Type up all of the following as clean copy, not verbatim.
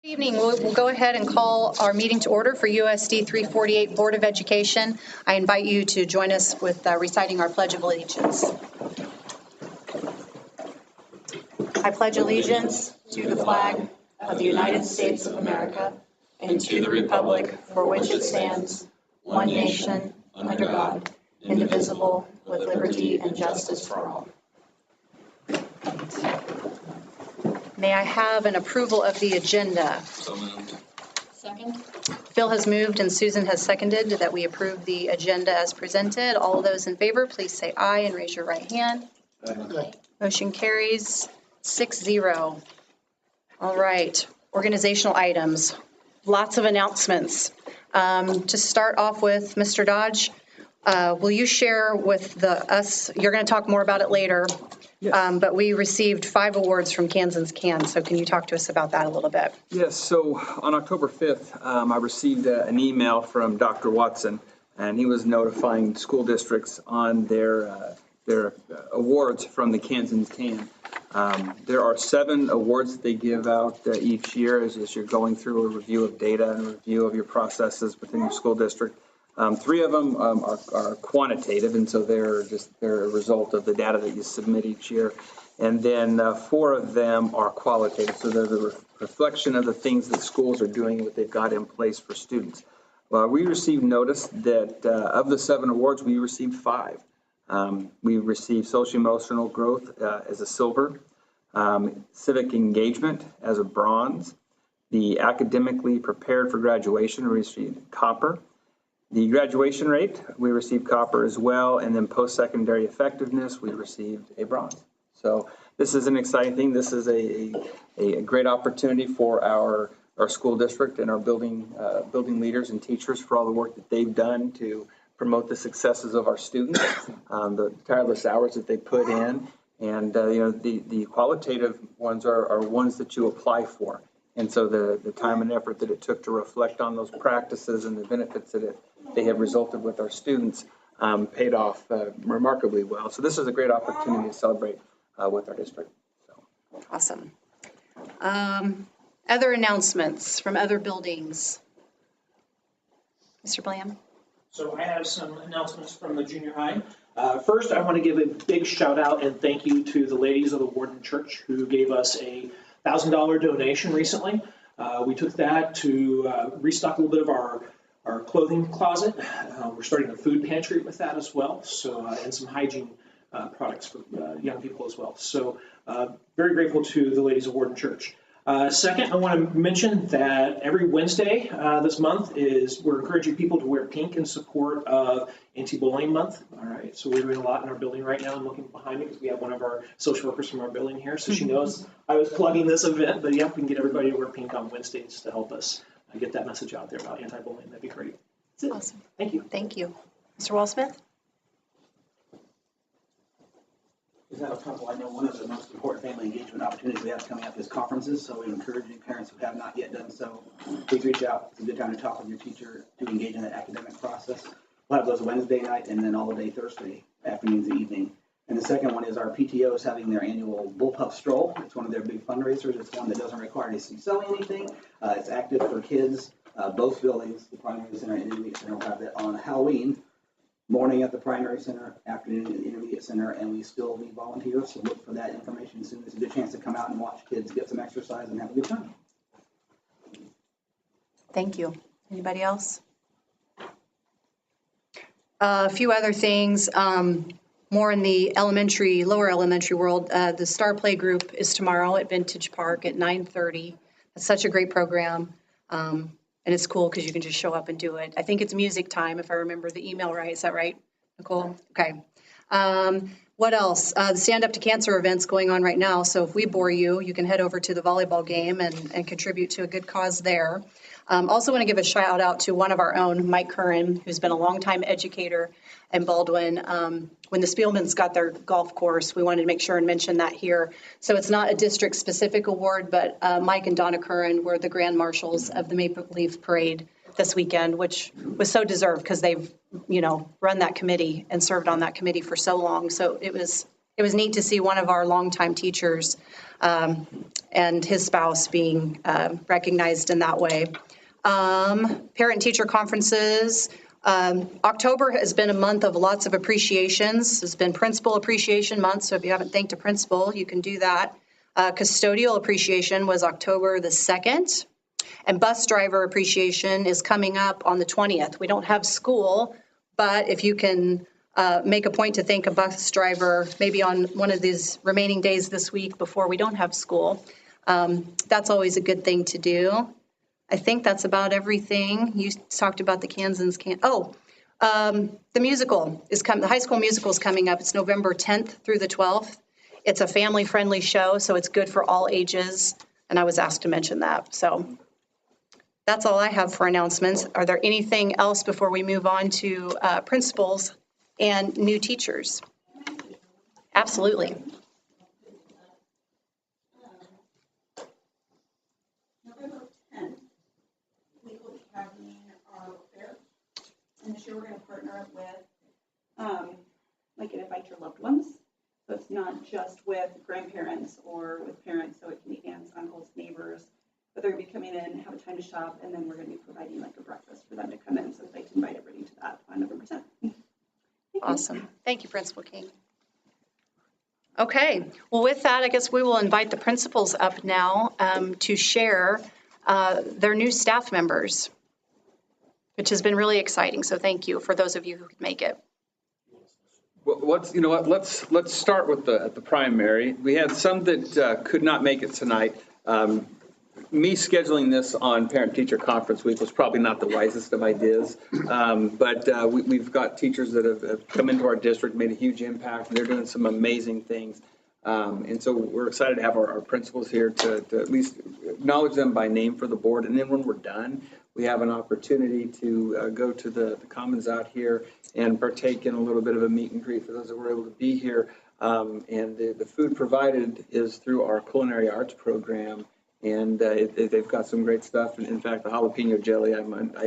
Evening. We'll go ahead and call our meeting to order for USD 348 Board of Education. I invite you to join us with reciting our Pledge of Allegiance. I pledge allegiance to the flag of the United States of America and to the republic for which it stands, one nation, under God, indivisible, with liberty and justice for all. May I have an approval of the agenda? So moved. Second. Phil has moved and Susan has seconded that we approve the agenda as presented. All those in favor, please say aye and raise your right hand. Aye. Motion carries 6-0. All right, organizational items. Lots of announcements. To start off with, Mr. Dodge, will you share with us, you're going to talk more about it later, yes. But we received 5 awards from Kansas Can, so can you talk to us about that a little bit? Yes, so on October 5th, I received an email from Dr. Watson, and he was notifying school districts on their awards from the Kansas Can. There are 7 awards that they give out each year as you're going through a review of data and a review of your processes within your school district. 3 of them are quantitative, and so they're a result of the data that you submit each year. And then 4 of them are qualitative, so they're the reflection of the things that schools are doing, what they've got in place for students. We received notice that of the 7 awards, we received 5. We received social emotional growth as a silver, civic engagement as a bronze, the academically prepared for graduation, we received copper. The graduation rate, we received copper as well, and then post-secondary effectiveness, we received a bronze. So this is an exciting thing. This is a great opportunity for our school district and our building leaders and teachers for all the work that they've done to promote the successes of our students, the tireless hours that they put in, and the qualitative ones are ones that you apply for. And so the time and effort that it took to reflect on those practices and the benefits that they have resulted with our students paid off remarkably well. So this is a great opportunity to celebrate with our district. So. Awesome. Other announcements from other buildings. Mr. Blam. So I have some announcements from the junior high. First, I want to give a big shout out and thank you to the ladies of the Warden Church who gave us a $1,000 donation recently. We took that to restock a little bit of our clothing closet. We're starting a food pantry with that as well, so and some hygiene products for young people as well. So very grateful to the ladies of Warden Church. Second, I want to mention that every Wednesday this month we're encouraging people to wear pink in support of Anti-Bullying Month. All right, so we're doing a lot in our building right now. I'm looking behind me because we have one of our social workers from our building here, so she knows I was plugging this event. But yeah, we can get everybody to wear pink on Wednesdays to help us get that message out there about anti-bullying. That'd be great. That's it. Awesome. Thank you. Thank you. Mr. Wall-Smith? Is that a couple? I know one of the most important family engagement opportunities we have coming up is conferences, so we encourage any parents who have not yet done so, please reach out. It's a good time to talk with your teacher to engage in that academic process. We'll have those Wednesday night and then all day Thursday afternoons and evening. And the second one is our PTO is having their annual Bullpup Stroll. It's one of their big fundraisers. It's one that doesn't require you to sell anything. It's active for kids. Both buildings, the primary center and intermediate center, will have that on Halloween. Morning at the primary center, afternoon at the intermediate center, and we still need volunteers, so look for that information soon. It's a good chance to come out and watch kids get some exercise and have a good time. Thank you. Anybody else? A few other things, more in the lower elementary world. The Star Play Group is tomorrow at Vintage Park at 9:30. It's such a great program. And it's cool because you can just show up and do it. I think it's music time, if I remember the email right. Is that right, Nicole? Okay. What else? The Stand Up to Cancer event's going on right now. So if we bore you, you can head over to the volleyball game and contribute to a good cause there. Also want to give a shout out to one of our own, Mike Curran, who's been a longtime educator in Baldwin. When the Spielmans got their golf course, we wanted to make sure and mention that here. So it's not a district-specific award, but Mike and Donna Curran were the grand marshals of the Maple Leaf Parade this weekend, which was so deserved because they've, run that committee and served on that committee for so long. So it was it was neat to see one of our longtime teachers and his spouse being recognized in that way. Parent-teacher conferences. October has been a month of lots of appreciations. It's been Principal Appreciation Month, so if you haven't thanked a principal, you can do that. Custodial Appreciation was October the 2nd. And Bus Driver Appreciation is coming up on the 20th. We don't have school, but if you can make a point to thank a bus driver maybe on one of these remaining days this week before we don't have school, that's always a good thing to do. I think that's about everything. You talked about the Kansans. The musical is coming. The high school musical is coming up. It's November 10th through the 12th. It's a family-friendly show, so it's good for all ages. And I was asked to mention that. So that's all I have for announcements. Are there anything else before we move on to principals and new teachers? Absolutely. November 10th, we will be having our fair. And this year we're going to partner up with, like, an invite your loved ones. So it's not just with grandparents or with parents, so it can be aunts, uncles, neighbors. But they're going to be coming in, have a time to shop, and then we're going to be providing like a breakfast for them to come in. So I'd like to invite everybody to that on November 10th. Awesome. Thank you, Principal King. Okay. Well, with that, I guess we will invite the principals up now to share their new staff members, which has been really exciting. So thank you for those of you who could make it. Let's start with the primary. We had some that could not make it tonight. Me scheduling this on Parent-Teacher Conference Week was probably not the wisest of ideas, but we've got teachers that have come into our district, made a huge impact. They're doing some amazing things, and so we're excited to have our principals here to at least acknowledge them by name for the board. And then when we're done, we have an opportunity to go to the Commons out here and partake in a little bit of a meet and greet for those that were able to be here. And the food provided is through our culinary arts program. And they've got some great stuff. And in fact, the jalapeno jelly, I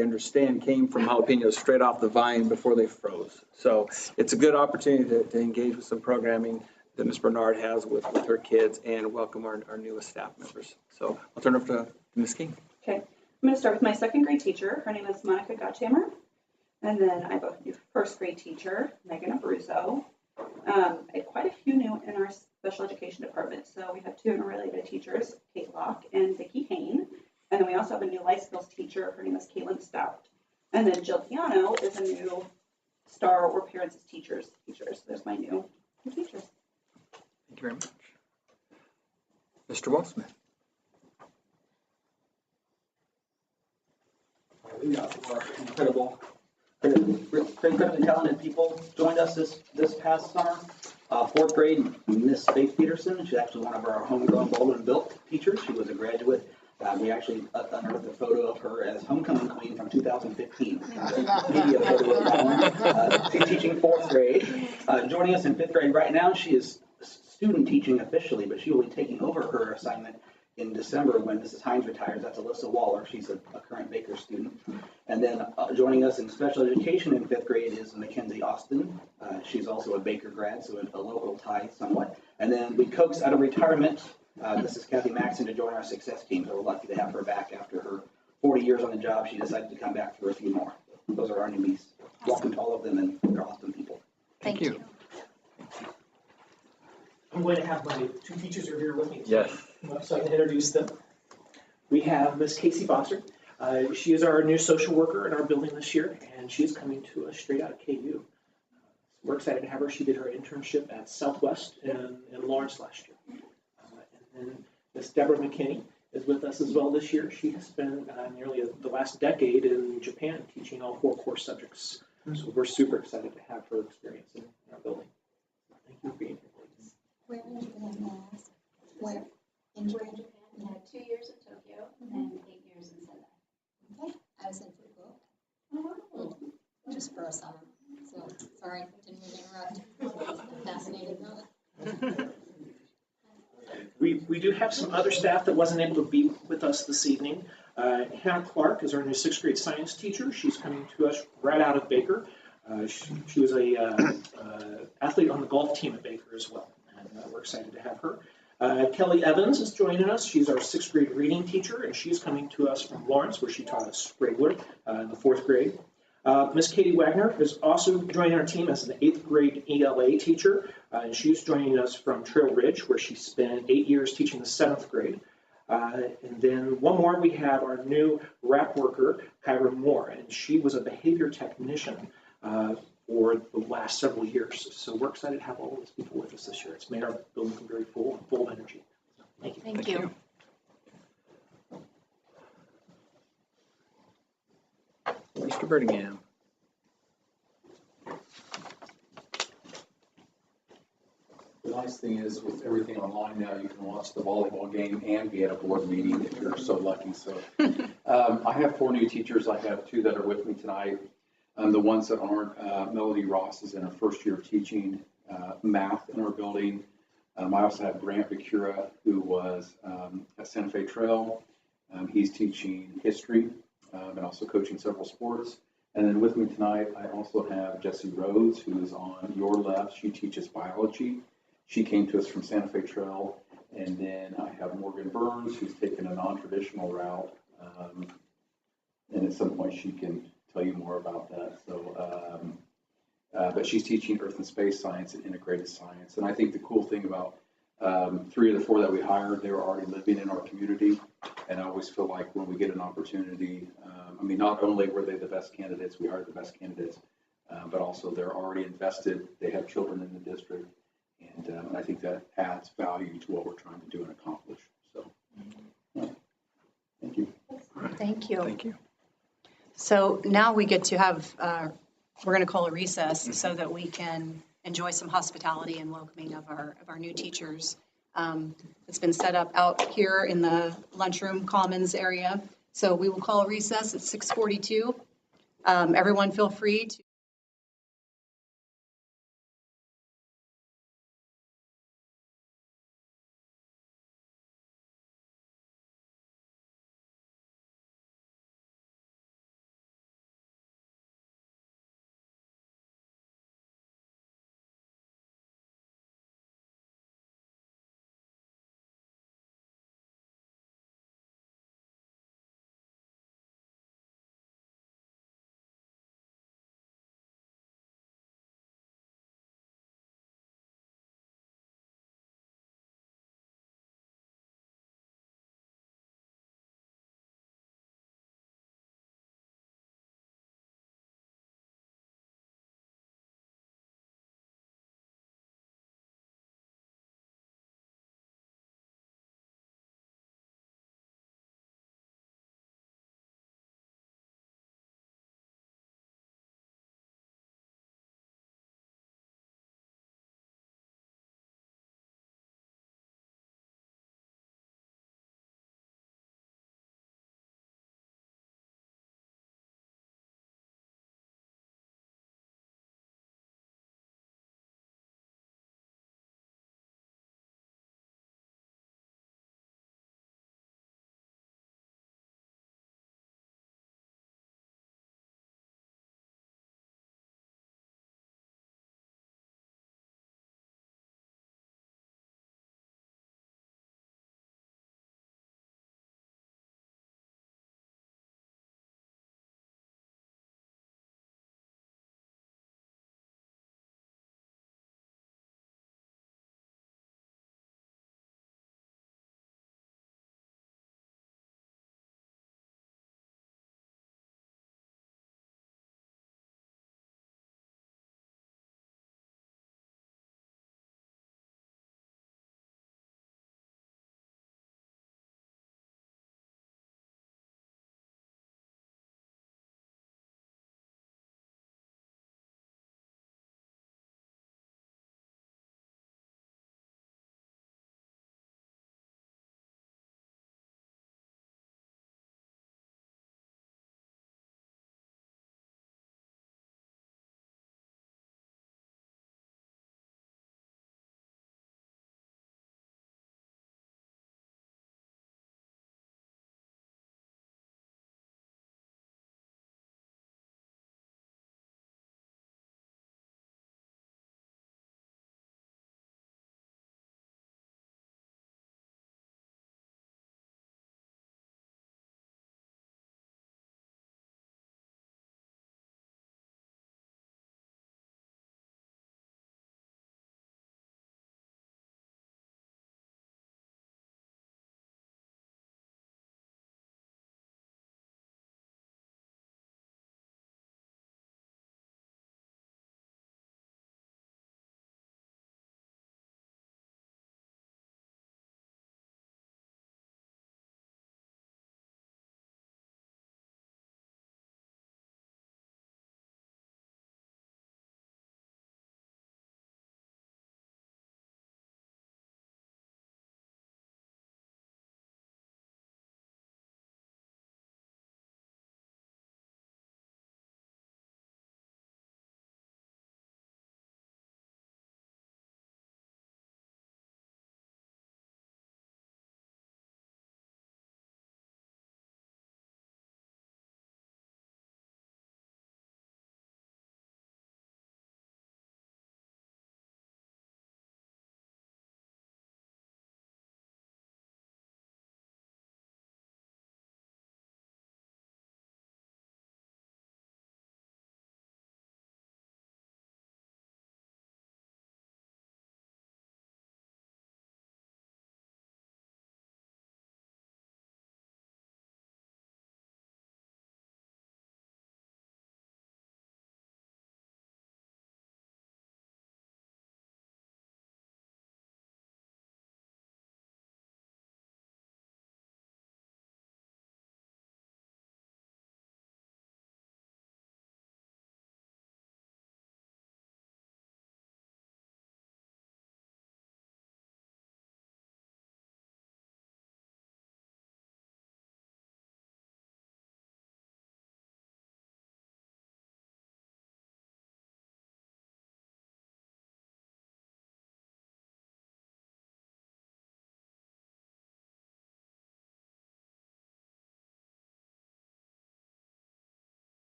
understand, came from jalapenos straight off the vine before they froze. So it's a good opportunity to engage with some programming that Ms. Bernard has with her kids and welcome our newest staff members. So I'll turn it over to Ms. King. Okay. I'm going to start with my second grade teacher. Her name is Monica Gotthammer. And then I have a new first grade teacher, Megan Abruzzo. I had quite a few new in our special education department. So we have two interrelated teachers, Kate Locke and Vicki Hain. And then we also have a new life skills teacher. Her name is Caitlin Stout. And then Jill Piano is a new STAR or Parents as Teachers. There's my new teachers. Thank you very much. Mr. Walsmith. We got some of our incredibly talented people joined us this past summer. Fourth grade, Miss Faith Peterson. She's actually one of our homegrown Baldwin built teachers. She was a graduate. We actually unearthed a photo of her as homecoming queen from 2015. Media photo of that one. She's teaching fourth grade. Joining us in fifth grade right now, she is student teaching officially, but she will be taking over her assignment in December when Mrs. Hines retires. That's Alyssa Waller. She's a current Baker student. And then joining us in special education in fifth grade is Mackenzie Austin. She's also a Baker grad, so a local tie somewhat. And then we coaxed out of retirement Mrs. Kathy Maxon to join our success team. So we're lucky to have her back after her 40 years on the job. She decided to come back for a few more. Those are our newbies. Welcome to all of them, and they're awesome people. Thank you. I'm going to have my two teachers are here with me. Yes. So I can introduce them. We have Miss Casey Foster. She is our new social worker in our building this year, and she is coming to us straight out of KU. We're excited to have her. She did her internship at Southwest in Lawrence last year. And then Miss Deborah McKinney is with us as well this year. She has spent nearly the last decade in Japan teaching all 4 core subjects. So we're super excited to have her experience in our building. Thank you for being here. Where in Japan, last? Where? In Japan? I had 2 years in Tokyo and 8 years in Sendai. Okay. I was in Fukuoka. Just for a summer. So, sorry, didn't mean to interrupt. I'm fascinated about it. We do have some other staff that wasn't able to be with us this evening. Hannah Clark is our new 6th grade science teacher. She's coming to us right out of Baker. She was a athlete on the golf team at Baker as well. and we're excited to have her. Kelly Evans is joining us. She's our sixth grade reading teacher, and she's coming to us from Lawrence, where she taught us regular in the fourth grade. Miss Katie Wagner is also joining our team as an eighth grade ELA teacher, and she's joining us from Trail Ridge, where she spent 8 years teaching the seventh grade. And then one more, we have our new rap worker, Kyra Moore, and she was a behavior technician for the last several years. So we're excited to have all of these people with us this year. It's made our building very full and full of energy. Thank you. Thank you. Mr. Birmingham. The nice thing is with everything online now, you can watch the volleyball game and be at a board meeting if you're so lucky. So I have 4 new teachers. I have 2 that are with me tonight. The ones that aren't, Melody Ross is in her first year of teaching math in our building. I also have Grant Bacura, who was at Santa Fe Trail. He's teaching history and also coaching several sports. And then with me tonight, I also have Jessie Rhodes, who is on your left. She teaches biology. She came to us from Santa Fe Trail. And then I have Morgan Burns, who's taken a non-traditional route. And at some point, she can tell you more about that. So, but she's teaching Earth and Space Science and Integrated Science. And I think the cool thing about 3 of the 4 that we hired, they were already living in our community. And I always feel like when we get an opportunity, I mean, not only were they the best candidates, we hired the best candidates, but also they're already invested. They have children in the district. And I think that adds value to what we're trying to do and accomplish. So, yeah. Thank you. Thank you. Thank you. So now we get to have, we're going to call a recess so that we can enjoy some hospitality and welcoming of our new teachers. It's been set up out here in the lunchroom commons area. So we will call a recess at 6:42. Everyone feel free to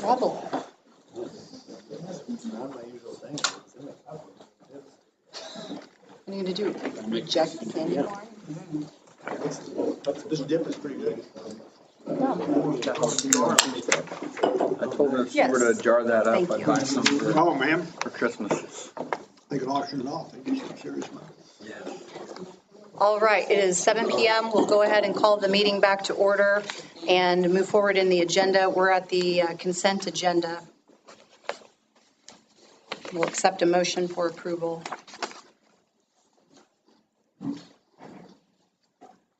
trouble. What are you gonna do? Reject the candy corn? This dip is pretty good. I told her if she were to jar that up, Thank I'd you. buy some Oh, ma'am. for Christmas. They can auction it off. They get some serious money. All right, it is 7 PM. We'll go ahead and call the meeting back to order and move forward in the agenda. We're at the consent agenda. We'll accept a motion for approval.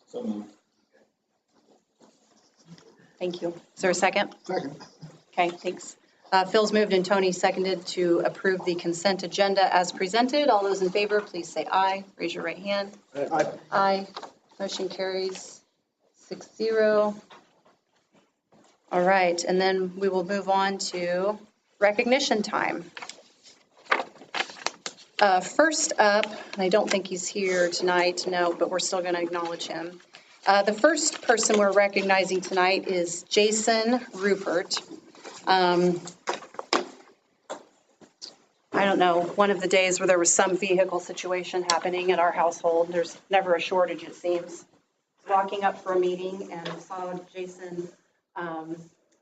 So moved. Thank you. Is there a second? Second. Okay, thanks. Phil's moved and Tony seconded to approve the consent agenda as presented. All those in favor, please say aye. Raise your right hand. Aye. Aye. Motion carries 6-0. All right, and then we will move on to recognition time. First up, and I don't think he's here tonight, no, but we're still going to acknowledge him. The first person we're recognizing tonight is Jason Rupert. I don't know, one of the days where there was some vehicle situation happening at our household. There's never a shortage, it seems. Walking up for a meeting and saw Jason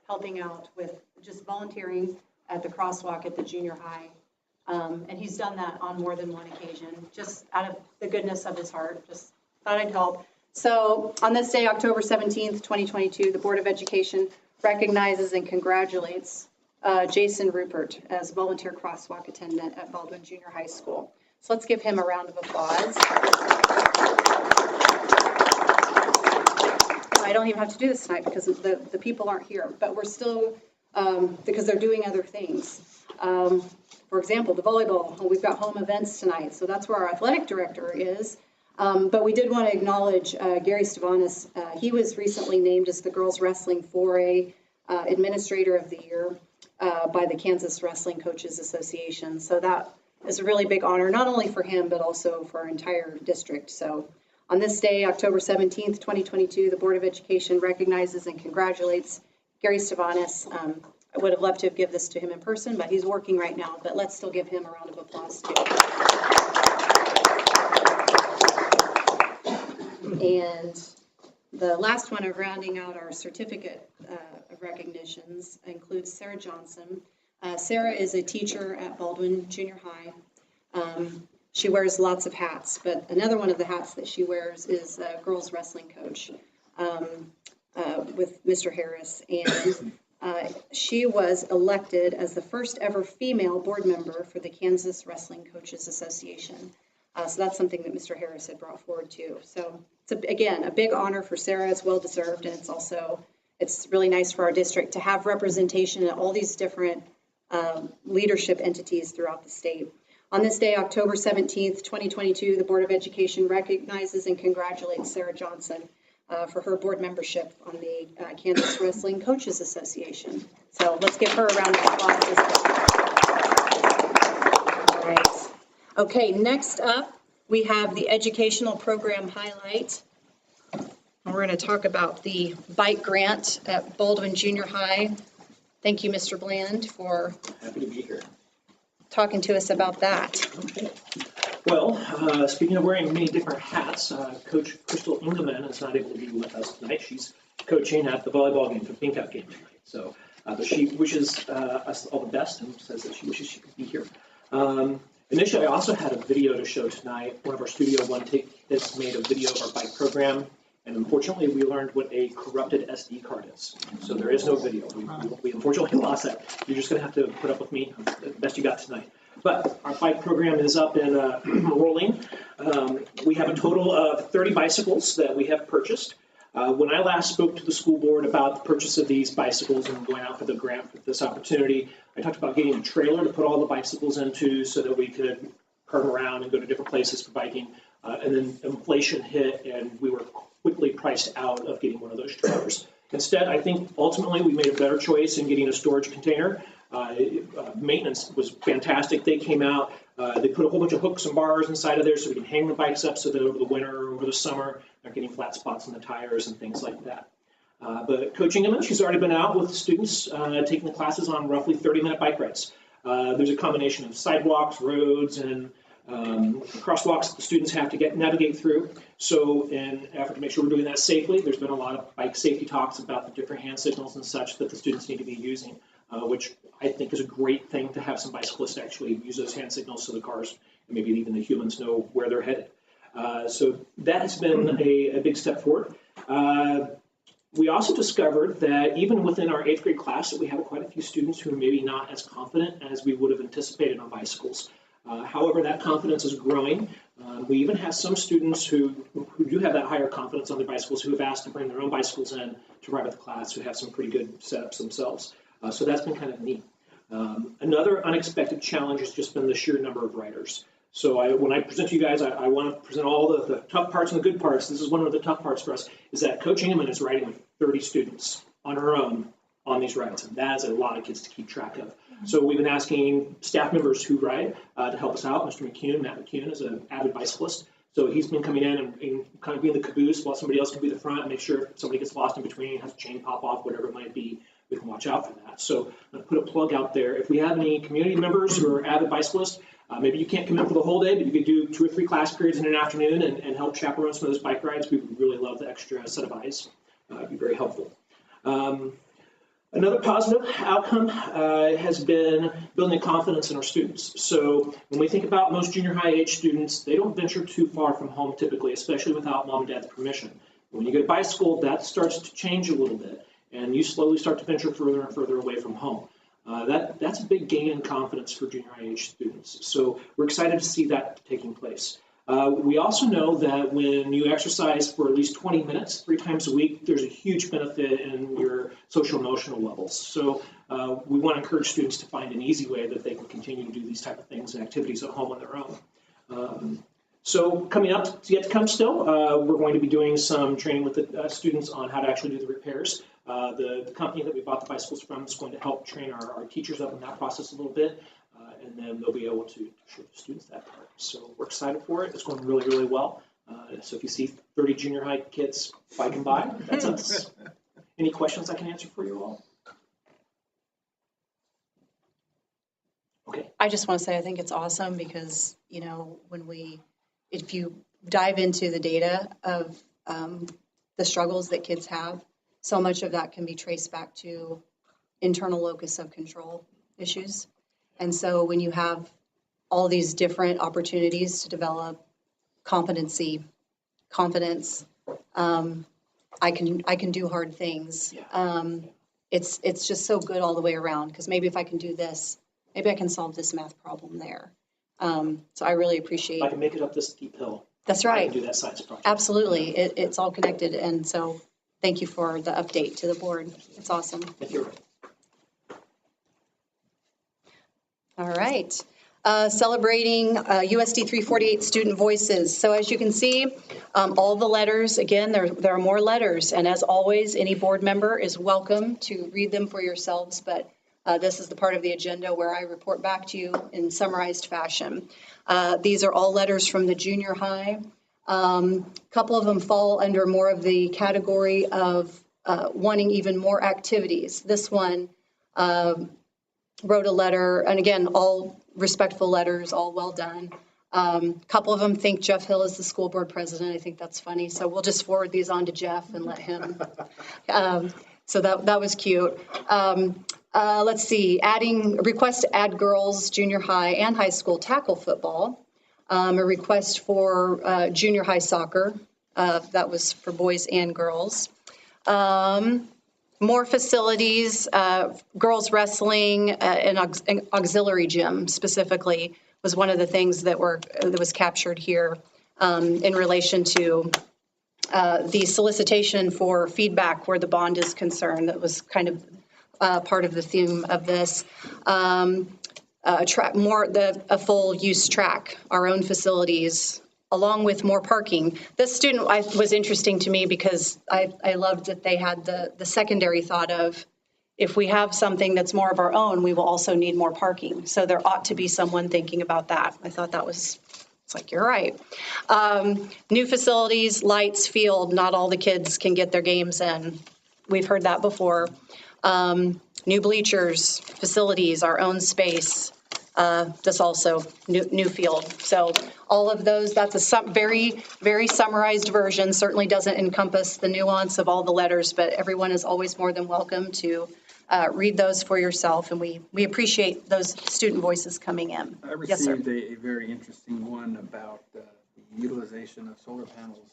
helping out with just volunteering at the crosswalk at the junior high. And he's done that on more than one occasion, just out of the goodness of his heart, just thought I'd help. So on this day, October 17th, 2022, the Board of Education recognizes and congratulates Jason Rupert as volunteer crosswalk attendant at Baldwin Junior High School. So let's give him a round of applause. I don't even have to do this tonight because the people aren't here, but we're still, because they're doing other things. For example, the volleyball, we've got home events tonight, so that's where our athletic director is. But we did want to acknowledge Gary Stavanis. He was recently named as the girls wrestling 4A Administrator of the Year by the Kansas Wrestling Coaches Association. So that is a really big honor, not only for him, but also for our entire district. So on this day, October 17th, 2022, the Board of Education recognizes and congratulates Gary Stavanis. I would have loved to have given this to him in person, but he's working right now. But let's still give him a round of applause, too. And the last one of rounding out our certificate of recognitions includes Sarah Johnson. Sarah is a teacher at Baldwin Junior High. She wears lots of hats, but another one of the hats that she wears is a girls wrestling coach with Mr. Harris. And she was elected as the first ever female board member for the Kansas Wrestling Coaches Association. So that's something that Mr. Harris had brought forward too. So it's, again, a big honor for Sarah. It's well deserved, and it's really nice for our district to have representation in all these different leadership entities throughout the state. On this day, October 17th, 2022, the Board of Education recognizes and congratulates Sarah Johnson for her board membership on the Kansas Wrestling Coaches Association. So let's give her a round of applause as well. All right. Okay, next up, we have the educational program highlight. We're going to talk about the bike grant at Baldwin Junior High. Thank you, Mr. Bland, for Happy to be here. talking to us about that. Okay. Well, speaking of wearing many different hats, Coach Crystal Engelman is not able to be with us tonight. She's coaching at the volleyball game, the Pink Up game tonight. So, but she wishes us all the best and says that she wishes she could be here. Initially, I also had a video to show tonight. One of our Studio One has made a video of our bike program, and unfortunately, we learned what a corrupted SD card is. So there is no video. We unfortunately lost that. You're just going to have to put up with me the best you got tonight. But our bike program is up and rolling. We have a total of 30 bicycles that we have purchased. When I last spoke to the school board about the purchase of these bicycles and going out for the grant for this opportunity, I talked about getting a trailer to put all the bicycles into so that we could cart around and go to different places for biking. And then inflation hit and we were quickly priced out of getting one of those trailers. Instead, I think ultimately we made a better choice in getting a storage container. Maintenance was fantastic. They came out, they put a whole bunch of hooks and bars inside of there so we can hang the bikes up so that over the winter or over the summer, they're getting flat spots in the tires and things like that. But Coach Ingeman, she's already been out with students taking the classes on roughly 30-minute bike rides. There's a combination of sidewalks, roads, and crosswalks that the students have to navigate through. So in an effort to make sure we're doing that safely, there's been a lot of bike safety talks about the different hand signals and such that the students need to be using, which I think is a great thing to have some bicyclists actually use those hand signals so the cars and maybe even the humans know where they're headed. So that has been a big step forward. We also discovered that even within our 8th grade class that we have quite a few students who are maybe not as confident as we would have anticipated on bicycles. However, that confidence is growing. We even have some students who do have that higher confidence on their bicycles who have asked to bring their own bicycles in to ride with the class, who have some pretty good setups themselves. So that's been kind of neat. Another unexpected challenge has just been the sheer number of riders. So when I present to you guys, I want to present all the tough parts and the good parts. This is one of the tough parts for us, is that Coach Ingeman is riding with 30 students on her own on these rides. And that is a lot of kids to keep track of. So we've been asking staff members who ride to help us out. Mr. Matt McCune is an avid bicyclist. So he's been coming in and kind of being the caboose while somebody else can be the front and make sure if somebody gets lost in between, has a chain pop off, whatever it might be, we can watch out for that. So I'm going to put a plug out there. If we have any community members who are avid bicyclists, maybe you can't come in for the whole day, but you could do 2 or 3 class periods in an afternoon and help chaperone some of those bike rides. We would really love the extra set of eyes. It'd be very helpful. Another positive outcome has been building confidence in our students. So when we think about most junior high age students, they don't venture too far from home typically, especially without mom and dad's permission. When you get a bicycle, that starts to change a little bit, and you slowly start to venture further and further away from home. That's a big gain in confidence for junior high age students. So we're excited to see that taking place. We also know that when you exercise for at least 20 minutes, 3 times a week, there's a huge benefit in your social emotional levels. So we want to encourage students to find an easy way that they can continue to do these type of things and activities at home on their own. So coming up, yet to come still, we're going to be doing some training with the students on how to actually do the repairs. The company that we bought the bicycles from is going to help train our teachers up in that process a little bit. And then they'll be able to show the students that part. So we're excited for it. It's going really, really well. So if you see 30 junior high kids biking by, that's us. Any questions I can answer for you all? Okay. I just want to say I think it's awesome because, if you dive into the data of the struggles that kids have, so much of that can be traced back to internal locus of control issues. And so when you have all these different opportunities to develop confidence, I can do hard things. Yeah. It's just so good all the way around, because maybe if I can do this, maybe I can solve this math problem there. So I really appreciate. If I can make it up this steep hill. That's I right. can do that science project. Absolutely. It's all connected. And so thank you for the update to the board. It's awesome. Thank you. All right. Celebrating USD 348 student voices. So as you can see, all the letters, again, there are more letters. And as always, any board member is welcome to read them for yourselves. But this is the part of the agenda where I report back to you in summarized fashion. These are all letters from the junior high. A couple of them fall under more of the category of wanting even more activities. This one wrote a letter, and again, all respectful letters, all well done. Couple of them think Jeff Hill is the school board president. I think that's funny. So we'll just forward these on to Jeff and let him. So that was cute. Let's see, request to add girls, junior high and high school tackle football. A request for junior high soccer. That was for boys and girls. More facilities, girls wrestling, an auxiliary gym specifically was one of the things that was captured here in relation to the solicitation for feedback where the bond is concerned. That was kind of part of the theme of this. A full use track, our own facilities, along with more parking. This student was interesting to me because I loved that they had the secondary thought of, if we have something that's more of our own, we will also need more parking. So there ought to be someone thinking about that. I thought that was, it's like, you're right. New facilities, lights, field, not all the kids can get their games in. we've heard that before. New bleachers, facilities, our own space, that's also new field. So all of those, that's a very, very summarized version, certainly doesn't encompass the nuance of all the letters, but everyone is always more than welcome to read those for yourself, and we appreciate those student voices coming in. I Yes, sir. received a very interesting one about the utilization of solar panels,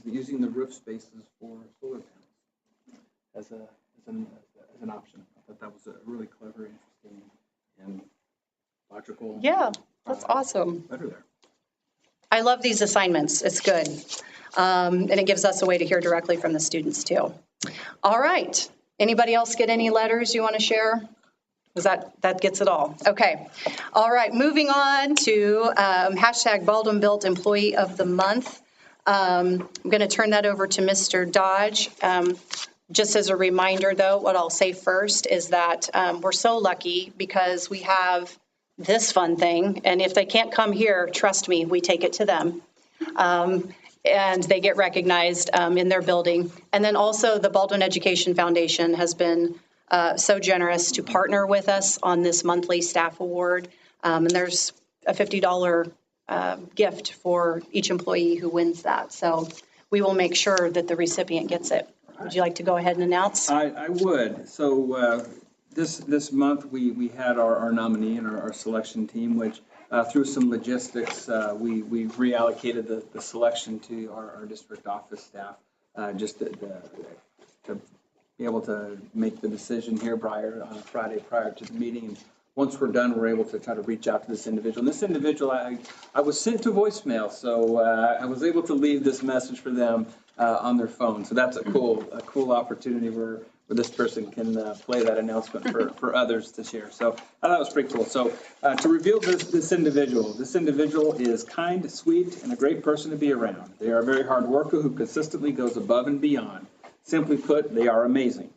using the roof spaces for solar panels as an option. I thought that was a really clever, interesting, and logical. Yeah, that's awesome. Letter there. I love these assignments. It's good. And it gives us a way to hear directly from the students too. All right. Anybody else get any letters you want to share? Because that gets it all. Okay. All right. Moving on to hashtag Baldwin Built Employee of the Month. I'm going to turn that over to Mr. Dodge. Just as a reminder, though, what I'll say first is that we're so lucky because we have this fun thing. And if they can't come here, trust me, we take it to them. And they get recognized in their building. And then also the Baldwin Education Foundation has been so generous to partner with us on this monthly staff award. And there's a $50 gift for each employee who wins that. So we will make sure that the recipient gets it. Would you like to go ahead and announce? I would. So this month we had our nominee and our selection team, which through some logistics we reallocated the selection to our district office staff just to be able to make the decision here on a Friday prior to the meeting. And once we're done, we're able to try to reach out to this individual. And this individual, I was sent to voicemail, so I was able to leave this message for them on their phone. So that's a cool opportunity where this person can play that announcement for others to share. So I thought it was pretty cool. So to reveal this individual is kind, sweet, and a great person to be around. They are a very hard worker who consistently goes above and beyond. Simply put, they are amazing.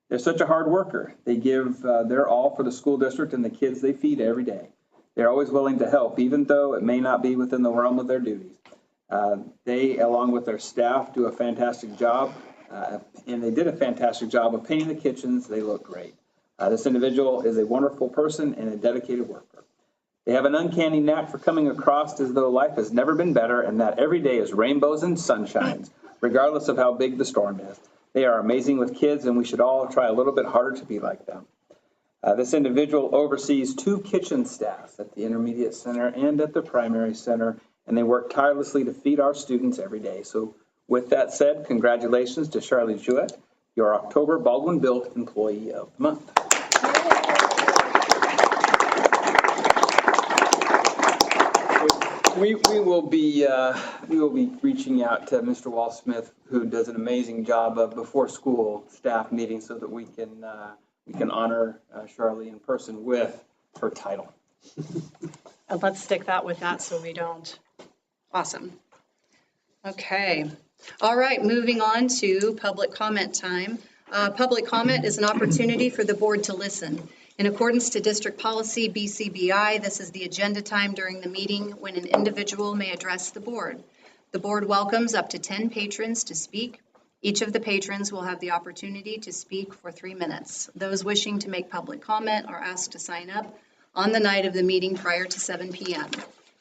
They're such a hard worker. They give their all for the school district and the kids they feed every day. They're always willing to help, even though it may not be within the realm of their duties. They, along with their staff, do a fantastic job, and they did a fantastic job of painting the kitchens. They look great. This individual is a wonderful person and a dedicated worker. They have an uncanny knack for coming across as though life has never been better and that every day is rainbows and sunshines, regardless of how big the storm is. They are amazing with kids, and we should all try a little bit harder to be like them. This individual oversees 2 kitchen staffs at the intermediate center and at the primary center, and they work tirelessly to feed our students every day. So with that said, congratulations to Charlie Jewett, your October Baldwin Built Employee of the Month. We will be reaching out to Mr. Wall-Smith, who does an amazing job of before school staff meetings, so that we can honor Charlie in person with her title. And let's stick that with that so we don't. Awesome. Okay. All right, moving on to public comment time. Public comment is an opportunity for the board to listen. In accordance to district policy BCBI, this is the agenda time during the meeting when an individual may address the board. The board welcomes up to 10 patrons to speak. Each of the patrons will have the opportunity to speak for 3 minutes. Those wishing to make public comment are asked to sign up on the night of the meeting prior to 7 p.m.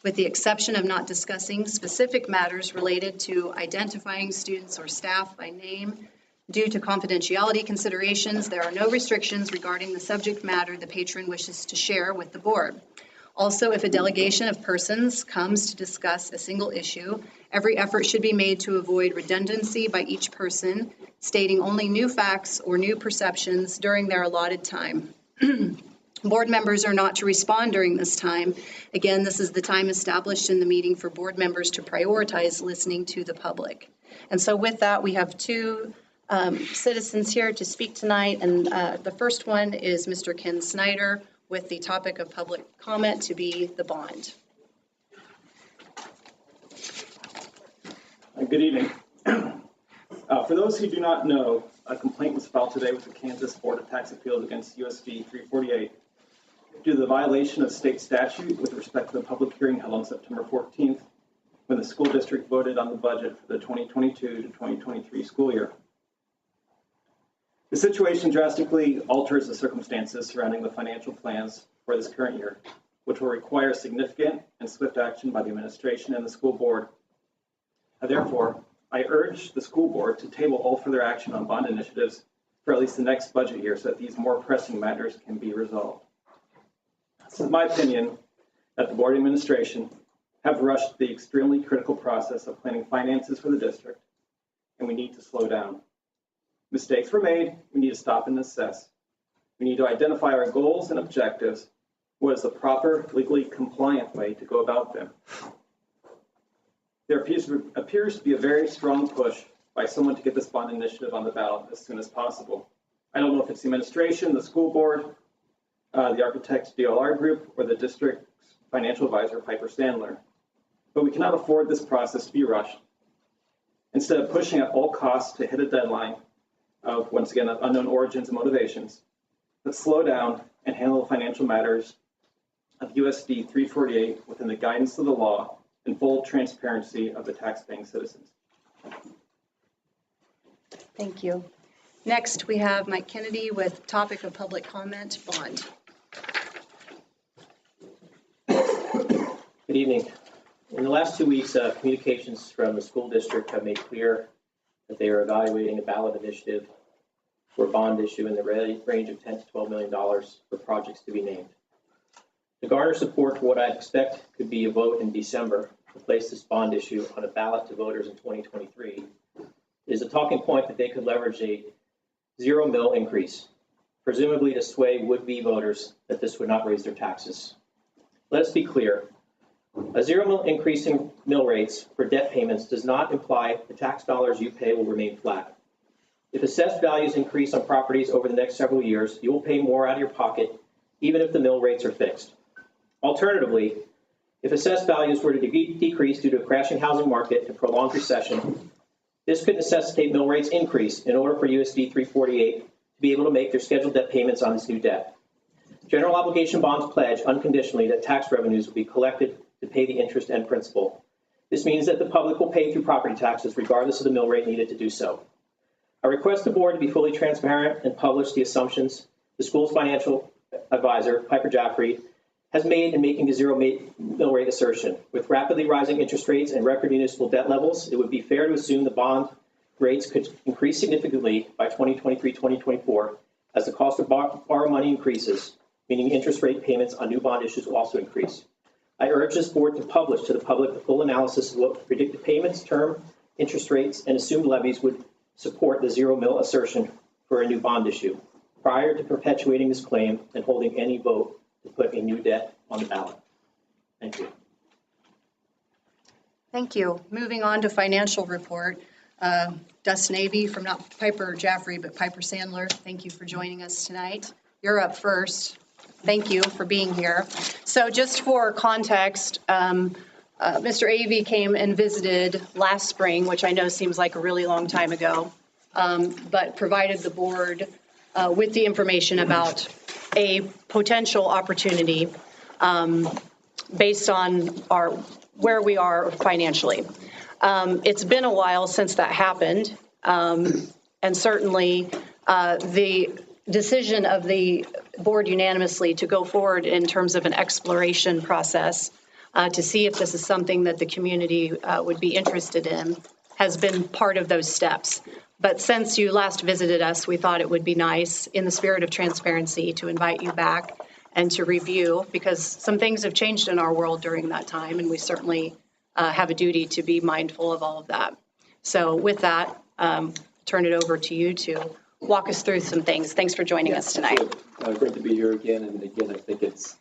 With the exception of not discussing specific matters related to identifying students or staff by name, due to confidentiality considerations, there are no restrictions regarding the subject matter the patron wishes to share with the board. Also, if a delegation of persons comes to discuss a single issue, every effort should be made to avoid redundancy by each person, stating only new facts or new perceptions during their allotted time. Board members are not to respond during this time. Again, this is the time established in the meeting for board members to prioritize listening to the public. And so with that, we have 2 citizens here to speak tonight, and the first one is Mr. Ken Snyder with the topic of public comment to be the bond. Good evening. For those who do not know, a complaint was filed today with the Kansas Board of Tax Appeals against USD 348 due to the violation of state statute with respect to the public hearing held on September 14th when the school district voted on the budget for the 2022 to 2023 school year. The situation drastically alters the circumstances surrounding the financial plans for this current year, which will require significant and swift action by the administration and the school board. Therefore, I urge the school board to table all further action on bond initiatives for at least the next budget year so that these more pressing matters can be resolved. It's my opinion that the board administration have rushed the extremely critical process of planning finances for the district, and we need to slow down. Mistakes were made. We need to stop and assess. We need to identify our goals and objectives. What is the proper, legally compliant way to go about them? There appears to be a very strong push by someone to get this bond initiative on the ballot as soon as possible. I don't know if it's the administration, the school board, the architect's DLR group, or the district's financial advisor, Piper Sandler. But we cannot afford this process to be rushed. Instead of pushing at all costs to hit a deadline of, once again, unknown origins and motivations, let's slow down and handle the financial matters of USD 348 within the guidance of the law and full transparency of the taxpaying citizens. Thank you. Next, we have Mike Kennedy with topic of public comment, bond. Good evening. In the last 2 weeks, communications from the school district have made clear that they are evaluating a ballot initiative for a bond issue in the range of $10 to $12 million for projects to be named. To garner support for what I expect could be a vote in December to place this bond issue on a ballot to voters in 2023 is a talking point that they could leverage a 0 mil increase, presumably to sway would-be voters that this would not raise their taxes. Let us be clear. A 0 mil increase in mill rates for debt payments does not imply the tax dollars you pay will remain flat. If assessed values increase on properties over the next several years, you will pay more out of your pocket, even if the mill rates are fixed. Alternatively, if assessed values were to decrease due to a crashing housing market and prolonged recession, this could necessitate mill rates increase in order for USD 348 to be able to make their scheduled debt payments on this new debt. General obligation bonds pledge unconditionally that tax revenues will be collected to pay the interest and principal. This means that the public will pay through property taxes regardless of the mill rate needed to do so. I request the board to be fully transparent and publish the assumptions the school's financial advisor, Piper Jaffray, has made in making the 0 mill rate assertion. With rapidly rising interest rates and record municipal debt levels, it would be fair to assume the bond rates could increase significantly by 2023-2024 as the cost of borrow money increases, meaning interest rate payments on new bond issues will also increase. I urge this board to publish to the public the full analysis of what predicted payments, term, interest rates, and assumed levies would support the 0 mil assertion for a new bond issue prior to perpetuating this claim and holding any vote to put a new debt on the ballot. Thank you. Thank you. Moving on to financial report. Dustin Avey from not Piper Jaffray, but Piper Sandler. Thank you for joining us tonight. You're up first. Thank you for being here. So just for context, Mr. Avey came and visited last spring, which I know seems like a really long time ago, but provided the board with the information about a potential opportunity based on where we are financially. It's been a while since that happened, and certainly the decision of the board unanimously to go forward in terms of an exploration process to see if this is something that the community would be interested in has been part of those steps. But since you last visited us, we thought it would be nice, in the spirit of transparency, to invite you back and to review, because some things have changed in our world during that time, and we certainly have a duty to be mindful of all of that. So with that, turn it over to you to walk us through some things. Thanks for joining us tonight. Great to be here again. And again, I think it's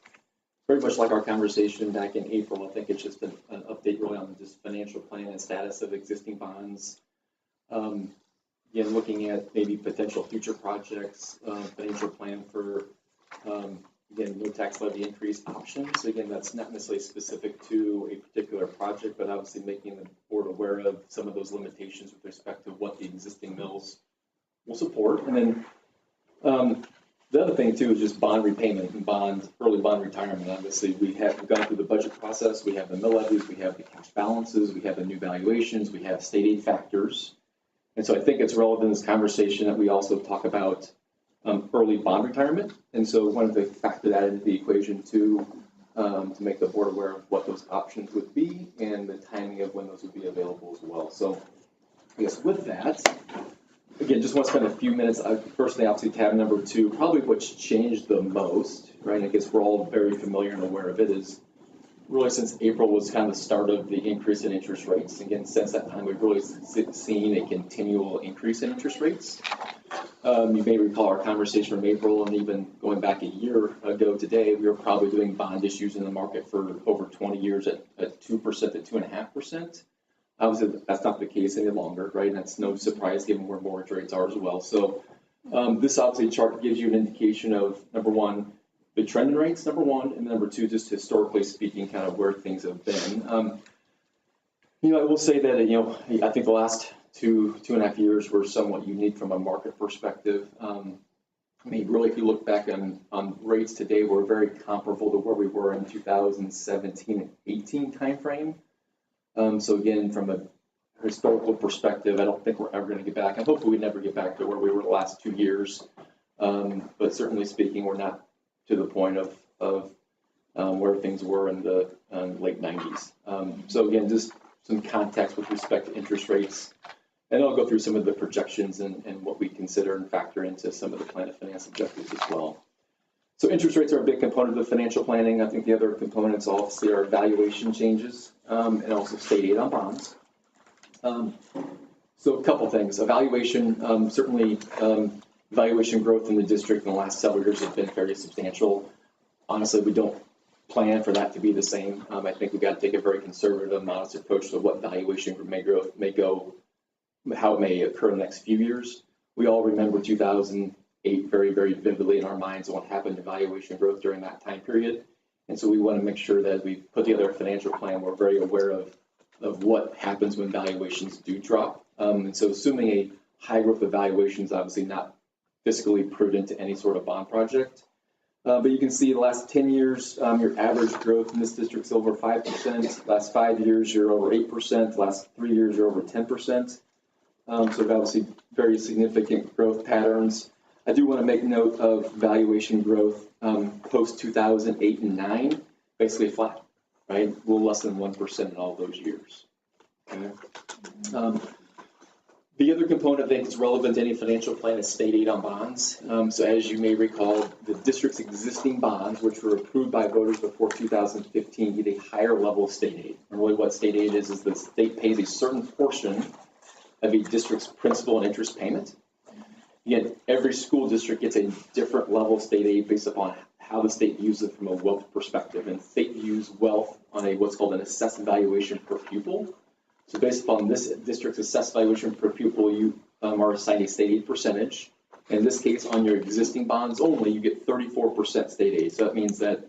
very much like our conversation back in April. I think it's just an update really on this financial plan and status of existing bonds. Again, looking at maybe potential future projects, financial plan for, again, no tax levy increase options. Again, that's not necessarily specific to a particular project, but obviously making the board aware of some of those limitations with respect to what the existing mills will support. And then the other thing too is just bond repayment and early bond retirement. Obviously, we've gone through the budget process. We have the mill levies, we have the cash balances, we have the new valuations, we have state aid factors. And so I think it's relevant in this conversation that we also talk about early bond retirement. And so one of the factor that into the equation too, to make the board aware of what those options would be and the timing of when those would be available as well. So I guess with that, again, just want to spend a few minutes. First thing, obviously, tab number 2, probably what's changed the most, right? I guess we're all very familiar and aware of it, is really since April was kind of the start of the increase in interest rates. Again, since that time, we've really seen a continual increase in interest rates. You may recall our conversation from April, and even going back a year ago today, we were probably doing bond issues in the market for over 20 years at 2% to 2.5%. Obviously, that's not the case any longer, right? And that's no surprise given where mortgage rates are as well. So this obviously chart gives you an indication of, number one, the trend in rates, number one, and number two, just historically speaking, kind of where things have been. I will say that, I think the last 2.5 years were somewhat unique from a market perspective. Really, if you look back on rates today, we're very comparable to where we were in 2017 and 18 timeframe. So again, from a historical perspective, I don't think we're ever going to get back, and hopefully we never get back to where we were the last 2 years. But certainly speaking, we're not to the point of where things were in the late 90s. So again, just some context with respect to interest rates. And I'll go through some of the projections and what we consider and factor into some of the plan of finance objectives as well. So interest rates are a big component of financial planning. I think the other components obviously are valuation changes and also state aid on bonds. So a couple things. Evaluation, certainly valuation growth in the district in the last several years has been fairly substantial. Honestly, we don't plan for that to be the same. I think we've got to take a very conservative, modest approach to what valuation may go, how it may occur in the next few years. We all remember 2008 very, very vividly in our minds and what happened to valuation growth during that time period. And so we want to make sure that as we put together a financial plan, we're very aware of what happens when valuations do drop. And so assuming a high growth of valuation is obviously not fiscally prudent to any sort of bond project. But you can see the last 10 years, your average growth in this district is over 5%. Last 5 years, you're over 8%. Last 3 years, you're over 10%. So obviously very significant growth patterns. I do want to make note of valuation growth post 2008 and 9, basically flat, right? A little less than 1% in all those years. Okay. The other component that is relevant to any financial plan is state aid on bonds. So as you may recall, the district's existing bonds, which were approved by voters before 2015, get a higher level of state aid. And really what state aid is the state pays a certain portion of a district's principal and interest payment. Again, every school district gets a different level of state aid based upon how the state views it from a wealth perspective. And state views wealth on what's called an assessed valuation per pupil. So based upon this district's assessed valuation per pupil, you are assigned a state aid percentage. In this case, on your existing bonds only, you get 34% state aid. So that means that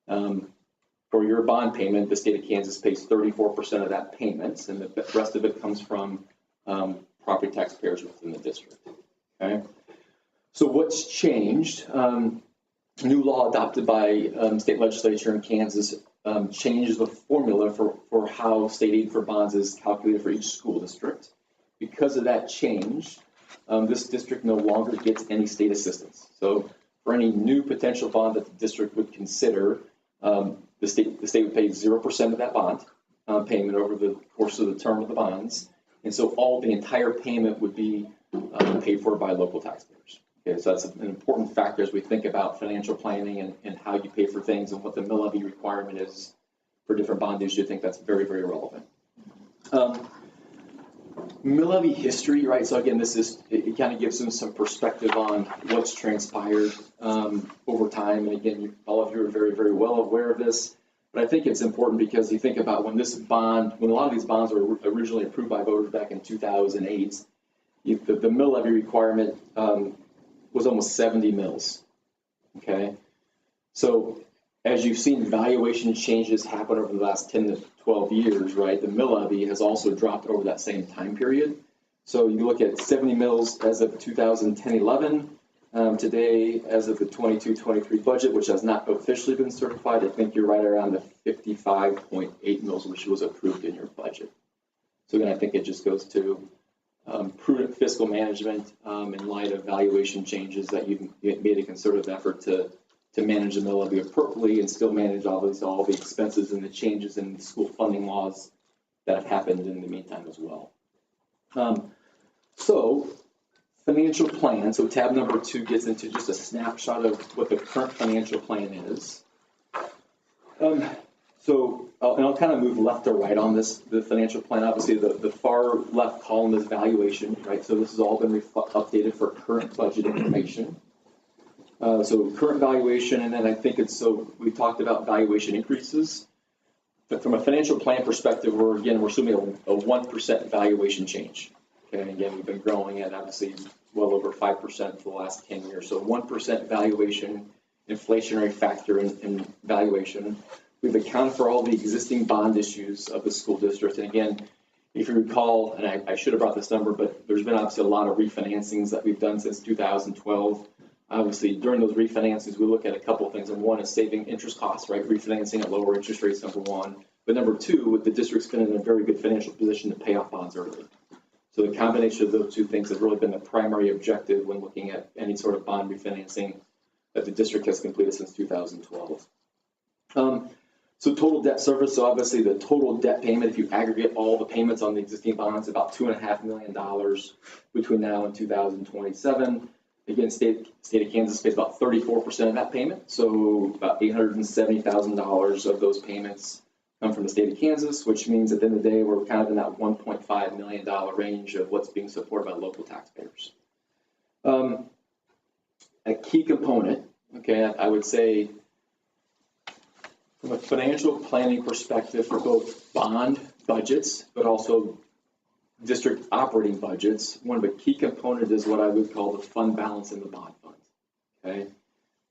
for your bond payment, the state of Kansas pays 34% of that payment, and the rest of it comes from property taxpayers within the district. Okay. So what's changed? New law adopted by state legislature in Kansas changes the formula for how state aid for bonds is calculated for each school district. Because of that change, this district no longer gets any state assistance. So for any new potential bond that the district would consider, the state would pay 0% of that bond payment over the course of the term of the bonds. And so the entire payment would be paid for by local taxpayers. Okay, so that's an important factor as we think about financial planning and how you pay for things and what the mill levy requirement is for different bond issues. I think that's very, very relevant. Mill levy history, right? So again, it kind of gives them some perspective on what's transpired over time. And again, all of you are very, very well aware of this. But I think it's important because you think about when a lot of these bonds were originally approved by voters back in 2008, the mill levy requirement was almost 70 mills. Okay, so as you've seen valuation changes happen over the last 10 to 12 years, right, the mill levy has also dropped over that same time period. So you look at 70 mills as of 2010-11. Today, as of the 22-23 budget, which has not officially been certified, I think you're right around the 55.8 mills, which was approved in your budget. So again, I think it just goes to prudent fiscal management in light of valuation changes that you've made a concerted effort to manage the mill levy appropriately and still manage all the expenses and the changes in school funding laws that have happened in the meantime as well. So financial plan, so tab number 2 gets into just a snapshot of what the current financial plan is. I'll kind of move left or right on this, the financial plan. Obviously, the far left column is valuation, right? So this has all been updated for current budget information. So current valuation, and then I think we talked about valuation increases. But from a financial plan perspective, we're assuming a 1% valuation change. Okay, and again, we've been growing at obviously well over 5% for the last 10 years. So 1% valuation, inflationary factor in valuation. We've accounted for all the existing bond issues of the school district. And again, if you recall, and I should have brought this number, but there's been obviously a lot of refinancings that we've done since 2012. Obviously, during those refinancings, we look at a couple of things. And one is saving interest costs, right? Refinancing at lower interest rates, number one. But number two, the district's been in a very good financial position to pay off bonds early. So the combination of those two things has really been the primary objective when looking at any sort of bond refinancing that the district has completed since 2012. So total debt service, so obviously the total debt payment, if you aggregate all the payments on the existing bonds, about $2.5 million between now and 2027. Again, state of Kansas pays about 34% of that payment, so about $870,000 of those payments come from the state of Kansas, which means at the end of the day, we're kind of in that $1.5 million range of what's being supported by local taxpayers. A key component, okay, I would say from a financial planning perspective for both bond budgets, but also district operating budgets, one of the key components is what I would call the fund balance in the bond fund, okay?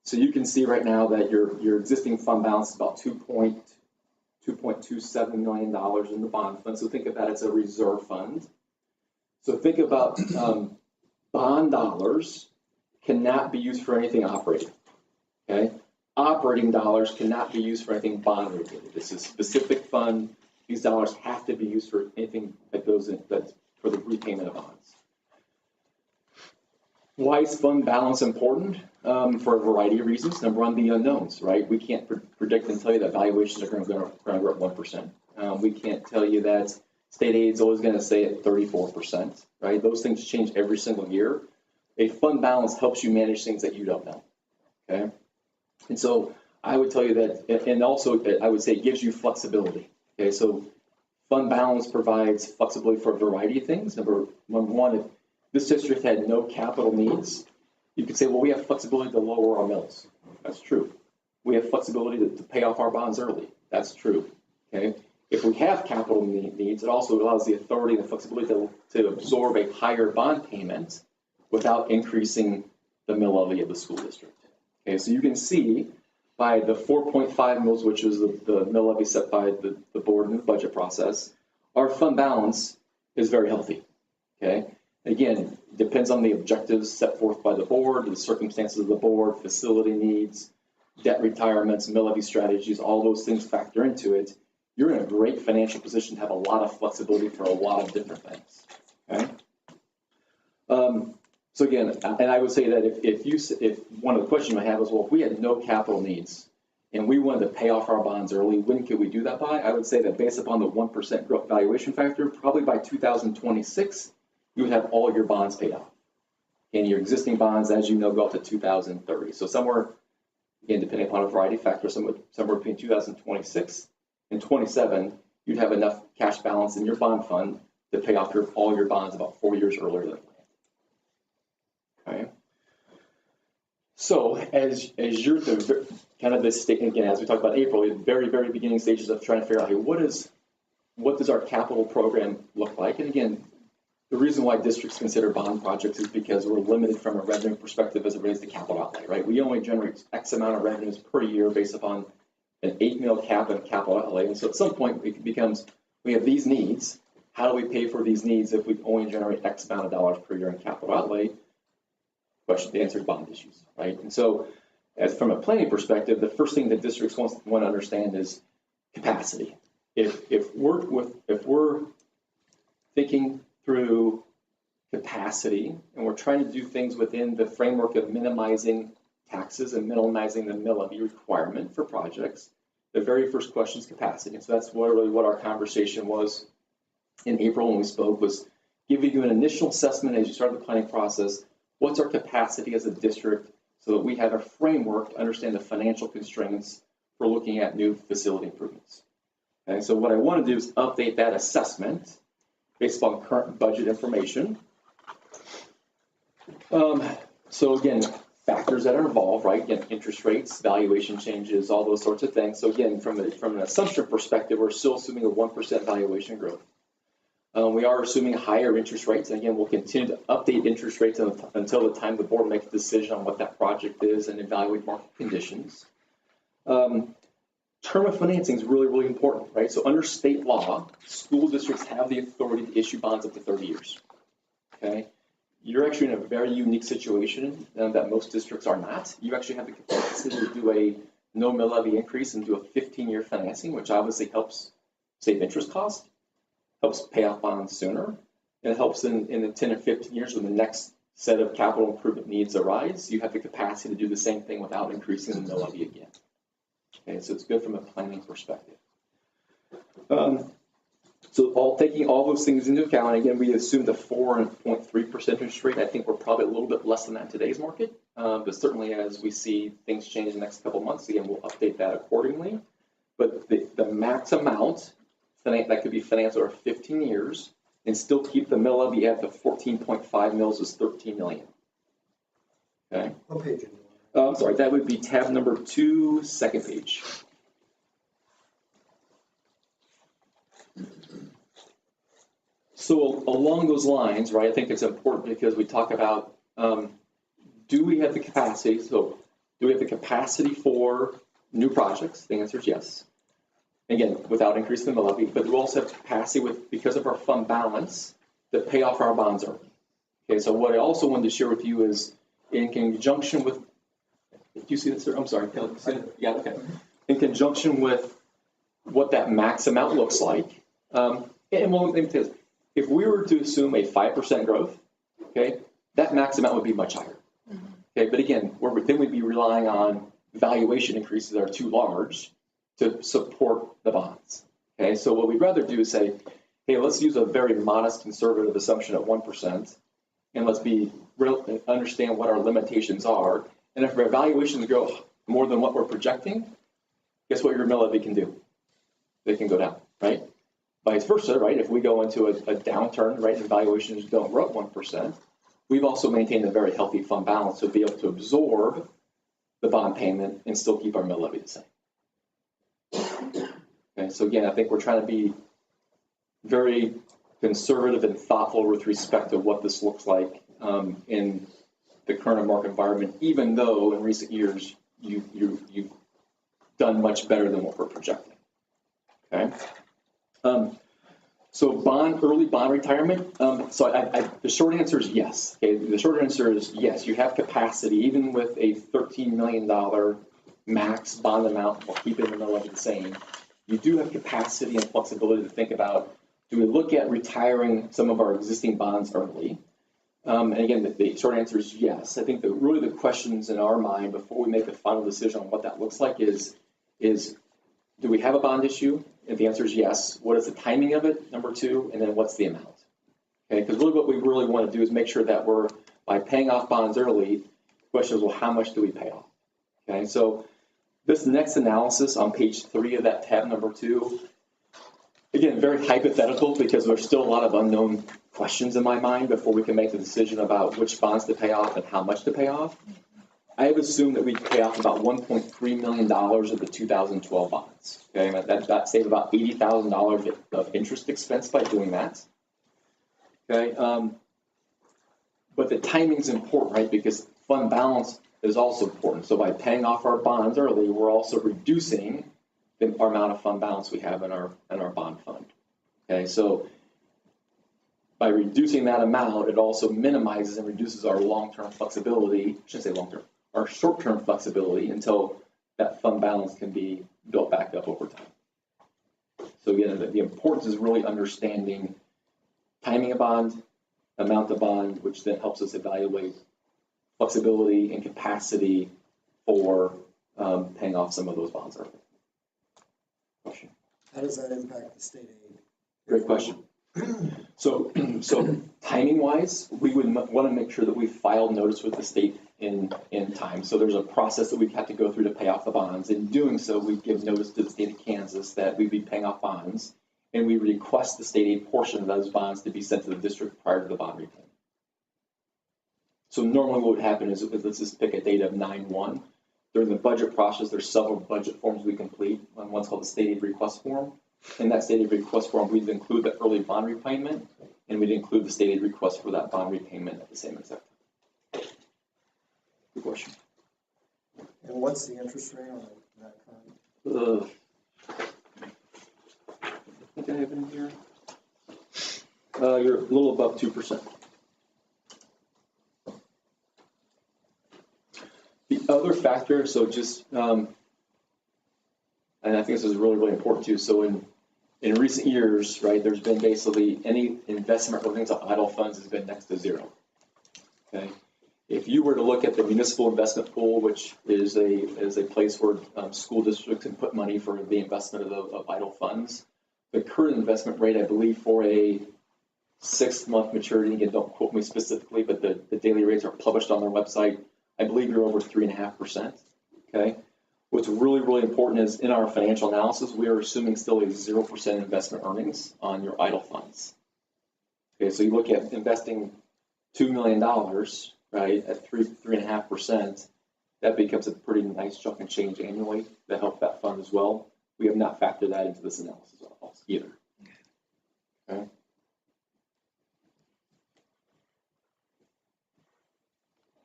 So you can see right now that your existing fund balance is about $2.27 million in the bond fund. So think of that as a reserve fund. So think about bond dollars cannot be used for anything operating, okay? Operating dollars cannot be used for anything bond related. This is a specific fund. These dollars have to be used for anything that goes in, that's for the repayment of bonds. Why is fund balance important? For a variety of reasons. Number one, the unknowns, right? We can't predict and tell you that valuations are going to grow at 1%. We can't tell you that state aid is always going to stay at 34%, right? Those things change every single year. A fund balance helps you manage things that you don't know, okay? And so I would tell you that, and also I would say it gives you flexibility, okay? So fund balance provides flexibility for a variety of things. Number one, if this district had no capital needs, you could say, well, we have flexibility to lower our mills. That's true. We have flexibility to pay off our bonds early. That's true, okay? If we have capital needs, it also allows the authority and the flexibility to absorb a higher bond payment without increasing the mill levy of the school district. Okay, so you can see by the 4.5 mills, which is the mill levy set by the board in the budget process, our fund balance is very healthy, okay? Again, depends on the objectives set forth by the board, the circumstances of the board, facility needs, debt retirements, mill levy strategies, all those things factor into it. You're in a great financial position to have a lot of flexibility for a lot of different things, okay? So again, and I would say that if one of the questions I have is, well, if we had no capital needs and we wanted to pay off our bonds early, when could we do that by? I would say that based upon the 1% growth valuation factor, probably by 2026, you would have all your bonds paid off. And your existing bonds, as you know, go up to 2030. So somewhere, again, depending upon a variety of factors, somewhere between 2026 and 27, you'd have enough cash balance in your bond fund to pay off all your bonds about 4 years earlier than planned. Okay. So as you're kind of this state, again, as we talked about April, the very, very beginning stages of trying to figure out, hey, what does our capital program look like? And again, the reason why districts consider bond projects is because we're limited from a revenue perspective as it relates to capital outlay, right? We only generate X amount of revenues per year based upon an 8 mil cap and capital outlay. And so at some point it becomes, we have these needs. How do we pay for these needs if we only generate X amount of dollars per year in capital outlay? Question to answer bond issues, right? And so as from a planning perspective, the first thing that districts want to understand is capacity. If we're thinking through capacity, and we're trying to do things within the framework of minimizing taxes and minimizing the mill levy requirement for projects. The very first question is capacity. And so that's really what our conversation was in April when we spoke, was giving you an initial assessment as you start the planning process. What's our capacity as a district so that we have a framework to understand the financial constraints for looking at new facility improvements. Okay, so what I want to do is update that assessment based on current budget information. So again, factors that are involved, right? Again, interest rates, valuation changes, all those sorts of things. So again, from an assumption perspective, we're still assuming a 1% valuation growth. We are assuming higher interest rates. And again, we'll continue to update interest rates until the time the board makes a decision on what that project is and evaluate market conditions. Term of financing is really, really important, right? So under state law, school districts have the authority to issue bonds up to 30 years, okay? You're actually in a very unique situation that most districts are not. You actually have the capacity to do a no mill levy increase and do a 15-year financing, which obviously helps save interest costs, helps pay off bonds sooner, and helps in the 10 or 15 years when the next set of capital improvement needs arise. You have the capacity to do the same thing without increasing the mill levy again. Okay, so it's good from a planning perspective. So taking all those things into account, again, we assumed a 4.3% interest rate. I think we're probably a little bit less than that in today's market, but certainly as we see things change in the next couple of months, again, we'll update that accordingly. But the max amount that could be financed over 15 years and still keep the mill levy at the 14.5 mils is 13 million. Okay. What page? I'm sorry, that would be tab number 2, second page. So along those lines, right, I think it's important because we talk about, do we have the capacity? So do we have the capacity for new projects? The answer is yes. Again, without increasing the mill levy, but we also have capacity because of our fund balance to pay off our bonds early. Okay, so what I also wanted to share with you is in conjunction with, do you see that, sir? I'm sorry. Yeah, okay. In conjunction with what that max amount looks like, and we'll, if we were to assume a 5% growth, okay, that max amount would be much higher. Okay, but again, then we'd be relying on valuation increases that are too large to support the bonds. Okay, so what we'd rather do is say, hey, let's use a very modest conservative assumption at 1%, and let's understand what our limitations are. And if our valuations go more than what we're projecting, guess what your mill levy can do? They can go down, right? Vice versa, right? If we go into a downturn, right, and valuations don't grow at 1%, we've also maintained a very healthy fund balance to be able to absorb the bond payment and still keep our mill levy the same. Okay, so again, I think we're trying to be very conservative and thoughtful with respect to what this looks like in the current market environment, even though in recent years you've done much better than what we're projecting. Okay. So early bond retirement. So the short answer is yes. Okay. The short answer is yes. You have capacity, even with a $13 million max bond amount, while keeping the mill levy the same. You do have capacity and flexibility to think about: do we look at retiring some of our existing bonds early? And again, the short answer is yes. I think that really the questions in our mind before we make a final decision on what that looks like is do we have a bond issue? If the answer is yes, what is the timing of it, number 2, and then what's the amount? Okay, because really what we really want to do is make sure that by paying off bonds early, the question is, well, how much do we pay off? Okay, so this next analysis on page 3 of that tab number 2, again, very hypothetical because there's still a lot of unknown questions in my mind before we can make the decision about which bonds to pay off and how much to pay off. I have assumed that we'd pay off about $1.3 million of the 2012 bonds. Okay, that saved about $80,000 of interest expense by doing that. Okay, but the timing is important, right? Because fund balance is also important. So by paying off our bonds early, we're also reducing the amount of fund balance we have in our bond fund. Okay, so by reducing that amount, it also minimizes and reduces our long-term flexibility. I shouldn't say long-term, our short-term flexibility until that fund balance can be built back up over time. So again, the importance is really understanding timing of bond, amount of bond, which then helps us evaluate flexibility and capacity for paying off some of ththose bonds early. Question. How does that impact the state aid? Great question. So timing wise, we would want to make sure that we filed notice with the state in time. So there's a process that we have to go through to pay off the bonds. In doing so, we give notice to the state of Kansas that we'd be paying off bonds, and we request the state aid portion of those bonds to be sent to the district prior to the bond repayment. So normally what would happen is, let's just pick a date of 9/1. During the budget process, there's several budget forms we complete. One's called the state aid request form. In that state aid request form, we'd include the early bond repayment, and we'd include the state aid request for that bond repayment at the same exact time. Good question. And what's the interest rate on that current? I think I have it in here. You're a little above 2%. The other factor, so just, and I think this is really, really important too. So in recent years, right, there's been basically any investment relating to idle funds has been next to zero. Okay. If you were to look at the municipal investment pool, which is a place where school districts can put money for the investment of idle funds, the current investment rate, I believe, for a 6-month maturity, again, don't quote me specifically, but the daily rates are published on their website. I believe you're over 3.5%. Okay. What's really, really important is in our financial analysis, we are assuming still a 0% investment earnings on your idle funds. Okay, so you look at investing $2 million, right, at 3.5%, that becomes a pretty nice chunk and change annually to help that fund as well. We have not factored that into this analysis either. Okay.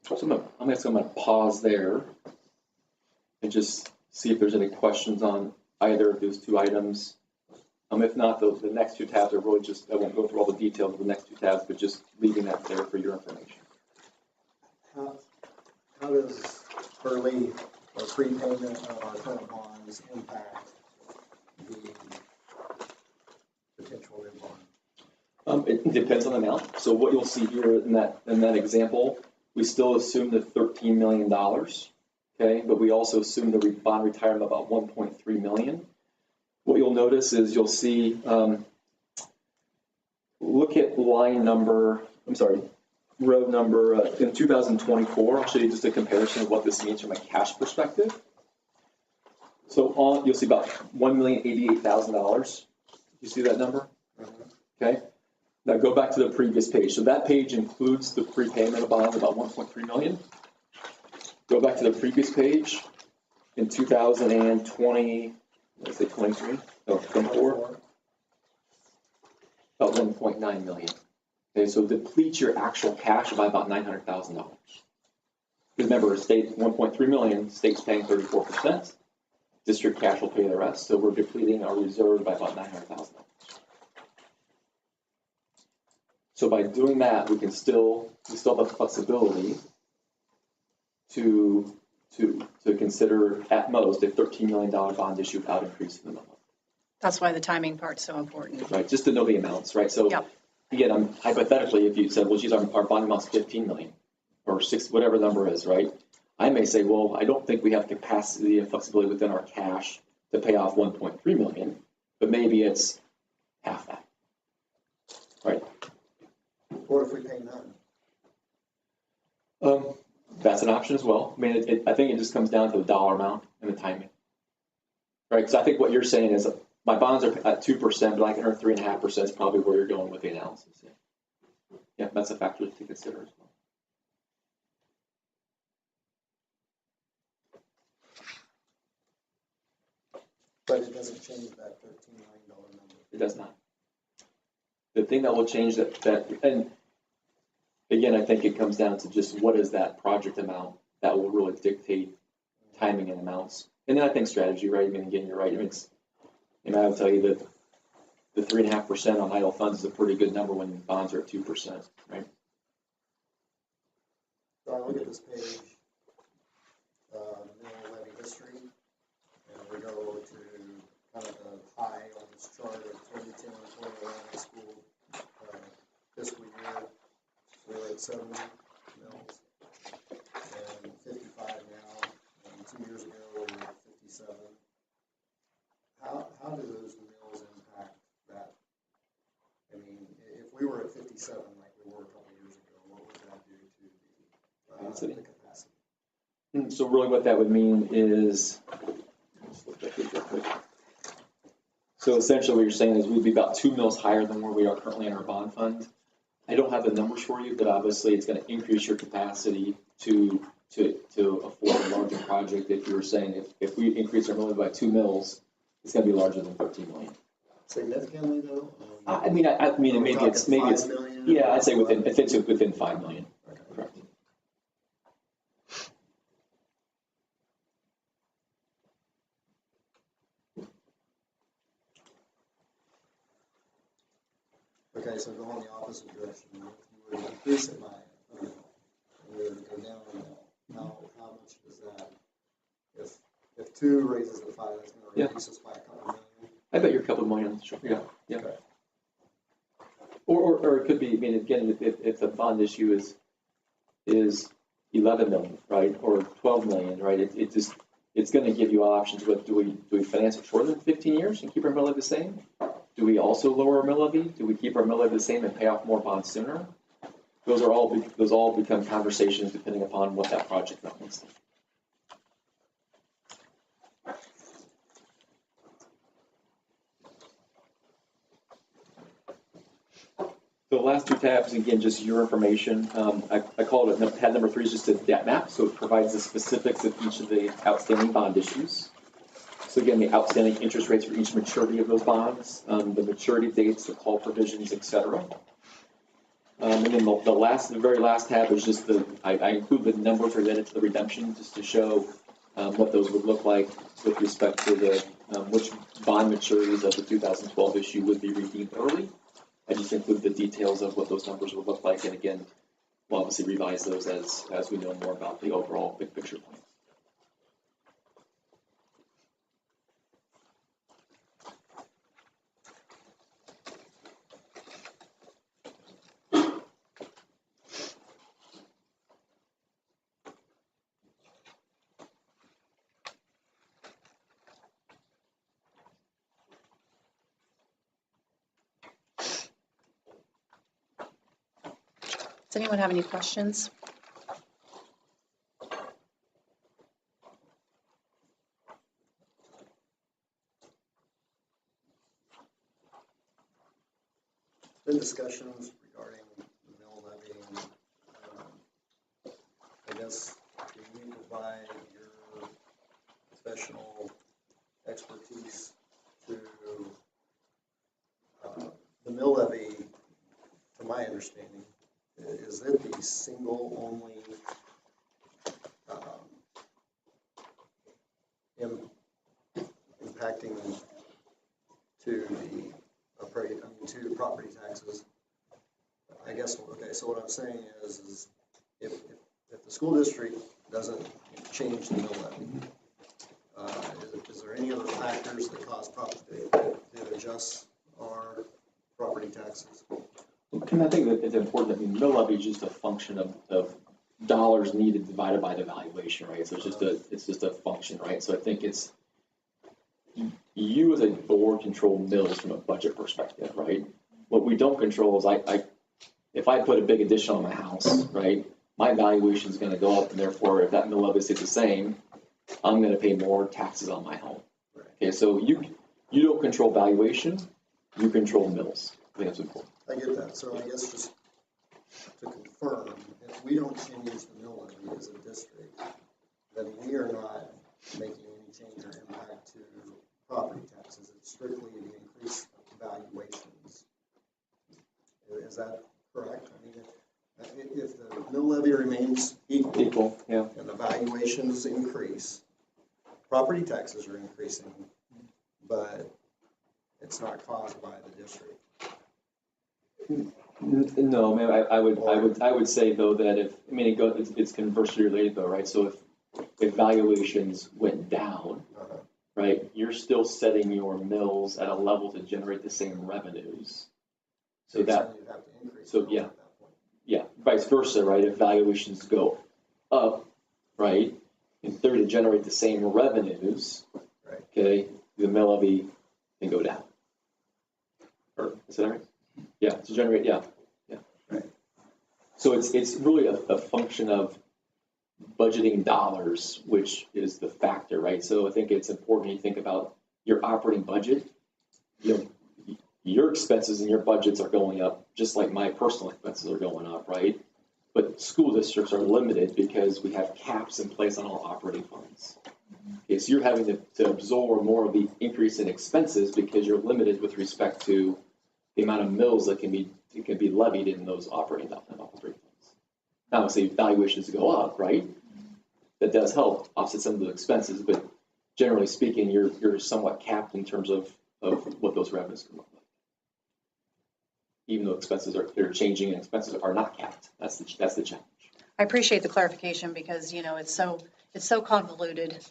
So I'm going to pause there and just see if there's any questions on either of those two items. If not, the next two tabs are really just, I won't go through all the details of the next two tabs, but just leaving that there for your information. How does early or prepayment of our current bonds impact the potential new bond? It depends on the amount. So what you'll see here in that example, we still assume the $13 million, okay? But we also assume the bond retirement of about $1.3 million. What you'll notice is you'll see, look at row number in 2024. I'll show you just a comparison of what this means from a cash perspective. So you'll see about $1,088,000. You see that number? Okay. Now go back to the previous page. So that page includes the prepayment of bonds, about $1.3 million. Go back to the previous page. In 2020, let's say 23, no, 24, about $1.9 million. Okay, so depletes your actual cash by about $900,000. Remember, state 1.3 million, state's paying 34%. District cash will pay the rest. So we're depleting our reserve by about $900,000. So by doing that, we still have the flexibility to consider at most a $13 million bond issue without increasing the minimum. That's why the timing part's so important. Right, just to know the amounts, right? So again, hypothetically, if you said, well, geez, our bond amount's 15 million or 6, whatever the number is, right? I may say, well, I don't think we have capacity and flexibility within our cash to pay off 1.3 million, but maybe it's half that, right? What if we pay none? That's an option as well. I mean, I think it just comes down to the dollar amount and the timing, right? Because I think what you're saying is my bonds are at 2%, but I can earn 3.5% is probably where you're going with the analysis. Yeah, that's a factor to consider as well. But it doesn't change that $13 million number. It does not. The thing that will change that, and again, I think it comes down to just what is that project amount that will really dictate timing and amounts. And then I think strategy, right? I mean, again, you're right. I mean, I would tell you that the 3.5% on idle funds is a pretty good number when bonds are at 2%, right? So I look at this page, mineral levy history, and we go to kind of the high on this chart of 2010, 2011 school fiscal year. 70 mills and 55 now, and 2 years ago we were at 57. How do those mills impact that? I mean, if we were at 57 like we were a couple of years ago, what would that do to the capacity? So really what that would mean is, let's look at this real quick. So essentially what you're saying is we'd be about 2 mils higher than where we are currently in our bond fund. I don't have the numbers for you, but obviously it's going to increase your capacity to afford a larger project. If you were saying if we increase our mill by 2 mils, it's going to be larger than 13 million. Significantly though? I mean, maybe it's million, yeah, I'd say within 5 million. Okay. Correct. Okay, so go in the opposite direction. If you would increase it by a mil, and we would go down a mil, how much is that? If 2 raises to 5, that's going to reduce us by a couple million. I bet you're a couple million. Sure. Yeah. Okay. Or it could be. I mean, again, if the bond issue is 11 million, right, or 12 million, right? It's going to give you options. What do we finance it shorter than 15 years and keep our mill levy the same? Do we also lower our mill levy? Do we keep our mill levy the same and pay off more bonds sooner? Those all become conversations depending upon what that project means. The last 2 tabs, again, just your information. I call it tab number 3 is just a debt map, so it provides the specifics of each of the outstanding bond issues. So again, the outstanding interest rates for each maturity of those bonds, the maturity dates, the call provisions, etc. And then the very last tab is just I include the numbers related to the redemption just to show what those would look like with respect to which bond maturities of the 2012 issue would be redeemed early. I just include the details of what those numbers would look like, and again, we'll obviously revise those as we know more about the overall big picture plan. Does anyone have any questions? Been discussions regarding the mill levy. I guess can you provide your professional expertise to the mill levy? To my understanding, is it the single only impacting to the property taxes? I guess, okay, so what I'm saying is if the school district doesn't change the mill levy, is there any other factors that cause to adjust our property taxes? And I think that it's important. I mean, mill levy is just a function of dollars needed divided by the valuation, right? So it's just a function, right? So I think it's you as a board control mills from a budget perspective, right? What we don't control is if I put a big addition on my house, right, my valuation is going to go up, and therefore if that mill levy stays the same, I'm going to pay more taxes on my home. Okay, so you don't control valuation, you control mills. I think that's important. I get that. So I guess just to confirm, if we don't change the mill levy as a district, then we are not making any change or impact to property taxes. It's strictly the increased valuations. Is that correct? I mean, if the mill levy remains equal, yeah, and the valuations increase, property taxes are increasing, but it's not caused by the district. No, man. I would say though that it's conversely related though, right? So if valuations went down, right, you're still setting your mills at a level to generate the same revenues. So that, you'd have to increase so at yeah, that point. yeah, vice versa, right? If valuations go up, right, in theory to generate the same revenues, okay, the mill levy can go down. Or is that right? Yeah, to generate, yeah. Right. So it's really a function of budgeting dollars, which is the factor, right? So I think it's important you think about your operating budget. Your expenses and your budgets are going up, just like my personal expenses are going up, right? But school districts are limited because we have caps in place on all operating funds. Okay, so you're having to absorb more of the increase in expenses because you're limited with respect to the amount of mills that can be levied in those operating funds. Now, say valuations go up, right? That does help offset some of the expenses, but generally speaking, you're somewhat capped in terms of what those revenues can look like. Even though expenses are changing and expenses are not capped. That's the challenge. I appreciate the clarification because, it's so convoluted.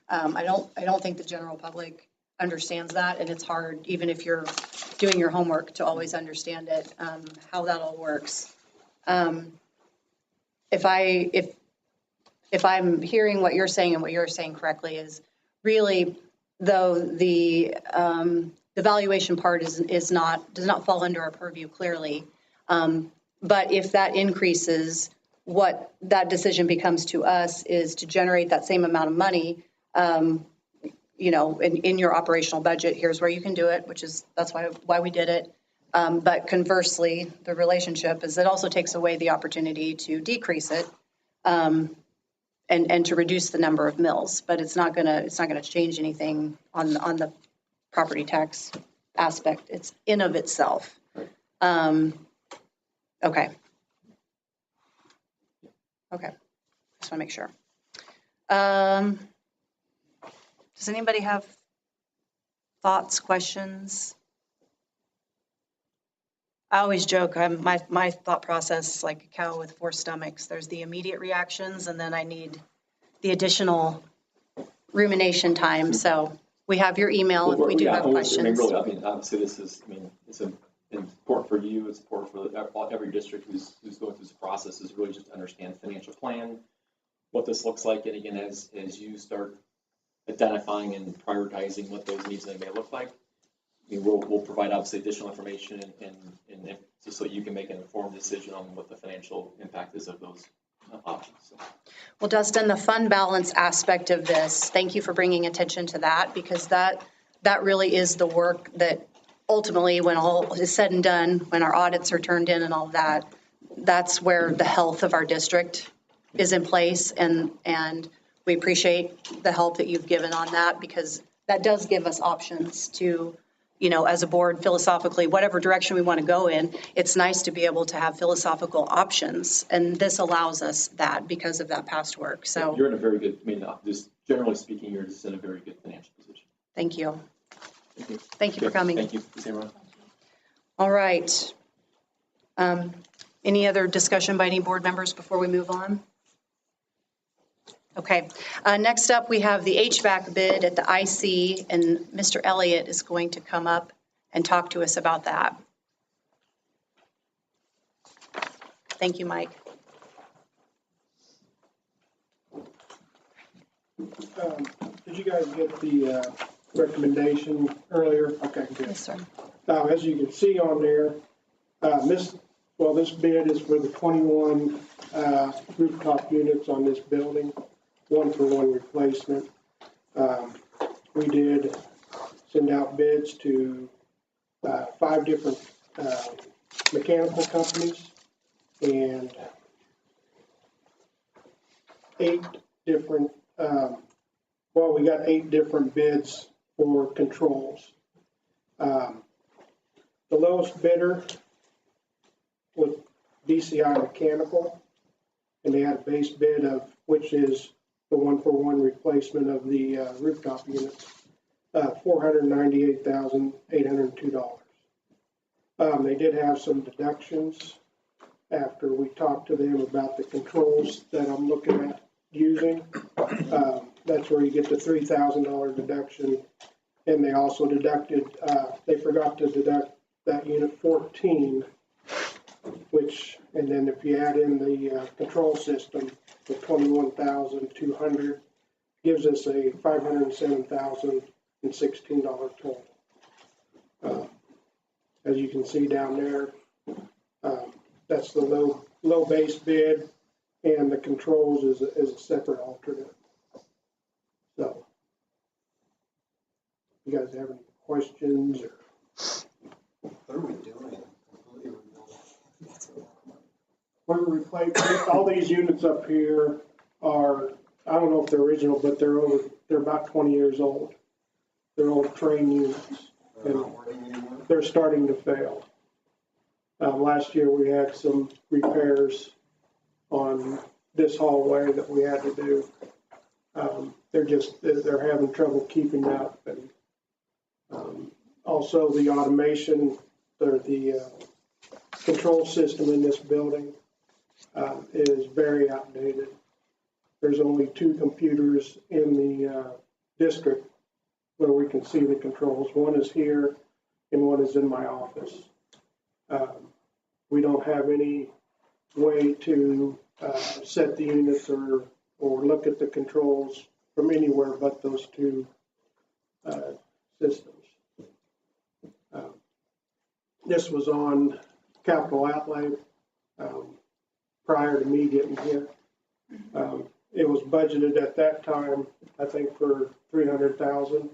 I don't think the general public understands that, and it's hard, even if you're doing your homework, to always understand it, how that all works. If I'm hearing what you're saying and what you're saying correctly is really, though the valuation part does not fall under our purview clearly. But if that increases, what that decision becomes to us is to generate that same amount of money, in your operational budget. Here's where you can do it, that's why we did it. But conversely, the relationship is it also takes away the opportunity to decrease it, and to reduce the number of mills. But it's not gonna change anything on the property tax aspect. It's in of itself. Okay. Just want to make sure. Does anybody have thoughts, questions? I always joke, my thought process is like a cow with 4 stomachs. There's the immediate reactions, and then I need the additional rumination time. So we have your email if we do have questions. Obviously it's important for you, it's important for every district who's going through this process is really just to understand the financial plan, what this looks like, and again, as you start identifying and prioritizing what those needs may look like, we'll provide obviously additional information and just so you can make an informed decision on what the financial impact is of those options. So. Well, Dustin, the fund balance aspect of this, thank you for bringing attention to that, because that really is the work that ultimately, when all is said and done, when our audits are turned in and all of that, that's where the health of our district is in place. And we appreciate the help that you've given on that, because that does give us options to, as a board, philosophically, whatever direction we want to go in, it's nice to be able to have philosophical options. And this allows us that because of that past work. So you're in a very good, just generally speaking, you're just in a very good financial position. Thank you. Thank you. Thank you for coming. Thank you. Sarah. All right. Any other discussion by any board members before we move on? Okay. Next up, we have the HVAC bid at the IC, and Mr. Elliott is going to come up and talk to us about that. Thank you, Mike. Did you guys get the recommendation earlier? Okay, good. Yes, sir. As you can see on there, this bid is for the 21 rooftop units on this building, 1-for-1 replacement. We did send out bids to 5 different mechanical companies and 8 different, we got 8 different bids for controls. The lowest bidder was DCI Mechanical, and they had a base bid of, which is the 1-for-1 replacement of the rooftop units, $498,802. They did have some deductions after we talked to them about the controls that I'm looking at using. That's where you get the $3,000 deduction, and they also deducted, they forgot to deduct that unit 14 which, and then if you add in the control system, the 21,200 gives us a $507,016 total. As you can see down there, that's the low base bid, and the controls is a separate alternate. So, you guys have any questions or? What are we doing? Completely We're replacing, all these units up here are, I don't know if they're original, but they're about 20 years old. They're old train units. They're not working anymore? They're starting to fail. Last year, we had some repairs on this hallway that we had to do. They're having trouble keeping up. And also the automation, or the control system in this building is very outdated. There's only 2 computers in the district where we can see the controls. One is here and one is in my office. We don't have any way to set the units or look at the controls from anywhere but those 2 systems. This was on capital outlay prior to me getting here. It was budgeted at that time, I think, for $300,000,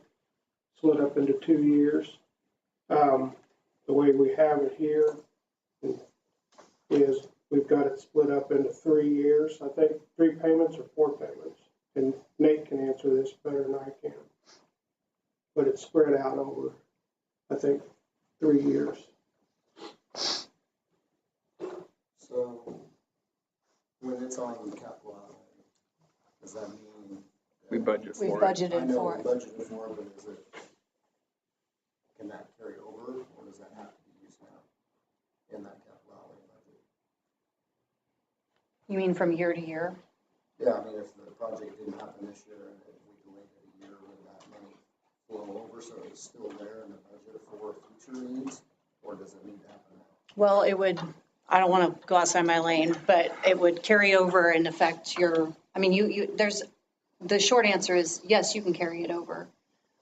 split up into 2 years. The way we have it here is we've got it split up into 3 years. I think 3 payments or 4 payments. And Nate can answer this better than I can. But it's spread out over, I think, 3 years. So, when it's on capital outlay, does that mean? We budget We've for it. budgeted I know for we it. budgeted for it, but can that carry over, or does that have to be used now in that capital outlay budget? You mean from year to year? Yeah, I mean, if the project didn't happen this year and if we delayed it a year, would that money flow over so it's still there in the budget for future needs, or does it need to happen now? Well, it would, I don't want to go outside my lane, but it would carry over and affect your, I mean, the short answer is yes, you can carry it over.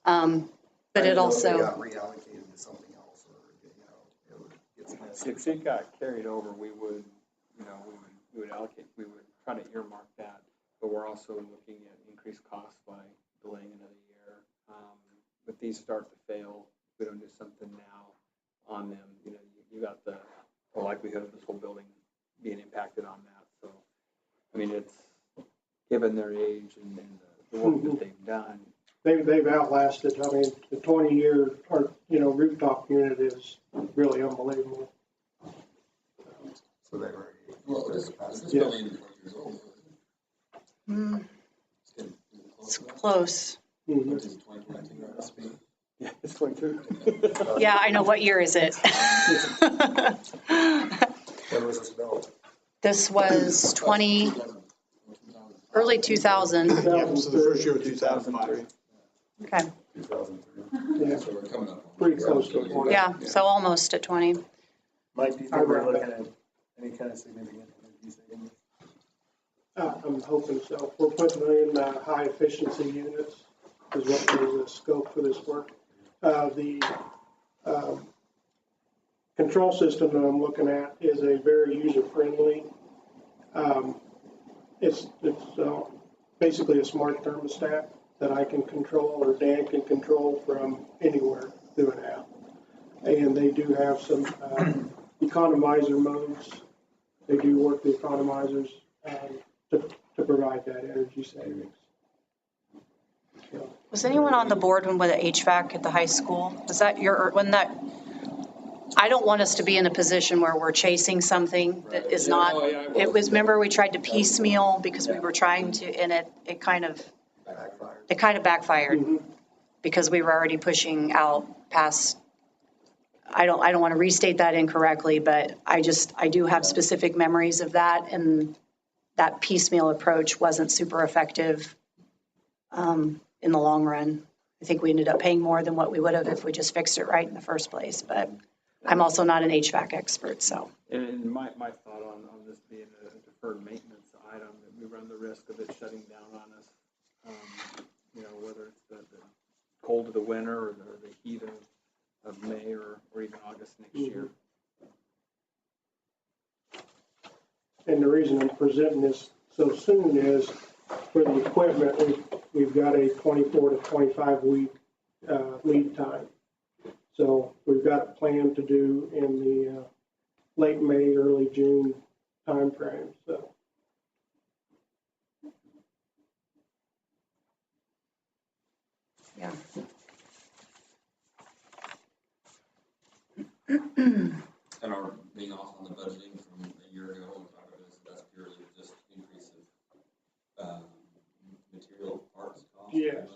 But it also. It got reallocated to something else, or, it would get some. If it got carried over, we would allocate, we would try to earmark that, but we're also looking at increased costs by delaying another year. If these start to fail, if we don't do something now on them, you got the likelihood of this whole building being impacted on that. So, I mean, it's, given their age and the work that they've done. They've outlasted, I mean, the 20-year, rooftop unit is really unbelievable. So they were. Well, this Yes. building is 20 years old. It's close. Mhm. What is it, 2022 must be? Yeah, it's 22. Yeah, I know. What year is it? When was this built? This was early 2000. Yeah, so the first year was 2005. Okay. 2003. Yeah, So we're coming up. pretty close to 20. Yeah, so almost at 20. Mike, do you think we're looking at any kind of significant energy savings? I'm hoping so. We're putting in high efficiency units is what is the scope for this work. The control system that I'm looking at is a very user-friendly. It's basically a smart thermostat that I can control, or Dan can control from anywhere through an app. And they do have some economizer modes. They do work the economizers to provide that energy savings. So, Was anyone on the board when with the HVAC at the high school? Was that I don't want us to be in a position where we're chasing something that is not, it was, remember we tried to piecemeal because we were trying to, and it kind of backfired because we were already pushing out past, I don't want to restate that incorrectly, but I do have specific memories of that, and that piecemeal approach wasn't super effective in the long run. I think we ended up paying more than what we would have if we just fixed it right in the first place, but. I'm also not an HVAC expert, so. And my thought on this being a deferred maintenance item, that we run the risk of it shutting down on us. Whether it's the cold of the winter or the heat of May or even August next year. And the reason I'm presenting this so soon is for the equipment, we've got a 24 to 25 week lead time. So we've got a plan to do in the late May, early June timeframe. So. Yeah. And our being off on the budgeting from a year ago, we talked about this, that's purely just increase of material parts cost. Yes.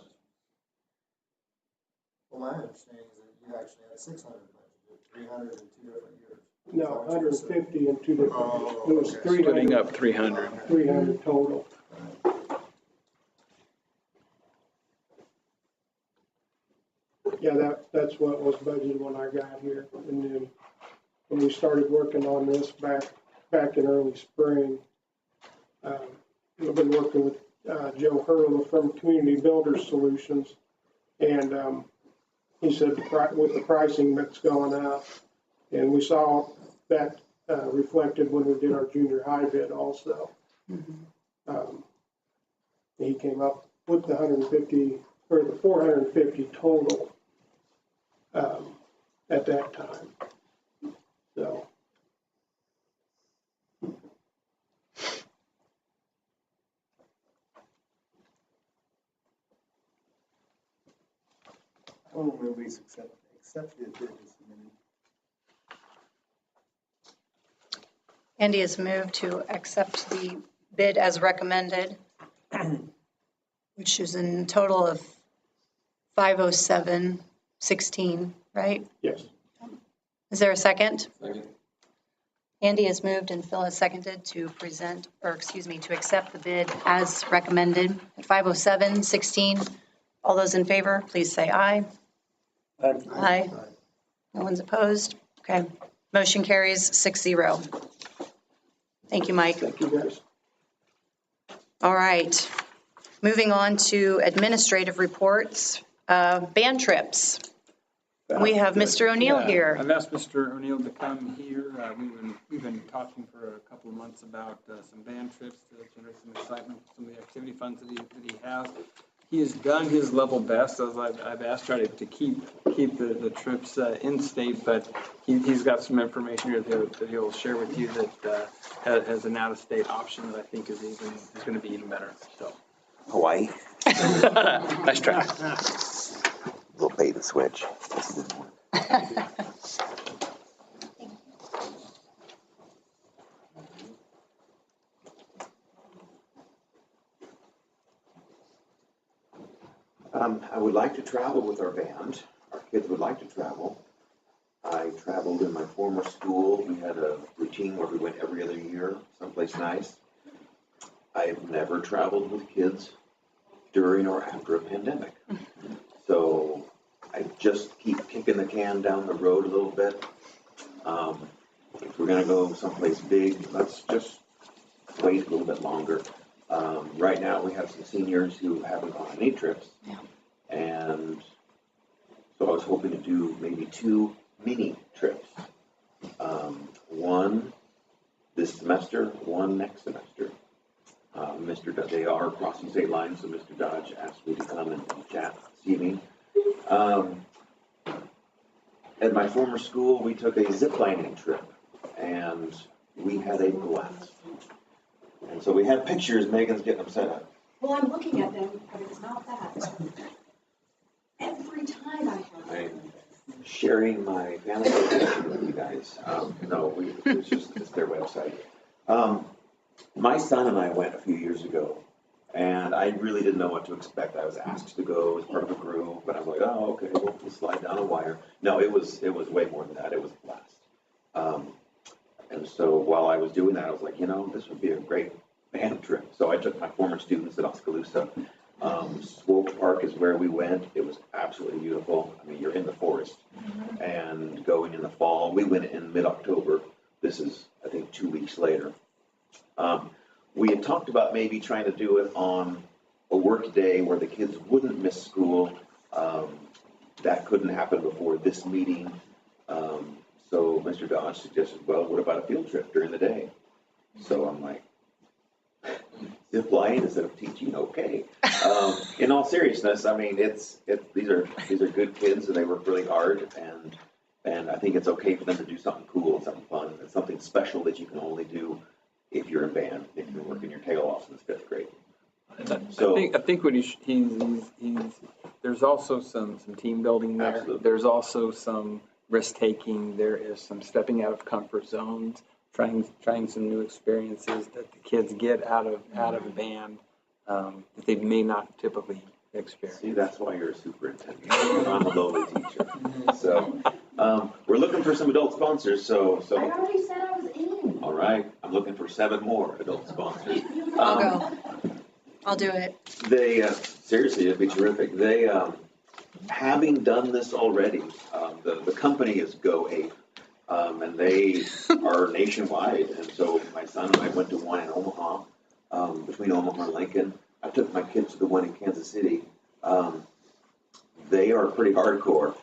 Well, my understanding is that you actually had 600 budgeted, 300 in 2 different years. No, 150 in 2 different. It was 300. Splitting up 300. 300 total. Yeah, that's what was budgeted when I got here. And then when we started working on this back in early spring, we've been working with Joe Hurley from Community Builders Solutions. And he said with the pricing that's gone up, and we saw that reflected when we did our junior high bid also. He came up with the 150 or the 450 total at that time. So. I will move we accept the bid as submitted. Andy has moved to accept the bid as recommended, which is in total of 507.16, right? Yes. Is there a second? Second. Andy has moved and Phil has seconded to accept the bid as recommended at 507.16. All those in favor, please say aye. Aye. No one's opposed? Okay. Motion carries 6-0. Thank you, Mike. Thank you, guys. All right. Moving on to administrative reports. Band trips. We have Mr. O'Neill here. I've asked Mr. O'Neill to come here. We've been talking for a couple of months about some band trips to generate some excitement, some of the activity funds that he has. He has done his level best, as I've asked, try to keep the trips in state, but he's got some information here that he'll share with you that has an out-of-state option that I think is going to be even better. So, Hawaii. Nice try. Little bait and switch. I would like to travel with our band. Our kids would like to travel. I traveled in my former school. We had a routine where we went every other year, someplace nice. I've never traveled with kids during or after a pandemic. So I just keep kicking the can down the road a little bit. If we're going to go someplace big, let's just wait a little bit longer. Right now, we have some seniors who haven't gone on any trips. Yeah. And so I was hoping to do maybe 2 mini trips. One this semester, one next semester. They are crossing state lines, so Mr. Dodge asked me to come and chat this evening. At my former school, we took a ziplining trip, and we had a blast. And so we have pictures. Megan's getting them set up. Well, I'm looking at them, but it's not that. Every time I have. I'm sharing my family vacation with you guys. It's their website. My son and I went a few years ago, and I really didn't know what to expect. I was asked to go as part of a group, but I was like, oh, okay, we'll slide down a wire. No, it was way more than that. It was a blast. And so while I was doing that, I was like, this would be a great band trip. So I took my former students at Oskaloosa. Swope Park is where we went. It was absolutely beautiful. I mean, you're in the forest. And going in the fall, we went in mid-October. This is, I think, 2 weeks later. We had talked about maybe trying to do it on a work day where the kids wouldn't miss school. That couldn't happen before this meeting. So Mr. Dodge suggested, well, what about a field trip during the day? So I'm like, zip line instead of teaching, okay. In all seriousness, I mean, these are good kids and they work really hard, and I think it's okay for them to do something cool and something fun and something special that you can only do if you're in band, if you're working your tail off since 5th grade. So I think what he's there's also some team building there. Absolutely. There's also some risk taking. There is some stepping out of comfort zones, trying some new experiences that the kids get out of a band that they may not typically experience. See, that's why you're a superintendent. I'm a lowly teacher. So we're looking for some adult sponsors. So I already said I was in. all right, I'm looking for 7 more adult sponsors. I'll go. I'll do it. They seriously, it'd be terrific. They having done this already. The company is Go Ape, and they are nationwide. And so my son and I went to one in Omaha, between Omaha and Lincoln. I took my kids to the one in Kansas City. They are pretty hardcore.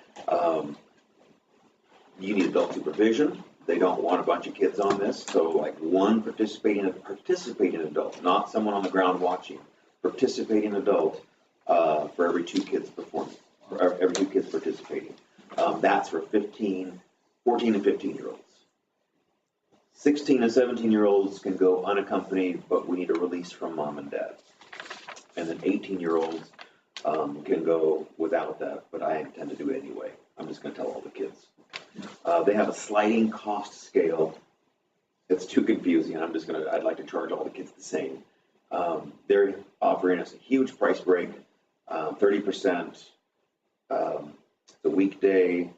You need adult supervision. They don't want a bunch of kids on this. So like one participating adult, not someone on the ground watching, participating adult for every 2 kids performing, for every 2 kids participating. That's for 14 and 15-year-olds. 16 and 17-year-olds can go unaccompanied, but we need a release from mom and dad. And then 18-year-olds can go without that, but I intend to do it anyway. I'm just going to tell all the kids. They have a sliding cost scale. It's too confusing. I'd like to charge all the kids the same. They're offering us a huge price break, 30%. The weekday,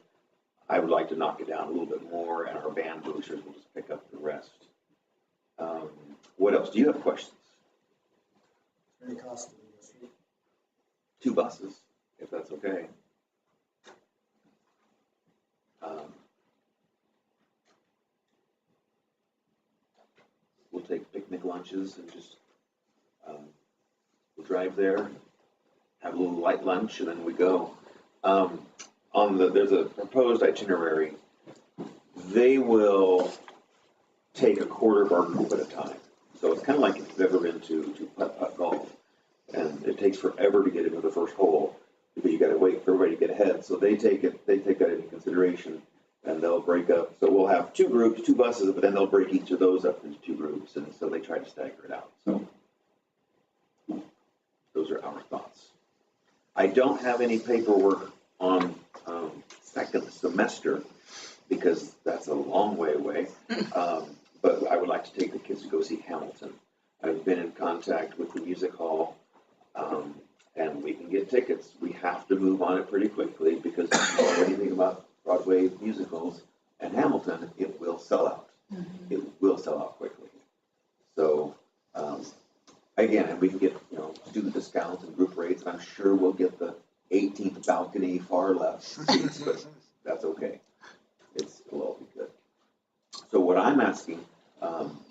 I would like to knock it down a little bit more, and our band boosters will just pick up the rest. What else? Do you have questions? Any cost to the district? 2 buses, if that's okay. We'll take picnic lunches and just we'll drive there, have a little light lunch, and then we go. There's a proposed itinerary. They will take a quarter of our group at a time. So it's kind of like if you've ever been to putt-putt golf, and it takes forever to get into the first hole because you got to wait for everybody to get ahead. So they take that into consideration, and they'll break up. So we'll have 2 groups, 2 buses, but then they'll break each of those up into 2 groups, and so they try to stagger it out. So those are our thoughts. I don't have any paperwork on second semester because that's a long way away. But I would like to take the kids to go see Hamilton. I've been in contact with the music hall, and we can get tickets. We have to move on it pretty quickly because if you know anything about Broadway musicals and Hamilton, it will sell out. It will sell out quickly. So again, and we can get student discounts and group rates, and I'm sure we'll get the 18th balcony far left seats, but that's okay. It'll all be good. So what I'm asking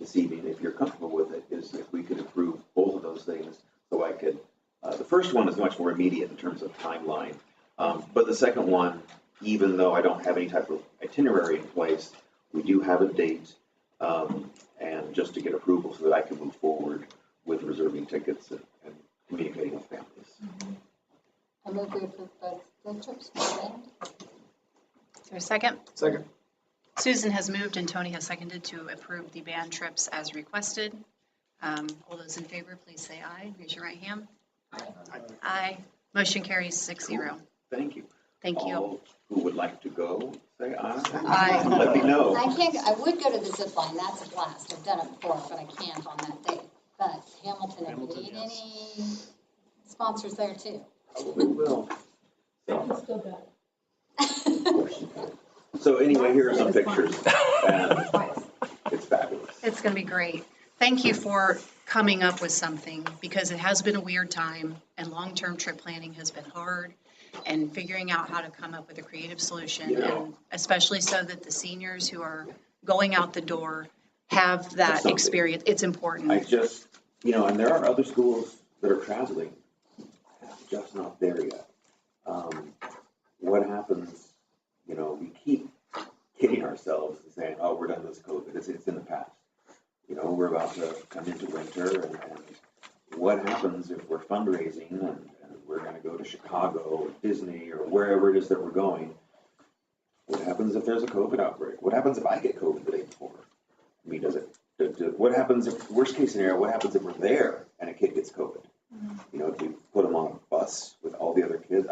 this evening, if you're comfortable with it, is if we could approve both of those things so I could, the first one is much more immediate in terms of timeline, but the second one, even though I don't have any type of itinerary in place, we do have a date, and just to get approval so that I can move forward with reserving tickets and communicating with families. I move we approve both field trips for the band. Is there a second? Second. Susan has moved and Tony has seconded to approve the band trips as requested. All those in favor, please say aye. Raise your right hand. Aye. Motion carries 6-0. Thank you. Thank you. All who would like to go, say aye. Aye. Let me know. I would go to the zip line, that's a blast, I've done it before, but I can't on that date. But Hamilton, if we need any sponsors there too. Probably will. So anyway, here are some pictures, and it's fabulous. It's going to be great. thank you for coming up with something, because it has been a weird time and long-term trip planning has been hard, and figuring out how to come up with a creative solution, and especially so that the seniors who are going out the door have that experience. It's important. I just, and there are other schools that are traveling, just not there yet. What happens, we keep kidding ourselves and saying, oh, we're done with COVID. It's in the past. We're about to come into winter, and what happens if we're fundraising and we're going to go to Chicago or Disney or wherever it is that we're going? What happens if there's a COVID outbreak? What happens if I get COVID the day before? I mean, what happens if, worst case scenario, what happens if we're there and a kid gets COVID? Do you put them on a bus with all the other kids?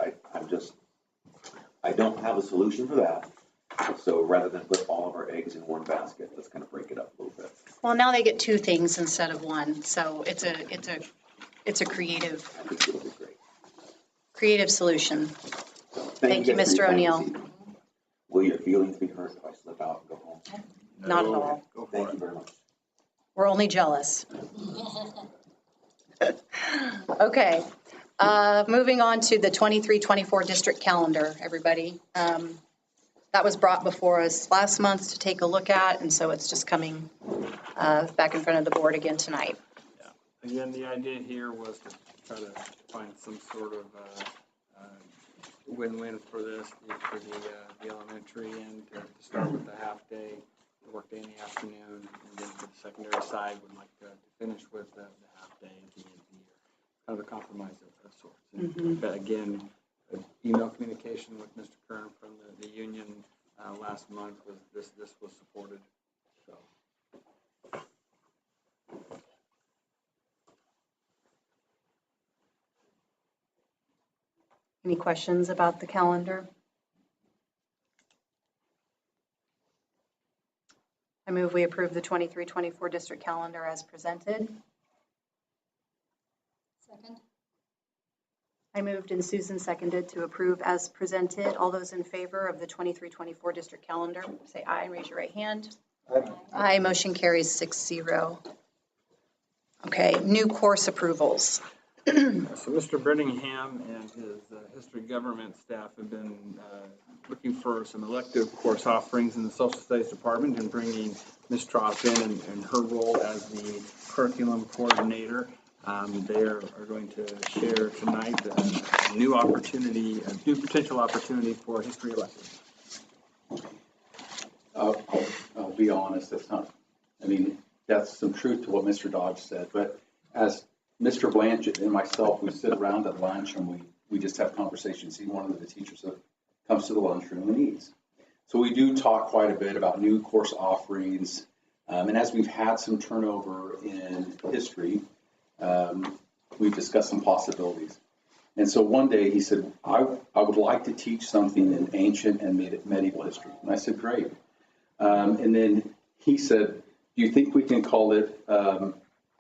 I don't have a solution for that. So rather than put all of our eggs in one basket, let's kind of break it up a little bit. Well, now they get two things instead of one, so it's a creative, I think it'll be great. creative solution. Thank you, guys for Mr. your time O'Neill. this evening. Will your feelings be hurt if I slip out and go home? Not at all. Thank you very much. We're only jealous. Okay, moving on to the 23-24 district calendar, everybody. That was brought before us last month to take a look at, and so it's just coming back in front of the board again tonight. Yeah. Again, the idea here was to try to find some sort of win-win for this, for the elementary, and to start with the half-day, the workday in the afternoon, and then for the secondary side, we'd like to finish with the half-day at the end of the year. Kind of a compromise of sorts. And, again, email communication with Mr. Kern from the union last month was this was supported. So. Any questions about the calendar? I move we approve the 23-24 district calendar as presented. Second? I moved and Susan seconded to approve as presented. All those in favor of the 23-24 district calendar, say aye and raise your right hand. Aye. Motion carries 6-0. Okay, new course approvals. So Mr. Brittingham and his history government staff have been looking for some elective course offerings in the social studies department and bringing Ms. Trop in and her role as the curriculum coordinator. They are going to share tonight a new potential opportunity for history elective. I'll be honest, that's some truth to what Mr. Dodge said, but as Mr. Blanchett and myself, we sit around at lunch and we just have conversations. He's one of the teachers that comes to the lunchroom and eats. So we do talk quite a bit about new course offerings. And as we've had some turnover in history, we've discussed some possibilities. And so one day he said, I would like to teach something in ancient and medieval history. And I said, great. And then he said, do you think we can call it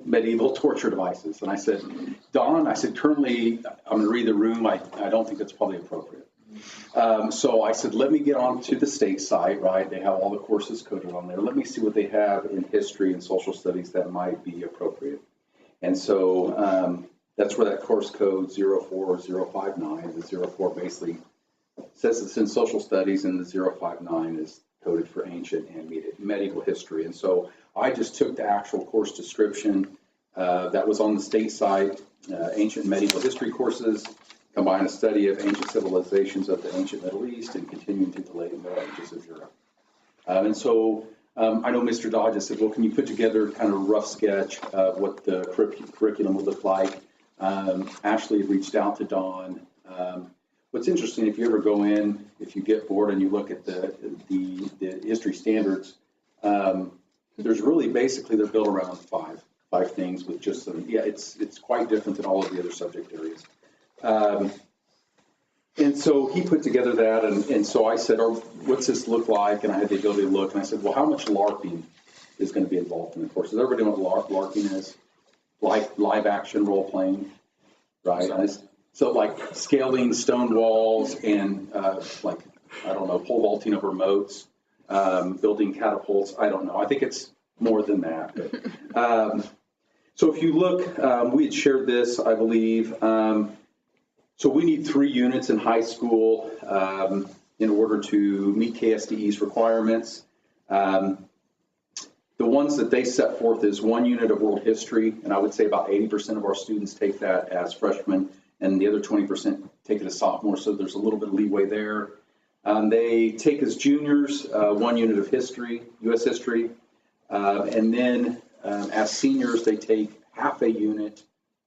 medieval torture devices? And I said, Don, currently, I'm going to read the room. I don't think that's probably appropriate. So I said, let me get on to the state site, right? They have all the courses coded on there. Let me see what they have in history and social studies that might be appropriate. And so that's where that course code 04059, the 04 basically says it's in social studies, and the 059 is coded for ancient and medieval history. And so I just took the actual course description that was on the state site, ancient and medieval history courses, combine a study of ancient civilizations of the ancient Middle East and continuing to the late Middle Ages of Europe. And so I know Mr. Dodge has said, well, can you put together kind of a rough sketch of what the curriculum would look like? Ashley reached out to Dawn. What's interesting, if you ever go in, if you get bored and you look at the history standards, there's really basically they're built around five things with just some, it's quite different than all of the other subject areas. And so he put together that, and so I said, what's this look like? And I had the ability to look, and I said, well, how much LARPing is going to be involved in the course? Does everybody know what LARPing is? Like live action role playing, right? So like scaling stone walls and pole vaulting over moats, building catapults. I don't know. I think it's more than that. So if you look, we had shared this, I believe. So we need 3 units in high school in order to meet KSDE's requirements. The ones that they set forth is 1 unit of world history, and I would say about 80% of our students take that as freshmen, and the other 20% take it as sophomores, so there's a little bit of leeway there. They take as juniors 1 unit of history, U.S. history, and then as seniors, they take half a unit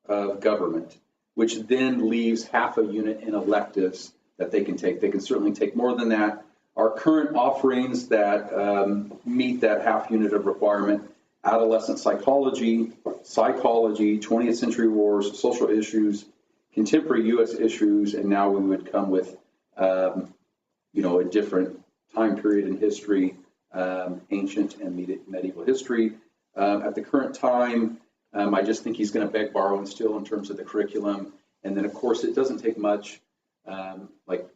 of government, which then leaves half a unit in electives that they can take. They can certainly take more than that. Our current offerings that meet that half unit of requirement: adolescent psychology, 20th century wars, social issues, contemporary U.S. issues, and now we would come with, a different time period in history, ancient and medieval history. At the current time, I just think he's going to beg, borrow, and steal in terms of the curriculum. And then, of course, it doesn't take much. Like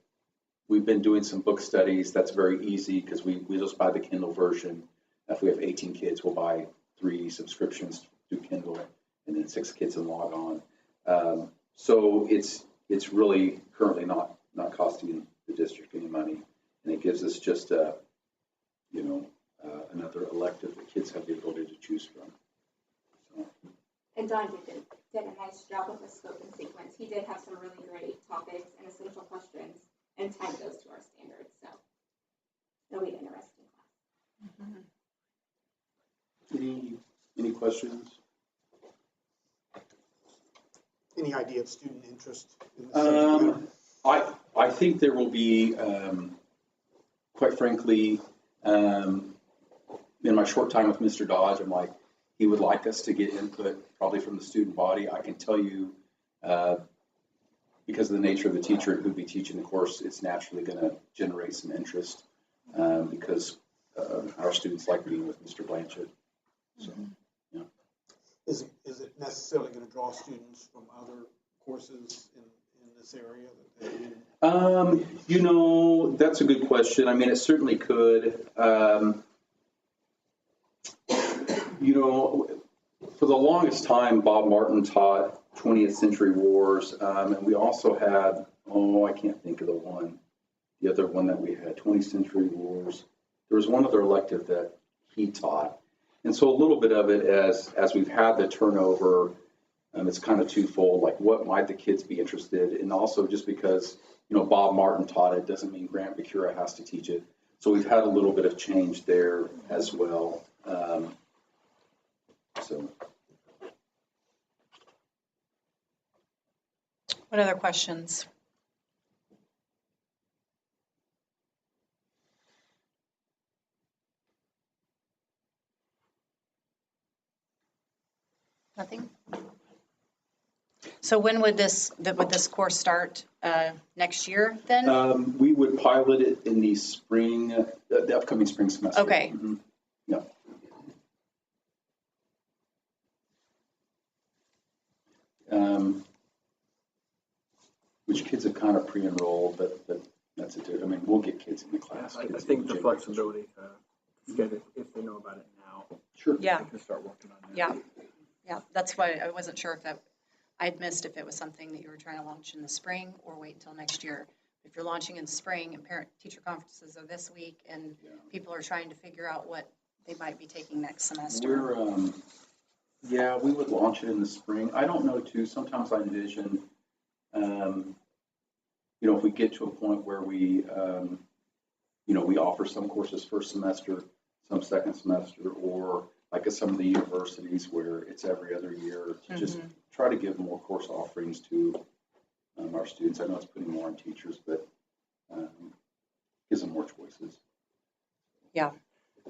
we've been doing some book studies. That's very easy because we just buy the Kindle version. If we have 18 kids, we'll buy 3 subscriptions through Kindle, and then 6 kids and log on. So it's really currently not costing the district any money, and it gives us just another elective that kids have the ability to choose from. So. And Don did a nice job with the scope and sequence. He did have some really great topics and essential questions, and tied those to our standards. So it'll be an interesting class. Any questions? Any idea of student interest in the subject? I think there will be, quite frankly, in my short time with Mr. Dodge, I'm like, he would like us to get input probably from the student body. I can tell you, because of the nature of the teacher who'd be teaching the course, it's naturally going to generate some interest because our students like being with Mr. Blanchett. So, yeah. Is it necessarily going to draw students from other courses in this area? That's a good question. I mean, it certainly could. For the longest time, Bob Martin taught 20th century wars, and we also had, I can't think of the other one that we had, 20th century wars. There was one other elective that he taught. And so a little bit of it, as we've had the turnover, it's kind of twofold, like what might the kids be interested in? And also just because, Bob Martin taught it doesn't mean Grant Bacura has to teach it. So we've had a little bit of change there as well. What other questions? Nothing? So when would this course start? Next year then? We would pilot it in the spring, the upcoming spring semester. Okay. Mm-hmm. Yeah. Which kids have kind of pre-enrolled, but that's it. I mean, we'll get kids in the class. I think the flexibility to get it if they know about it now. Sure. Yeah. They can start working on it. Yeah. That's why I wasn't sure if I'd missed if it was something that you were trying to launch in the spring or wait until next year. If you're launching in the spring and parent-teacher conferences are this week and people are trying to figure out what they might be taking next semester. We would launch it in the spring. I don't know too. Sometimes I envision, if we get to a point where we offer some courses first semester, some second semester, or like at some of the universities where it's every other year, to just try to give more course offerings to our students. I know it's putting more on teachers, but gives them more choices. Yeah.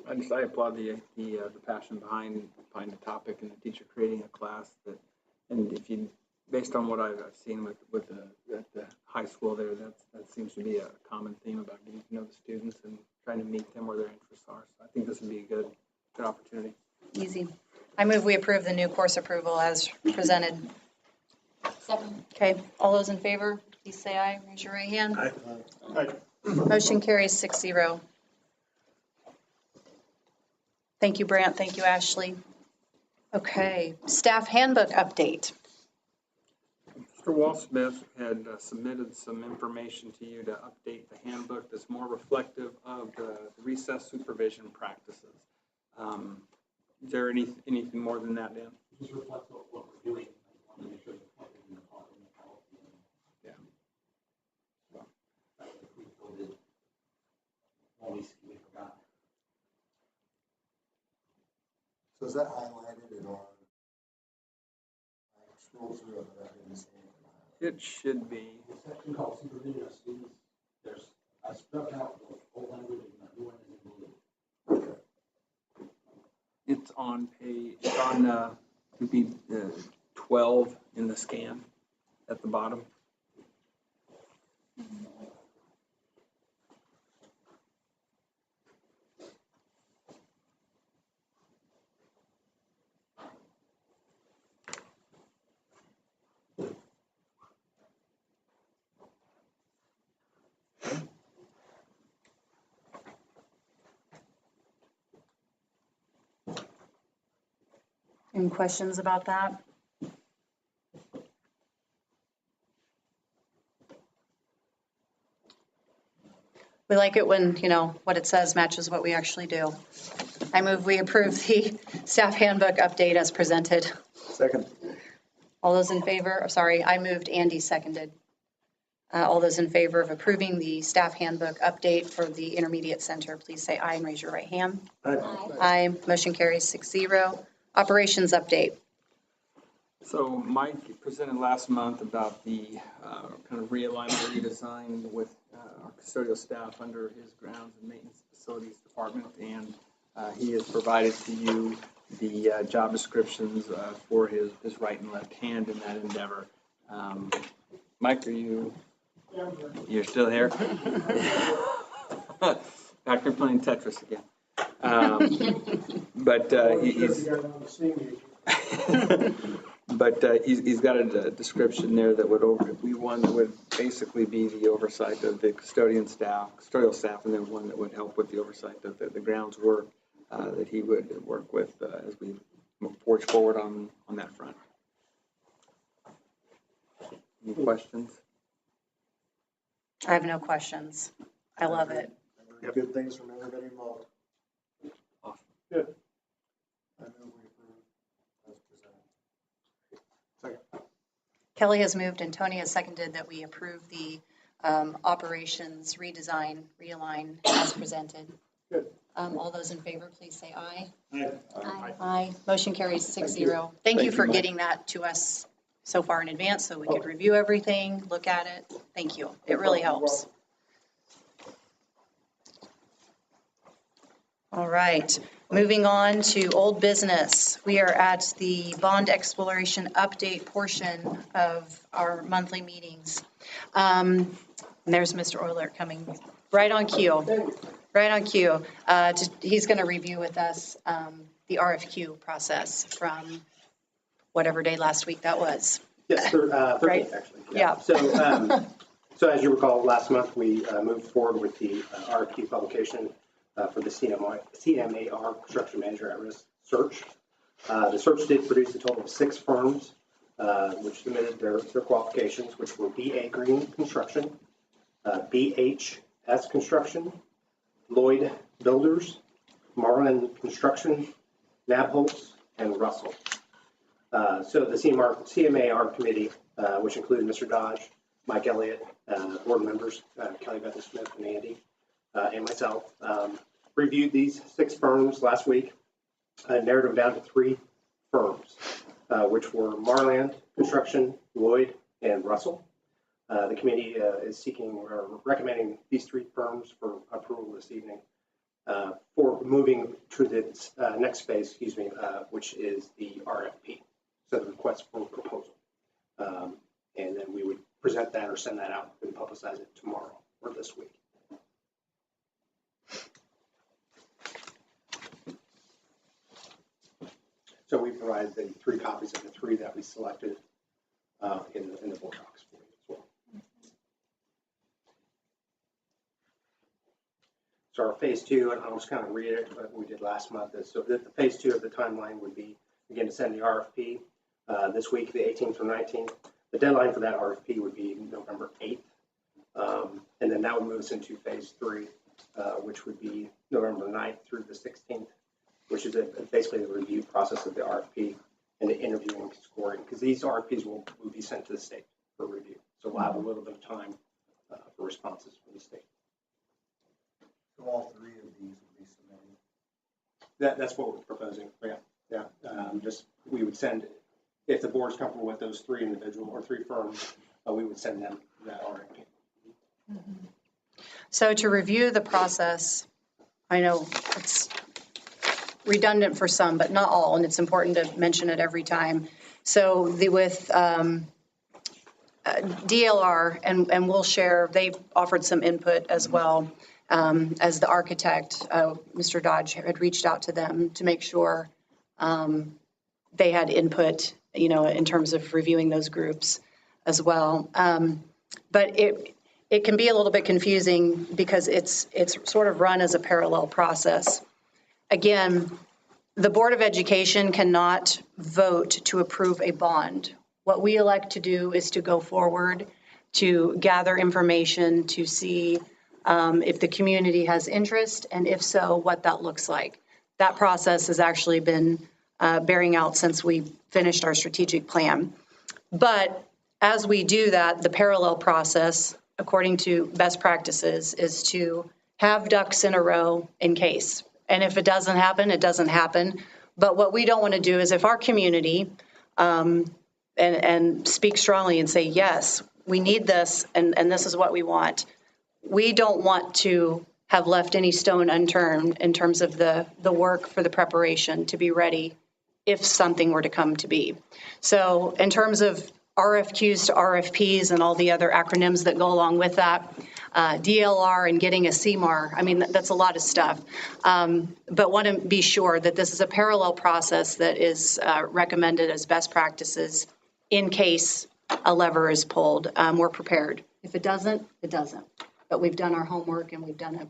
I applaud the passion behind the topic and the teacher creating a class and if you, based on what I've seen with the high school there, that seems to be a common theme about getting to know the students and trying to meet them where their interests are. So I think this would be a good opportunity. Easy. I move we approve the new course approval as presented. Second. Okay, all those in favor, please say aye. Raise your right hand. Aye. Motion carries 6-0. Thank you, Brant. Thank you, Ashley. Okay, staff handbook update. Mr. Walsmith had submitted some information to you to update the handbook that's more reflective of the recess supervision practices. Is there anything more than that, Dan? Just reflect what we're doing. I want to make sure it's reflected in the policy. Yeah. We voted, always we forgot. So is that highlighted in our, scroll through it, but I didn't see anything highlighted. It should be. The section called supervision of students, I struck out the old language and the new one is in blue. It's on would be 12 in the scan at the bottom. Any questions about that? We like it when, what it says matches what we actually do. I move we approve the staff handbook update as presented. Second. All those in favor, I moved, Andy seconded. All those in favor of approving the staff handbook update for the intermediate center, please say aye and raise your right hand. Aye. Aye. Motion carries 6-0. Operations update. So Mike presented last month about the kind of realignment, redesign with our custodial staff under his grounds and maintenance facilities department, and he has provided to you the job descriptions for his right and left hand in that endeavor. Mike, you're still here? Back there playing Tetris again. He's got a description there that would be one that would basically be the oversight of the custodial staff, and then one that would help with the oversight of the grounds work that he would work with as we forge forward on that front. Any questions? I have no questions. I love it. Good things from everybody involved. Awesome. Good. I move we approve as presented. Second. Kelly has moved and Tony has seconded that we approve the operations redesign, realign as presented. Good. All those in favor, please say aye. Aye. Aye. Aye. Motion carries 6-0. Thank you for getting that to us so far in advance so we could review everything, look at it. Thank you. It really helps. All right, moving on to old business. We are at the bond exploration update portion of our monthly meetings. And there's Mr. Euler coming right on cue. Right on cue. He's going to review with us the RFQ process from whatever day last week that was. Yes, 13th, Right? actually. Yeah. So as you recall, last month we moved forward with the RFQ publication for the CMAR Construction Manager at Risk search. The search did produce a total of 6 firms which submitted their qualifications, which were BA Green Construction, BHS Construction, Lloyd Builders, Marlin Construction, Nabholz, and Russell. So the CMAR committee, which included Mr. Dodge, Mike Elliott, board members, Kelly Beth Smith and Andy, and myself, reviewed these 6 firms last week, narrowed them down to 3 firms, which were Marland Construction, Lloyd, and Russell. The committee is recommending these 3 firms for approval this evening for moving to the next phase, which is the RFP, so the request for proposal. And then we would present that or send that out and publicize it tomorrow or this week. So we provided the 3 copies of the 3 that we selected in the board docs for you as well. So our phase two, and I'll just kind of read it, what we did last month is, so the phase two of the timeline would be, again, to send the RFP this week, the 18th or 19th. The deadline for that RFP would be November 8th. And then that would move us into phase three, which would be November 9th through the 16th, which is basically the review process of the RFP and the interviewing and scoring, because these RFPs will be sent to the state for review. So we'll have a little bit of time for responses from the state. So all three of these will be submitted? That's what we're proposing. Yeah. Just we would send, if the board's comfortable with those three individual or three firms, we would send them that RFP. So to review the process, I know it's redundant for some, but not all, and it's important to mention it every time. So with DLR, and we'll share, they offered some input as well. As the architect, Mr. Dodge had reached out to them to make sure they had input, in terms of reviewing those groups as well. But it can be a little bit confusing because it's sort of run as a parallel process. Again, the Board of Education cannot vote to approve a bond. What we elect to do is to go forward, to gather information, to see if the community has interest, and if so, what that looks like. That process has actually been bearing out since we finished our strategic plan. But as we do that, the parallel process, according to best practices, is to have ducks in a row in case. And if it doesn't happen, it doesn't happen. But what we don't want to do is if our community, and speak strongly and say, yes, we need this, and this is what we want, we don't want to have left any stone unturned in terms of the work for the preparation to be ready if something were to come to be. So in terms of RFQs to RFPs and all the other acronyms that go along with that, DLR and getting a CMAR, I mean, that's a lot of stuff. But want to be sure that this is a parallel process that is recommended as best practices in case a lever is pulled. We're prepared. If it doesn't, it doesn't. But we've done our homework and we've done it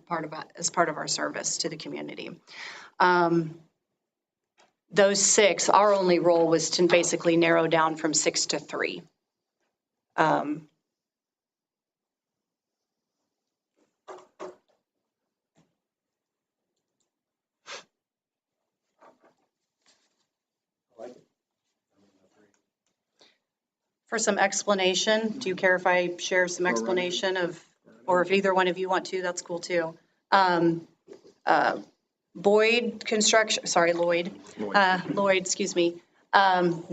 as part of our service to the community. Those 6, our only role was to basically narrow down from 6 to 3. For some explanation, do you care if I share some explanation of, or if either one of you want to, that's cool too. Lloyd, excuse me,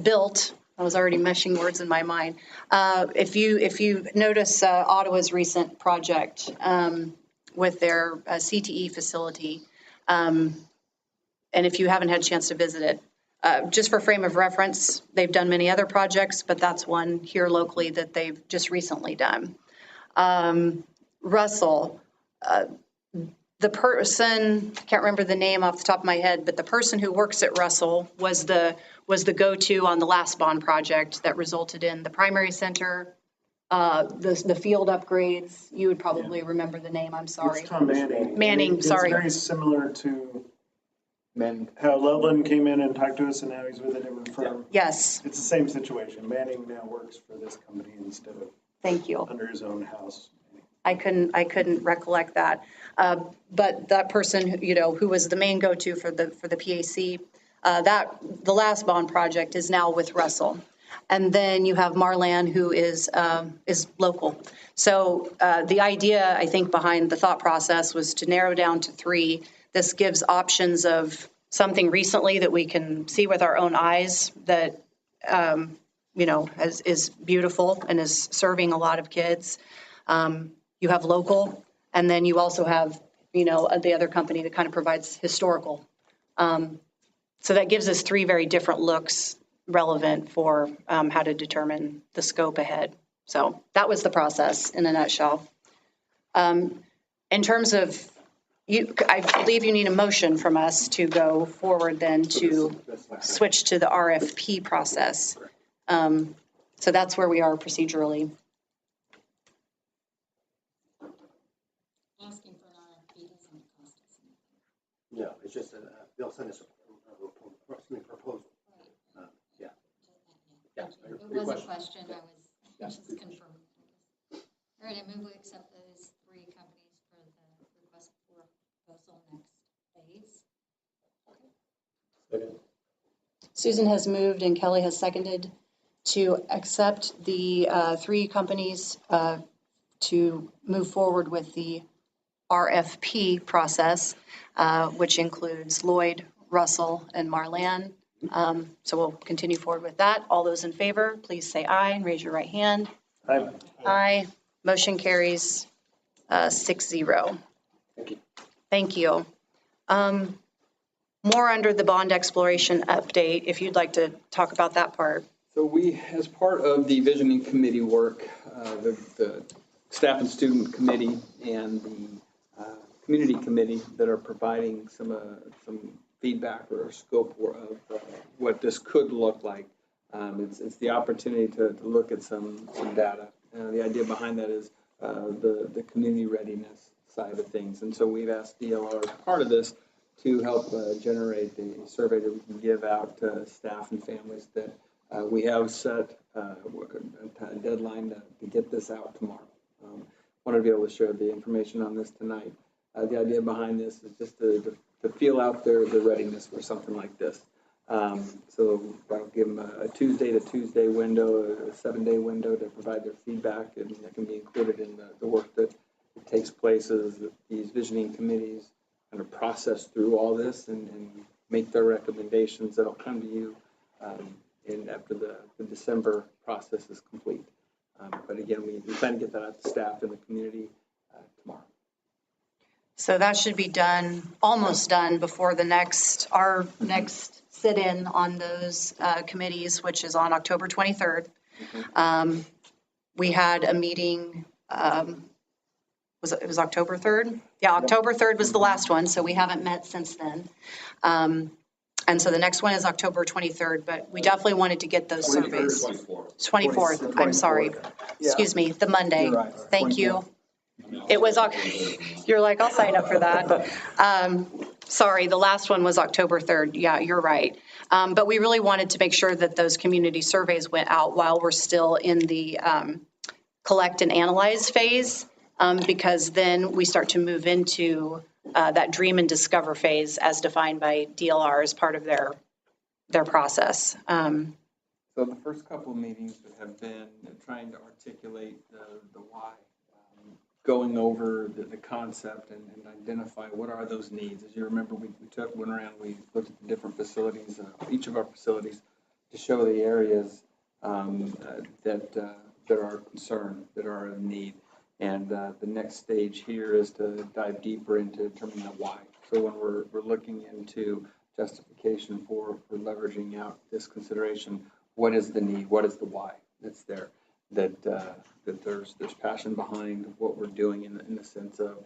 built, I was already meshing words in my mind. If you notice Ottawa's recent project with their CTE facility, and if you haven't had a chance to visit it, just for frame of reference, they've done many other projects, but that's one here locally that they've just recently done. Russell, the person, I can't remember the name off the top of my head, but the person who works at Russell was the go-to on the last bond project that resulted in the primary center, the field upgrades. You would probably remember the name, I'm sorry. It's Tom Manning. Manning, sorry. It's very similar to how Loveland came in and talked to us, and now he's with a different firm. Yes. It's the same situation. Manning now works for this company instead of Thank you. under his own house. I couldn't recollect that. But that person, who was the main go-to for the PAC, the last bond project is now with Russell. And then you have Marlan, who is local. So the idea, I think, behind the thought process was to narrow down to 3. This gives options of something recently that we can see with our own eyes that, is beautiful and is serving a lot of kids. You have local, and then you also have, the other company that kind of provides historical. So that gives us 3 very different looks relevant for how to determine the scope ahead. So that was the process in a nutshell. In terms of, I believe you need a motion from us to go forward then to switch to the RFP process. So that's where we are procedurally. Asking for an RFP doesn't cost just they'll send us a proposal. Yeah. Yeah. It was a question, I was just confirming. All right, I move we accept those 3 companies for the request for proposal next phase. Susan has moved and Kelly has seconded to accept the 3 companies to move forward with the RFP process, which includes Lloyd, Russell, and Marlan. So we'll continue forward with that. All those in favor, please say aye and raise your right hand. Aye. Aye. Motion carries 6-0. Thank you. Thank you. More under the bond exploration update, if you'd like to talk about that part. So we, as part of the visioning committee work, the staff and student committee and the community committee that are providing some feedback or scope of what this could look like. It's the opportunity to look at some data. The idea behind that is the community readiness side of things. And so we've asked DLR as part of this to help generate a survey that we can give out to staff and families that we have set a deadline to get this out tomorrow. Wanted to be able to share the information on this tonight. The idea behind this is just to feel out the readiness for something like this. So I'll give them a Tuesday to Tuesday window, a 7-day window to provide their feedback, and that can be included in the work that takes place as these visioning committees kind of process through all this and make their recommendations that'll come to you after the December process is complete. But again, we plan to get that out to staff in the community tomorrow. So that should be done, almost done, before our next sit-in on those committees, which is on October 23rd. We had a meeting, it was October 3rd? Yeah, October 3rd was the last one, so we haven't met since then. And so the next one is October 23rd, but we definitely wanted to get those surveys. 24th, I'm sorry. Excuse me, the Monday. You're right. Thank you. It was, you're like, I'll sign up for that. Sorry, the last one was October 3rd. Yeah, you're right. But we really wanted to make sure that those community surveys went out while we're still in the collect and analyze phase, because then we start to move into that dream and discover phase as defined by DLR as part of their process. So the first couple of meetings have been trying to articulate the why, going over the concept and identify what are those needs. As you remember, we went around, we looked at the different facilities, each of our facilities, to show the areas that are concerned, that are in need. And the next stage here is to dive deeper into determining the why. So when we're looking into justification for leveraging out this consideration, what is the need? What is the why that's there? That there's passion behind what we're doing in the sense of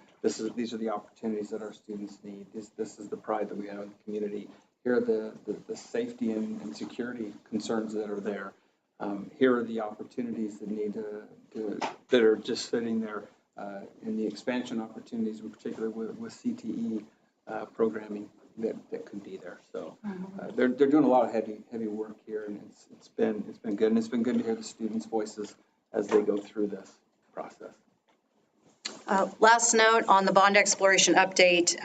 these are the opportunities that our students need. This is the pride that we have in the community. Here are the safety and security concerns that are there. Here are the opportunities that are just sitting there in the expansion opportunities, in particular with CTE programming that could be there. So they're doing a lot of heavy work here, and it's been good, and it's been good to hear the students' voices as they go through this process. Last note on the bond exploration update,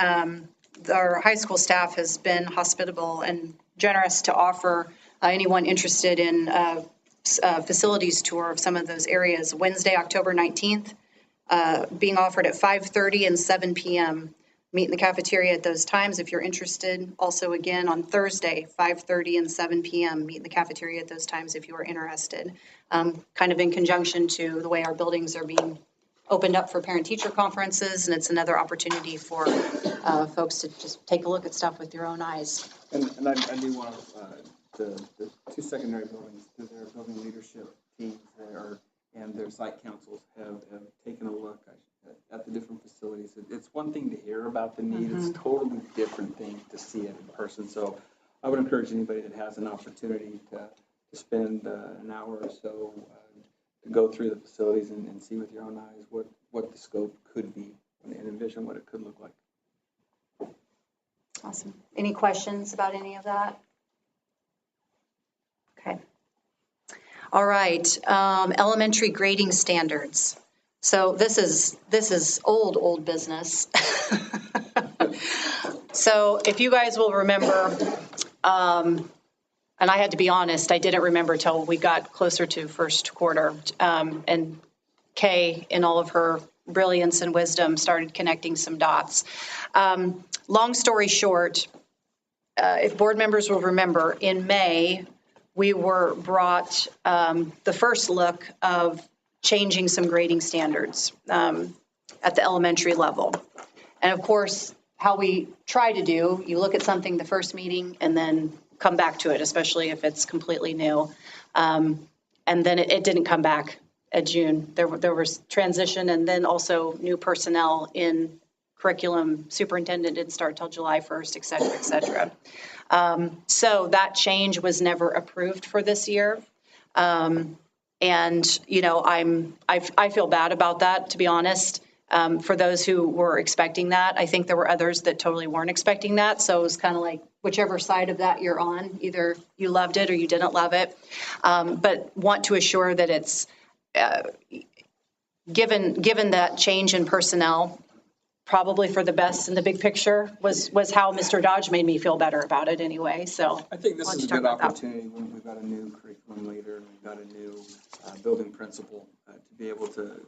our high school staff has been hospitable and generous to offer anyone interested in facilities tour of some of those areas. Wednesday, October 19th, being offered at 5:30 and 7 p.m. Meet in the cafeteria at those times if you're interested. Also, again, on Thursday, 5:30 and 7 p.m. Meet in the cafeteria at those times if you are interested. Kind of in conjunction to the way our buildings are being opened up for parent-teacher conferences, and it's another opportunity for folks to just take a look at stuff with your own eyes. And I do want the 2 secondary buildings, their building leadership teams there and their site councils have taken a look at the different facilities. It's one thing to hear about the need. It's a totally different thing to see it in person. So I would encourage anybody that has an opportunity to spend an hour or so to go through the facilities and see with your own eyes what the scope could be and envision what it could look like. Awesome. Any questions about any of that? Okay. All right, elementary grading standards. So this is old business. So if you guys will remember, and I had to be honest, I didn't remember till we got closer to first quarter, and Kay, in all of her brilliance and wisdom, started connecting some dots. Long story short, if board members will remember, in May, we were brought the first look of changing some grading standards at the elementary level. And of course, how we try to do, you look at something the first meeting and then come back to it, especially if it's completely new. And then it didn't come back at June. There was transition and then also new personnel in curriculum. Superintendent didn't start till July 1st, et cetera, et cetera. So that change was never approved for this year. And, you know, I feel bad about that, to be honest. For those who were expecting that, I think there were others that totally weren't expecting that. So it was kind of like whichever side of that you're on, either you loved it or you didn't love it. But want to assure that it's, given that change in personnel, probably for the best in the big picture was how Mr. Dodge made me feel better about it anyway. So I think this is a good opportunity when we've got a new curriculum leader and we've got a new building principal to be able to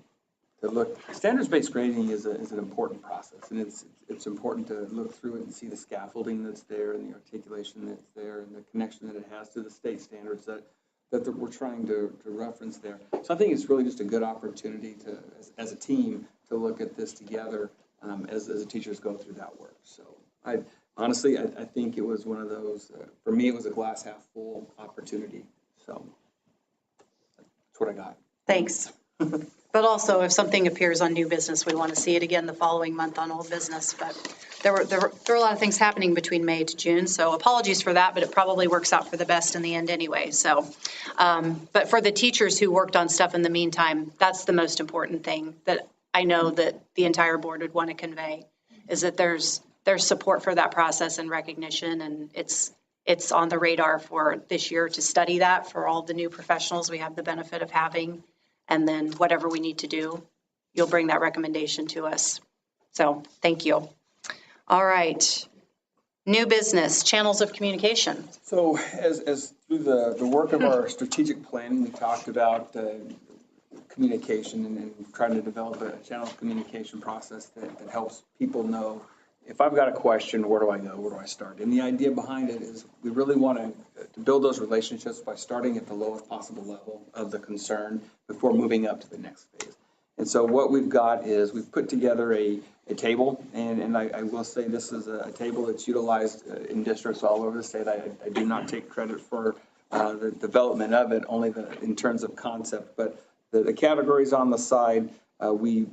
look. Standards-based grading is an important process, and it's important to look through it and see the scaffolding that's there and the articulation that's there and the connection that it has to the state standards that we're trying to reference there. So I think it's really just a good opportunity to, as a team, to look at this together as the teachers go through that work. So I think it was one of those, for me, it was a glass half full opportunity. So that's what I got. Thanks. But also, if something appears on new business, we want to see it again the following month on old business. But there were a lot of things happening between May to June, so apologies for that, but it probably works out for the best in the end anyway. So, but for the teachers who worked on stuff in the meantime, that's the most important thing that I know that the entire board would want to convey, is that there's support for that process and recognition, and it's on the radar for this year to study that for all the new professionals we have the benefit of having. And then whatever we need to do, you'll bring that recommendation to us. So thank you. All right. New business, channels of communication. So as through the work of our strategic planning, we talked about communication and trying to develop a channel of communication process that helps people know, if I've got a question, where do I go? Where do I start? And the idea behind it is we really want to build those relationships by starting at the lowest possible level of the concern before moving up to the next phase. And so what we've got is we've put together a table, and I will say this is a table that's utilized in districts all over the state. I do not take credit for the development of it, only in terms of concept. But the categories on the side, we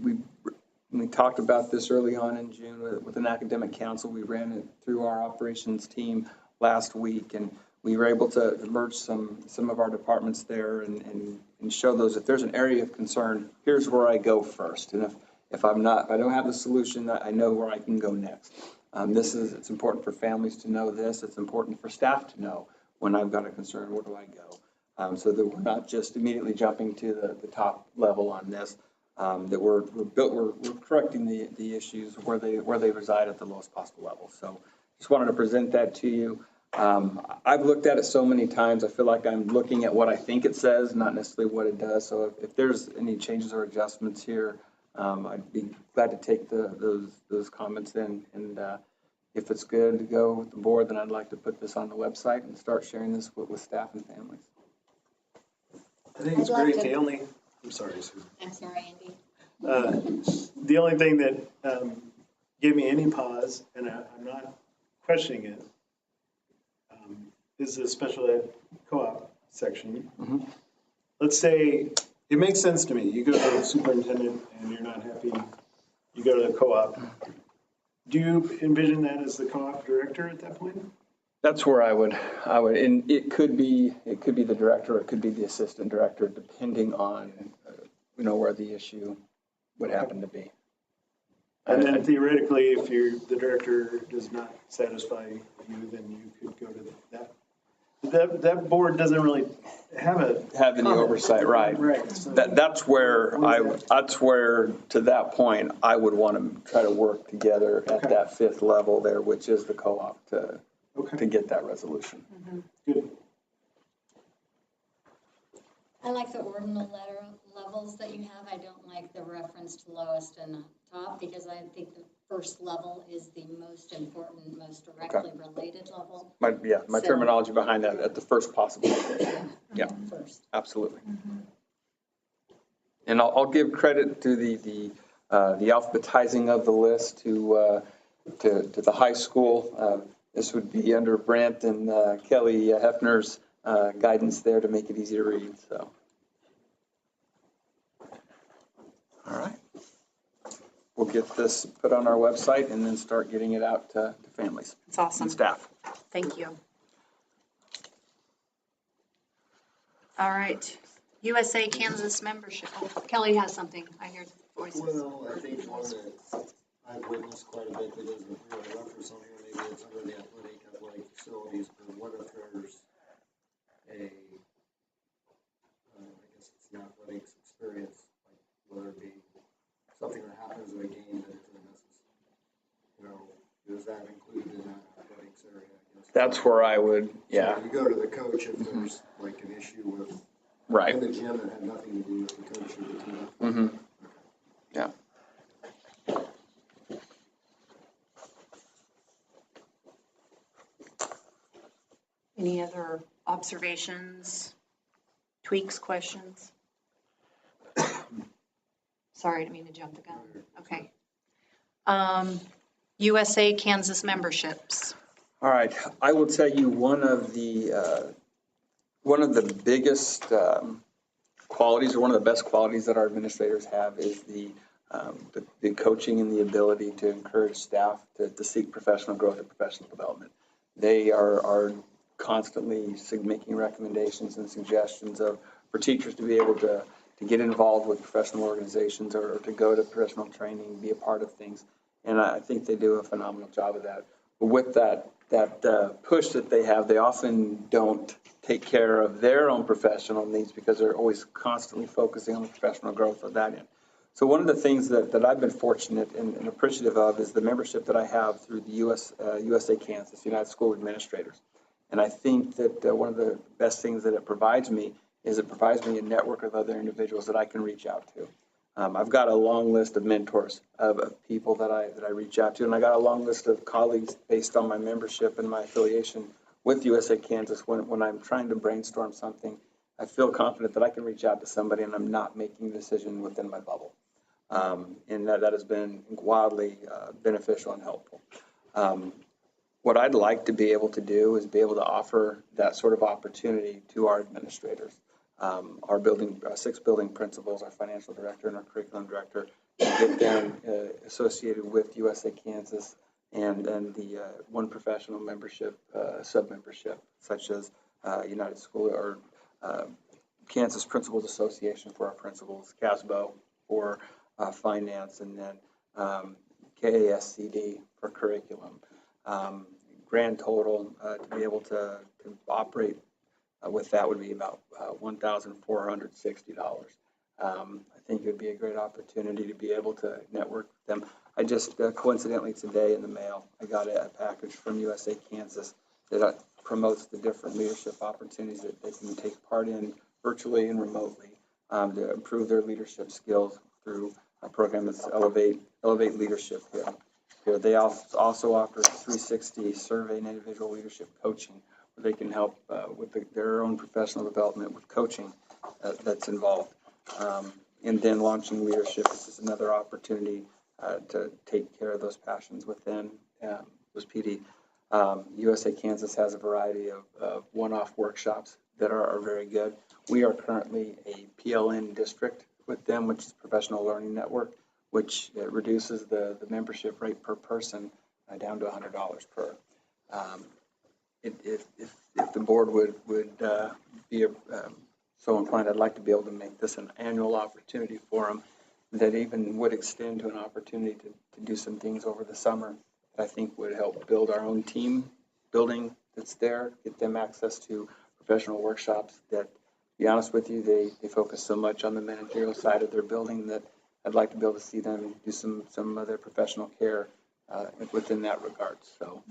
talked about this early on in June with an academic council. We ran it through our operations team last week, and we were able to merge some of our departments there and show those, if there's an area of concern, here's where I go first. And if I don't have the solution, I know where I can go next. It's important for families to know this. It's important for staff to know when I've got a concern, where do I go? So that we're not just immediately jumping to the top level on this. That we're correcting the issues where they reside at the lowest possible level. So just wanted to present that to you. I've looked at it so many times, I feel like I'm looking at what I think it says, not necessarily what it does. So if there's any changes or adjustments here, I'd be glad to take those comments in. And if it's good to go with the board, then I'd like to put this on the website and start sharing this with staff and families. I think it's great. I'm sorry, Susan. I'm sorry, Andy. The only thing that gave me any pause, and I'm not questioning it, is the special ed co-op section. Mm-hmm. Let's say, it makes sense to me. You go to the superintendent and you're not happy, you go to the co-op. Do you envision that as the co-op director at that point? That's where I would, and it could be the director, or it could be the assistant director, depending on, where the issue would happen to be. And then theoretically, if the director does not satisfy you, then you could go to that. That board doesn't really have any oversight, right? Right. So That's where to that point, I would want to try to work together at that fifth level there, which is the co-op to get that resolution. Good. I like the ordinal levels that you have. I don't like the reference to lowest and top because I think the first level is the most important, most directly related level. My terminology behind that at the first possible. Yeah, first. Absolutely. And I'll give credit to the alphabetizing of the list to the high school. This would be under Brent and Kelly Hefner's guidance there to make it easy to read. So, all right, we'll get this put on our website and then start getting it out to families. That's awesome. And staff. Thank you. All right, USA Kansas membership. Oh, Kelly has something. I hear voices. Well, I think one that I've witnessed quite a bit that isn't really referenced on here, maybe it's under the athletic facilities, but what if there's I guess it's an athletics experience, like whether it be something that happens in a game that isn't necessary, is that included in that athletics area? I guess That's where I would, yeah. So you go to the coach if there's like an issue with in the gym that had nothing to do with the coach or the team. Mm-hmm. Yeah. Any other observations, tweaks, questions? Sorry, I didn't mean to jump the gun. Okay. USA Kansas memberships. All right. I will tell you one of the biggest qualities, or one of the best qualities that our administrators have, is the coaching and the ability to encourage staff to seek professional growth and professional development. They are constantly making recommendations and suggestions for teachers to be able to get involved with professional organizations or to go to professional training, be a part of things. And I think they do a phenomenal job of that. But with that push that they have, they often don't take care of their own professional needs because they're always constantly focusing on the professional growth of that end. So one of the things that I've been fortunate and appreciative of is the membership that I have through the USA Kansas, United School Administrators. And I think that one of the best things that it provides me is it provides me a network of other individuals that I can reach out to. I've got a long list of mentors of people that I reach out to, and I got a long list of colleagues based on my membership and my affiliation with USA Kansas. When I'm trying to brainstorm something, I feel confident that I can reach out to somebody and I'm not making a decision within my bubble. And that has been wildly beneficial and helpful. What I'd like to be able to do is be able to offer that sort of opportunity to our administrators. Our 6 building principals, our financial director and our curriculum director, to get them associated with USA Kansas and the one professional membership, sub-membership, such as United School or Kansas Principals Association for our principals, CASBO for finance, and then KASCD for curriculum. Grand total to be able to operate with that would be about $1,460. I think it would be a great opportunity to be able to network with them. I just coincidentally today in the mail, I got a package from USA Kansas that promotes the different leadership opportunities that they can take part in virtually and remotely to improve their leadership skills through a program that's Elevate Leadership here. They also offer 360 survey and individual leadership coaching, where they can help with their own professional development with coaching that's involved. And then launching leadership is another opportunity to take care of those passions within those PD. USA Kansas has a variety of one-off workshops that are very good. We are currently a PLN district with them, which is Professional Learning Network, which reduces the membership rate per person down to $100 per. If the board would be so inclined, I'd like to be able to make this an annual opportunity for them. that even would extend to an opportunity to do some things over the summer that I think would help build our own team building that's there, get them access to professional workshops that, to be honest with you, they focus so much on the managerial side of their building that I'd like to be able to see them do some other professional care within that regard. So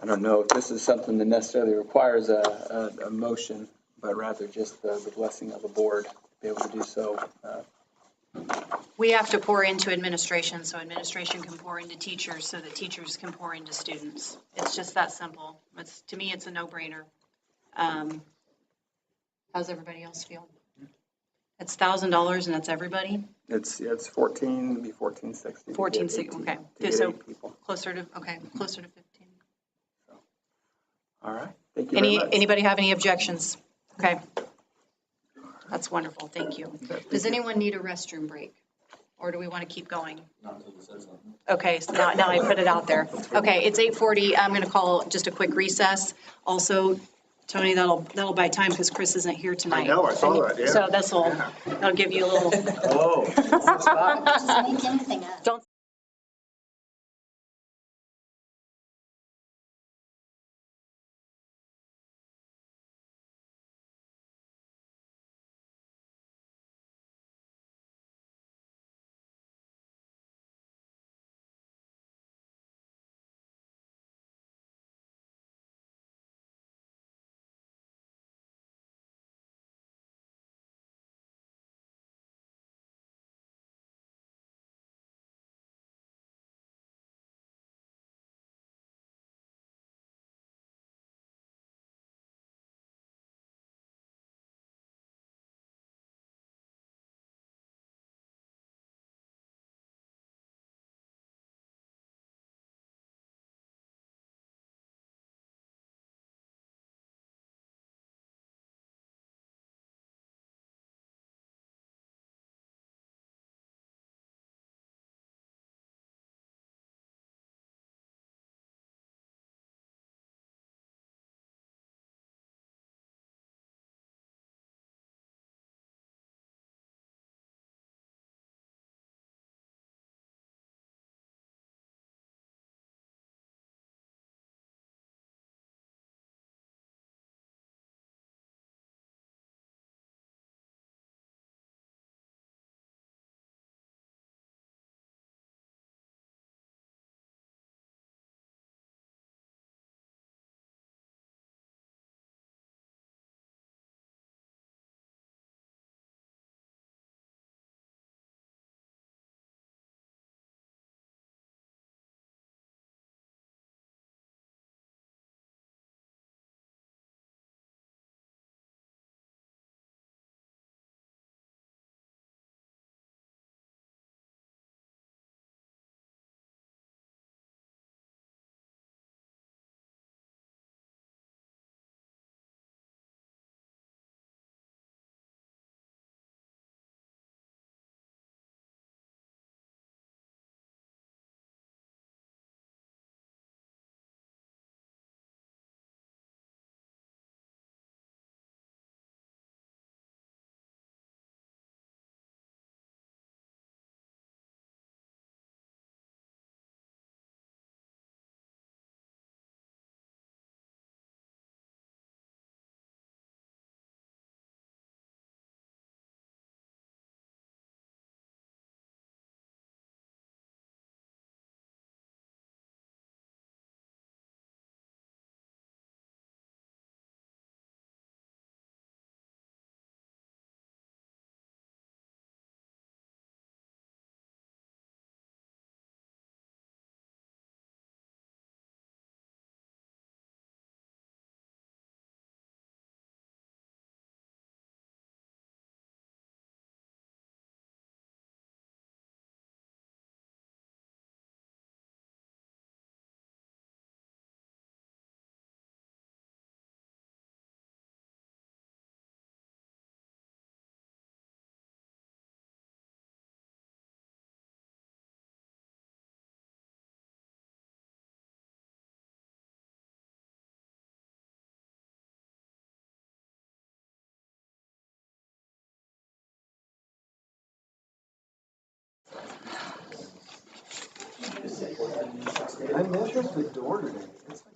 I don't know if this is something that necessarily requires a motion, but rather just the blessing of the board to be able to do so. We have to pour into administration, so administration can pour into teachers, so that teachers can pour into students. It's just that simple. To me, it's a no-brainer. How's everybody else feel? It's $1,000 and that's everybody? It's 14, it'd be 1460. 1460, okay. To get So 8 people. closer to 15. All right, thank you very much. Anybody have any objections? Okay. That's wonderful, thank you. Does anyone need a restroom break? Or do we want to keep going? Not until you said something. Okay, so now I put it out there. Okay, it's 8:40. I'm going to call just a quick recess. Also, Tony, that'll buy time because Chris isn't here tonight. I know, I saw that, yeah. So that'll give you a little. Oh. Just make anything up. Don't I measured the door today. It's like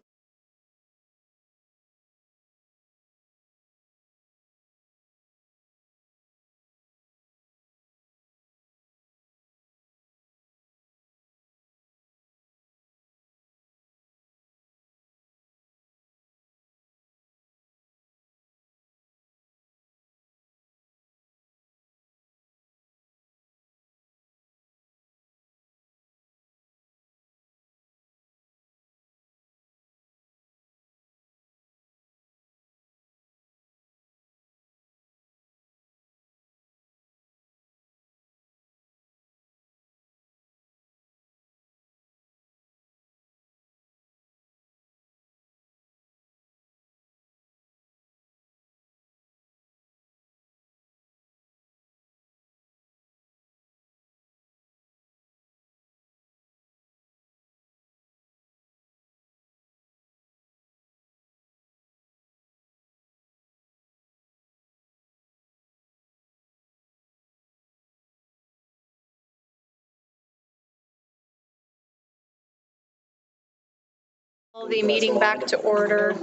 Call the meeting back to order.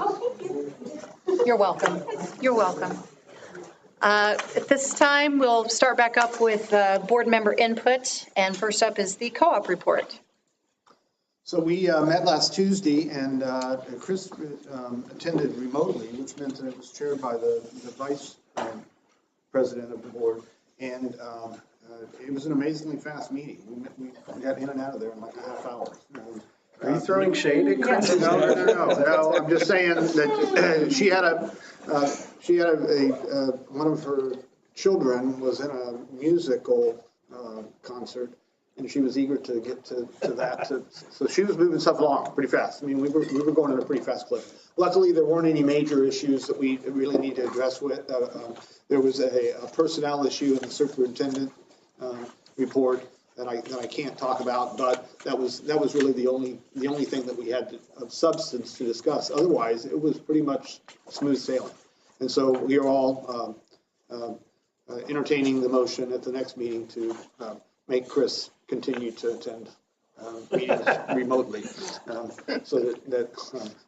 You're welcome. You're welcome. At this time, we'll start back up with board member input, and first up is the co-op report. So we met last Tuesday, and Chris attended remotely, which meant that it was chaired by the vice president of the board. And it was an amazingly fast meeting. We got in and out of there in like a half hour. Are you throwing shade at Chris? No. I'm just saying that she had one of her children was in a musical concert, and she was eager to get to that. So she was moving stuff along pretty fast. I mean, we were going at a pretty fast clip. Luckily, there weren't any major issues that we really need to address with. There was a personnel issue in the superintendent report that I can't talk about, but that was really the only thing that we had of substance to discuss. Otherwise, it was pretty much smooth sailing. And so we are all entertaining the motion at the next meeting to make Chris continue to attend meetings remotely, so that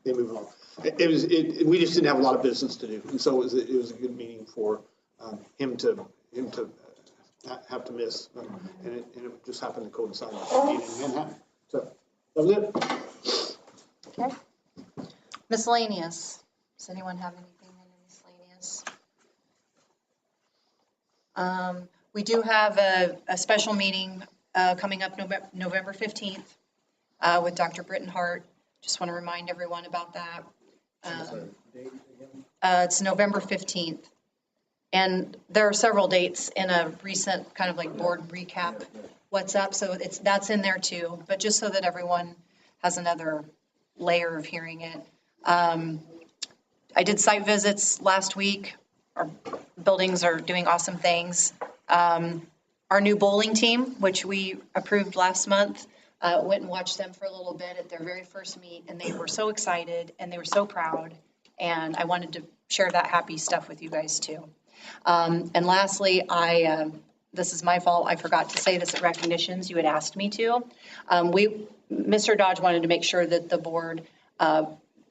they move along. We just didn't have a lot of business to do, and so it was a good meeting for him to have to miss, and it just happened to coincide with the meeting in Manhattan. So that was it. Okay. Miscellaneous. Does anyone have anything in miscellaneous? We do have a special meeting coming up November 15th with Dr. Britton Hart. Just want to remind everyone about that. It's November 15th. And there are several dates in a recent kind of like board recap what's up. So that's in there too, but just so that everyone has another layer of hearing it. I did site visits last week. Our buildings are doing awesome things. Our new bowling team, which we approved last month, went and watched them for a little bit at their very first meet, and they were so excited and they were so proud. And I wanted to share that happy stuff with you guys too. And lastly, this is my fault. I forgot to say this at recognitions. You had asked me to. Mr. Dodge wanted to make sure that the board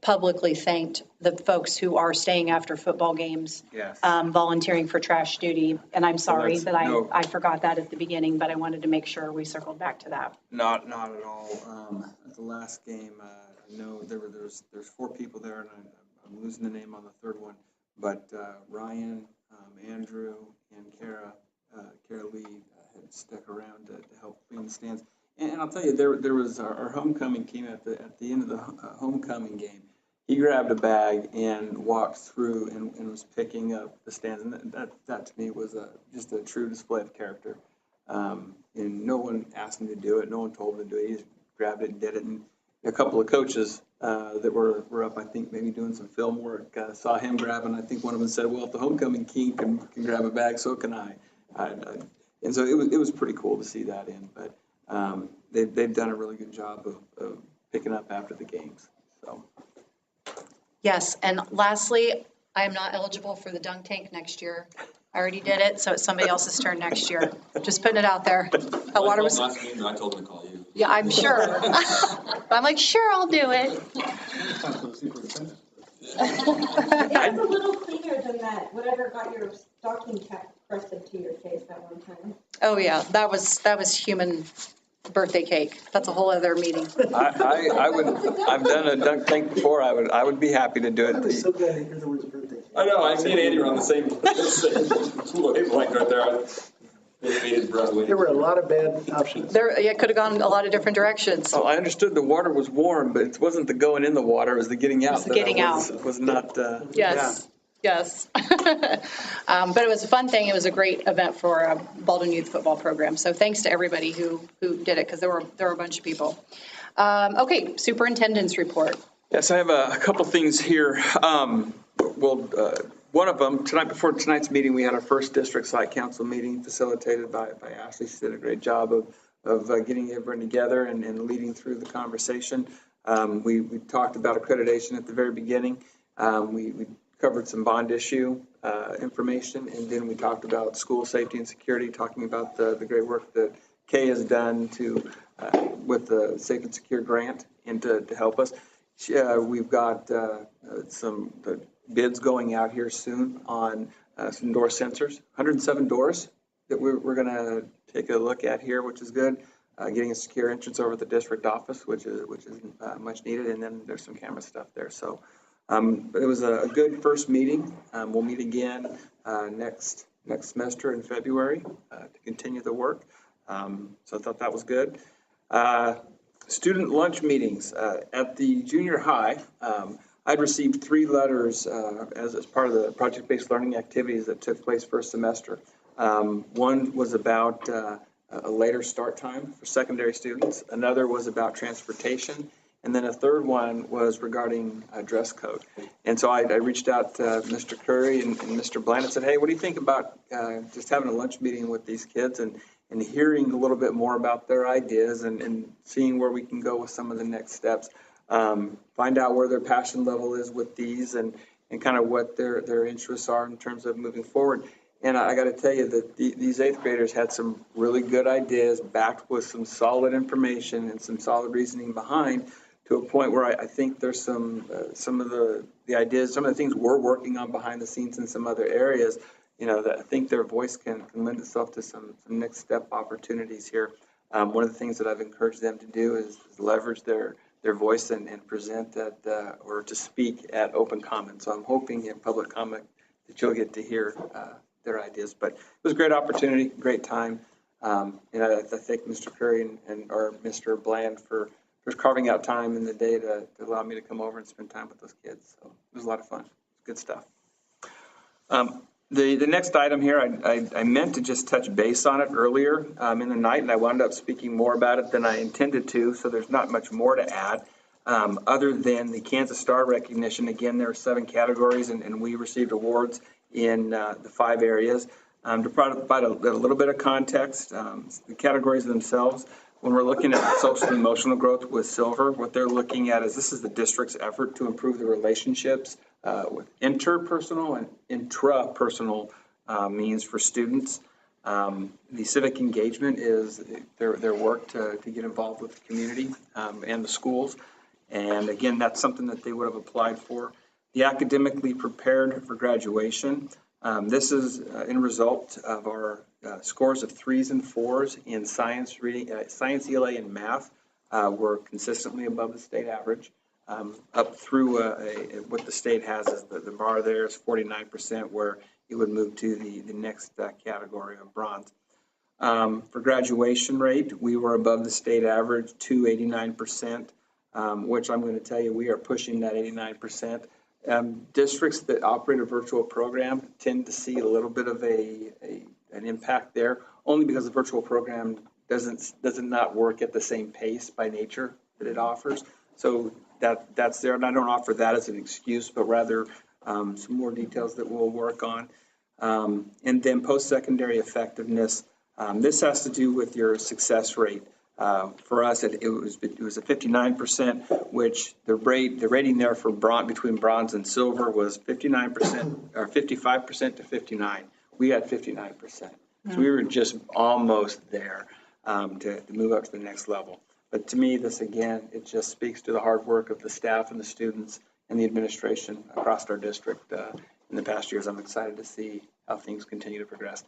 publicly thanked the folks who are staying after football games, Yes. Volunteering for trash duty. And I'm sorry that no. I forgot that at the beginning, but I wanted to make sure we circled back to that. Not at all. At the last game, I know there's 4 people there, and I'm losing the name on the third one. But Ryan, Andrew, and Kara Lee had stuck around to help clean the stands. And I'll tell you, there was our homecoming team at the end of the homecoming game. He grabbed a bag and walked through and was picking up the stands. And that to me was just a true display of character. And no one asked him to do it. No one told him to do it. He just grabbed it and did it. And a couple of coaches that were up, I think, maybe doing some film work, saw him grabbing. I think one of them said, well, if the homecoming king can grab a bag, so can I. And so it was pretty cool to see that in. But they've done a really good job of picking up after the games. So. Yes, and lastly, I am not eligible for the dunk tank next year. I already did it, so it's somebody else's turn next year. Just putting it out there. Last meeting, I told him to call you. Yeah, I'm sure. I'm like, sure, I'll do it. That's a little cleaner than that, whatever got your stocking cap crusted to your face that one time. Oh, yeah, that was human birthday cake. That's a whole other meeting. I would, I've done a duck tank before, I would be happy to do it. I'm so glad to hear the words birthday. I know, me and Andy are on the same wavelength right there. There were a lot of bad options. It could have gone a lot of different directions. Oh, I understood the water was warm, but it wasn't the going in the water, it was the getting out. It's the getting out. Was not, Yes, yes. But it was a fun thing. It was a great event for Baldwin Youth Football Program. So thanks to everybody who did it, because there were a bunch of people. Okay, superintendent's report. Yes, I have a couple things here. One of them, before tonight's meeting, we had our first district site council meeting facilitated by Ashley. She did a great job of getting everyone together and leading through the conversation. We talked about accreditation at the very beginning. We covered some bond issue information, and then we talked about school safety and security, talking about the great work that Kay has done with the Safe and Secure grant and to help us. We've got some bids going out here soon on some door sensors, 107 doors that we're going to take a look at here, which is good. Getting a secure entrance over the district office, which is much needed, and then there's some camera stuff there. So it was a good first meeting. We'll meet again next semester in February to continue the work. So I thought that was good. Student lunch meetings at the junior high. I'd received 3 letters as part of the project-based learning activities that took place first semester. One was about a later start time for secondary students. Another was about transportation. And then a third one was regarding dress code. And so I reached out to Mr. Curry and Mr. Bland and said, hey, what do you think about just having a lunch meeting with these kids and hearing a little bit more about their ideas and seeing where we can go with some of the next steps. Find out where their passion level is with these and kind of what their interests are in terms of moving forward. And I got to tell you that these 8th graders had some really good ideas backed with some solid information and some solid reasoning behind, to a point where I think there's some of the ideas, some of the things we're working on behind the scenes in some other areas, that I think their voice can lend itself to some next step opportunities here. One of the things that I've encouraged them to do is leverage their voice and present or to speak at open comment. So I'm hoping in public comment that you'll get to hear their ideas. But it was a great opportunity, great time. I thank Mr. Curry or Mr. Bland for carving out time in the day to allow me to come over and spend time with those kids. So it was a lot of fun. Good stuff. The next item here, I meant to just touch base on it earlier in the night, and I wound up speaking more about it than I intended to, so there's not much more to add other than the Kansas Star recognition. Again, there are 7 categories, and we received awards in the 5 areas. To provide a little bit of context, the categories themselves, when we're looking at social and emotional growth with silver, what they're looking at is this is the district's effort to improve the relationships with interpersonal and intrapersonal means for students. The civic engagement is their work to get involved with the community and the schools. And again, that's something that they would have applied for. The academically prepared for graduation. This is in result of our scores of 3s and 4s in science, reading, science, ELA, and math were consistently above the state average. Up through what the state has is the bar there is 49%, where it would move to the next category of bronze. For graduation rate, we were above the state average to 89%, which I'm going to tell you we are pushing that 89%. Districts that operate a virtual program tend to see a little bit of an impact there, only because the virtual program does not work at the same pace by nature that it offers. So that's there, and I don't offer that as an excuse, but rather some more details that we'll work on. And then post-secondary effectiveness. This has to do with your success rate. For us, it was a 59%, which the rating there for between bronze and silver was 59% or 55% to 59. We had 59%, so we were just almost there to move up to the next level. But to me, this again, it just speaks to the hard work of the staff and the students and the administration across our district in the past years. I'm excited to see how things continue to progress.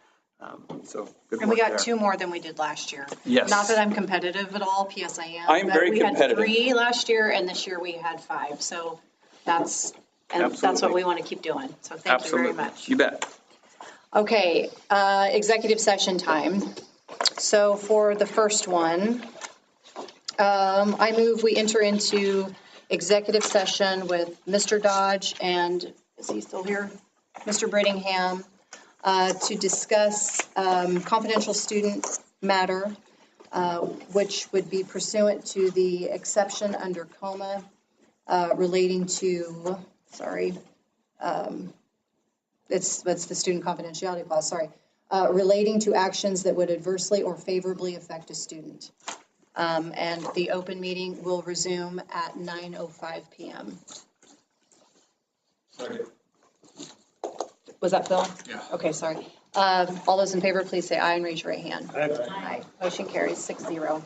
So good And we work got there. 2 more than we did last year. Yes. Not that I'm competitive at all, P.S. I am. I'm very competitive. We had 3 last year, and this year we had 5. So that's what Absolutely. we want to keep doing. So thank you very much. You bet. Okay, executive session time. So for the first one, I move we enter into executive session with Mr. Dodge and, is he still here? Mr. Brittingham, to discuss confidential student matter, which would be pursuant to the exception under COMA relating to, it's the student confidentiality clause, relating to actions that would adversely or favorably affect a student. And the open meeting will resume at 9:05 p.m. Was that Phil? Yeah. Okay, sorry. All those in favor, please say aye and raise your right hand. Aye. Aye. Motion carries 6-0.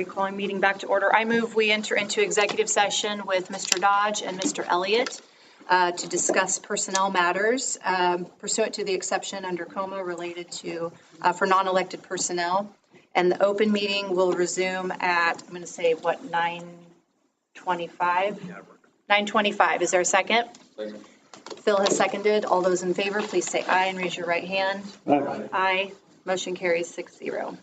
Calling meeting back to order. I move we enter into executive session with Mr. Dodge and Mr. Elliott to discuss personnel matters pursuant to the exception under COMA related to, for non-elected personnel. And the open meeting will resume at, I'm going to say, what, 9:25? 9:25. Is there a second? Second. Phil has seconded. All those in favor, please say aye and raise your right hand. Aye. Aye. Motion carries 6-0.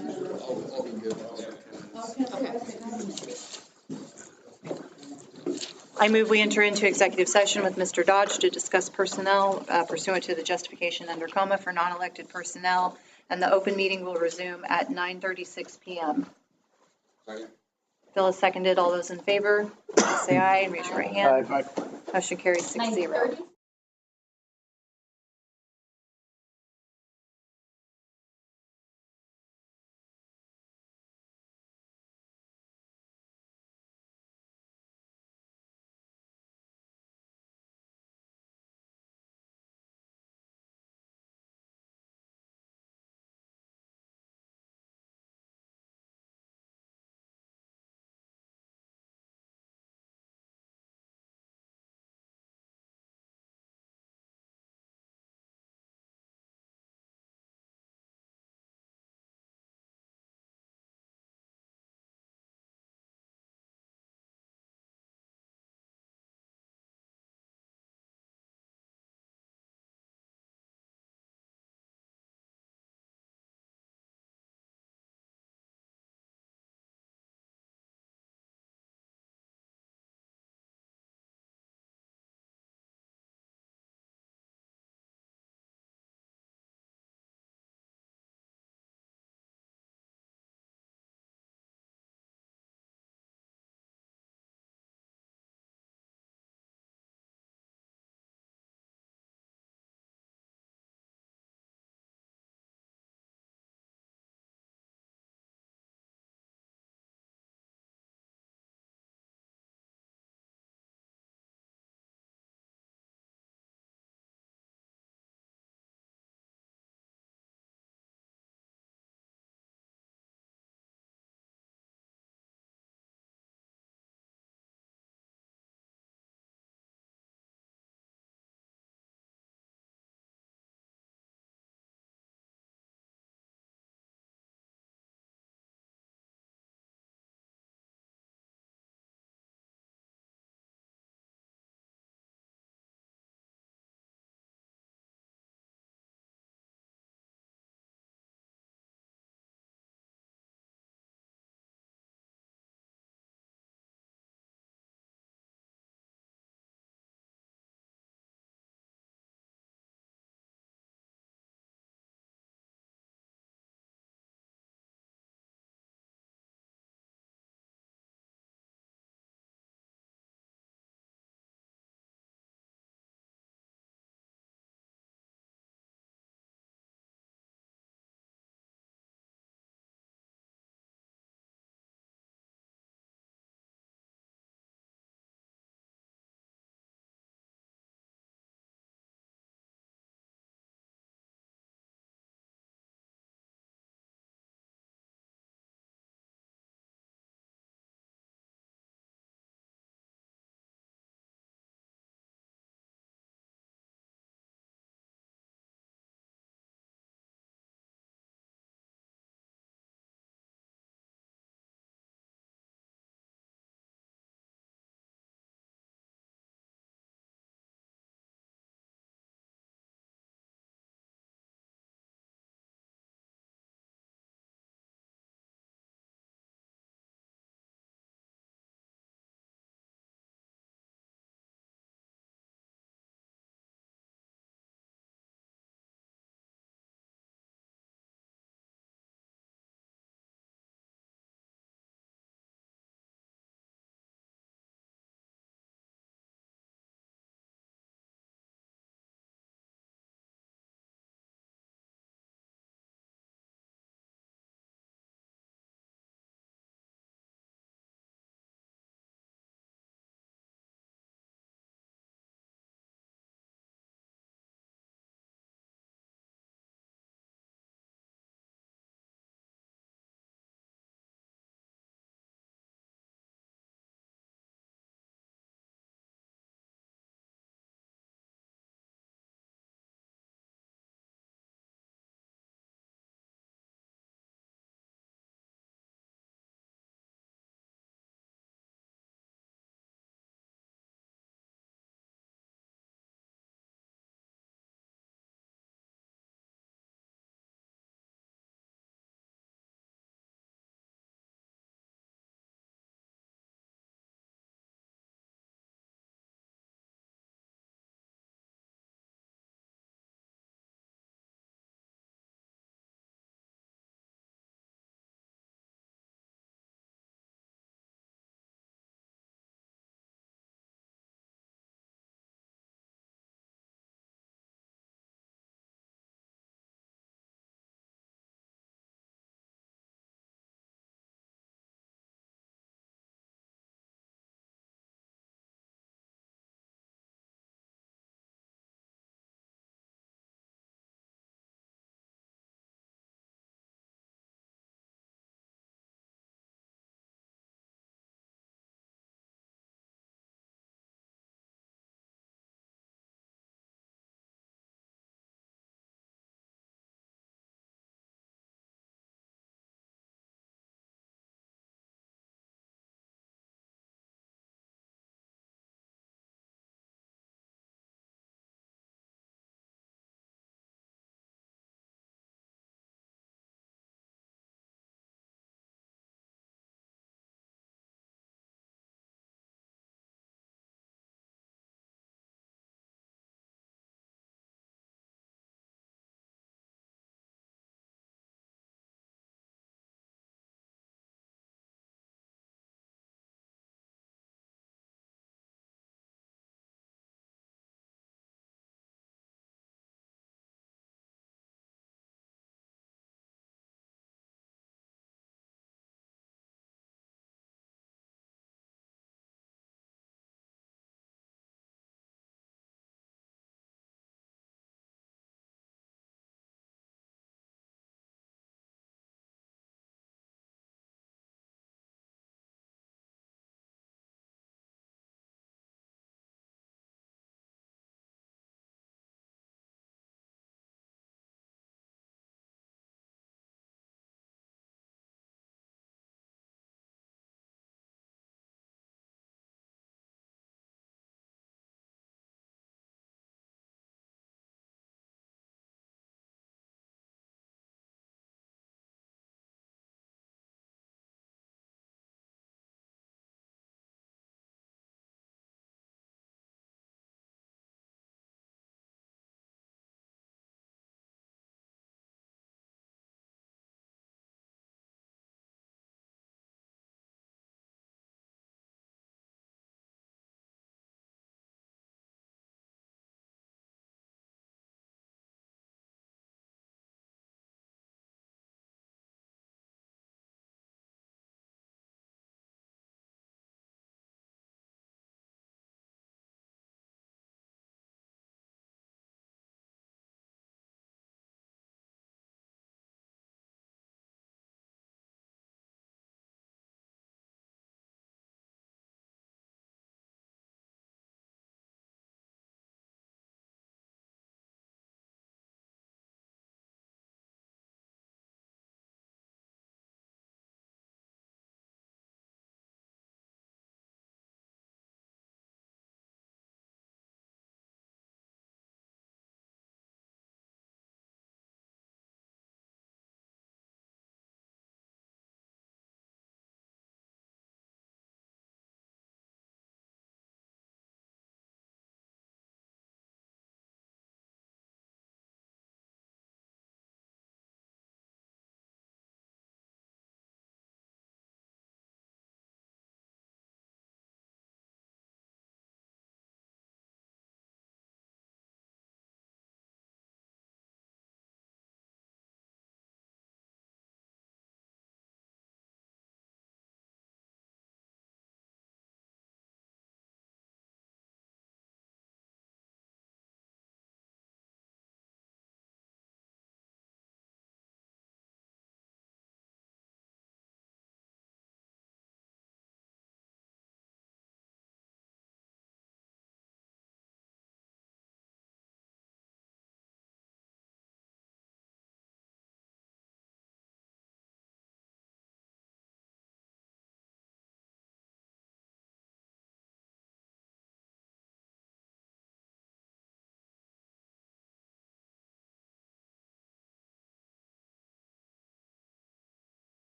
I'll be good. I move we enter into executive session with Mr. Dodge to discuss personnel pursuant to the justification under comma for non-elected personnel, and the open meeting will resume at 9:36 PM. Second. Phyllis seconded. All those in favor, say aye and raise your right hand. Motion carries 6-0. 9:30?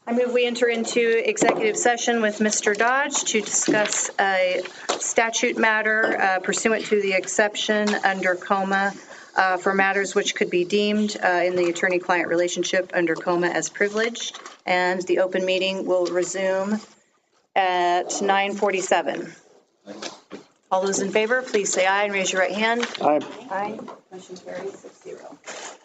I move we enter into executive session with Mr. Dodge to discuss a statute matter pursuant to the exception under COMA for matters which could be deemed in the attorney-client relationship under COMA as privileged. And the open meeting will resume at 9:47. All those in favor, please say aye and raise your right hand. Aye. Aye. Motion carries 6-0.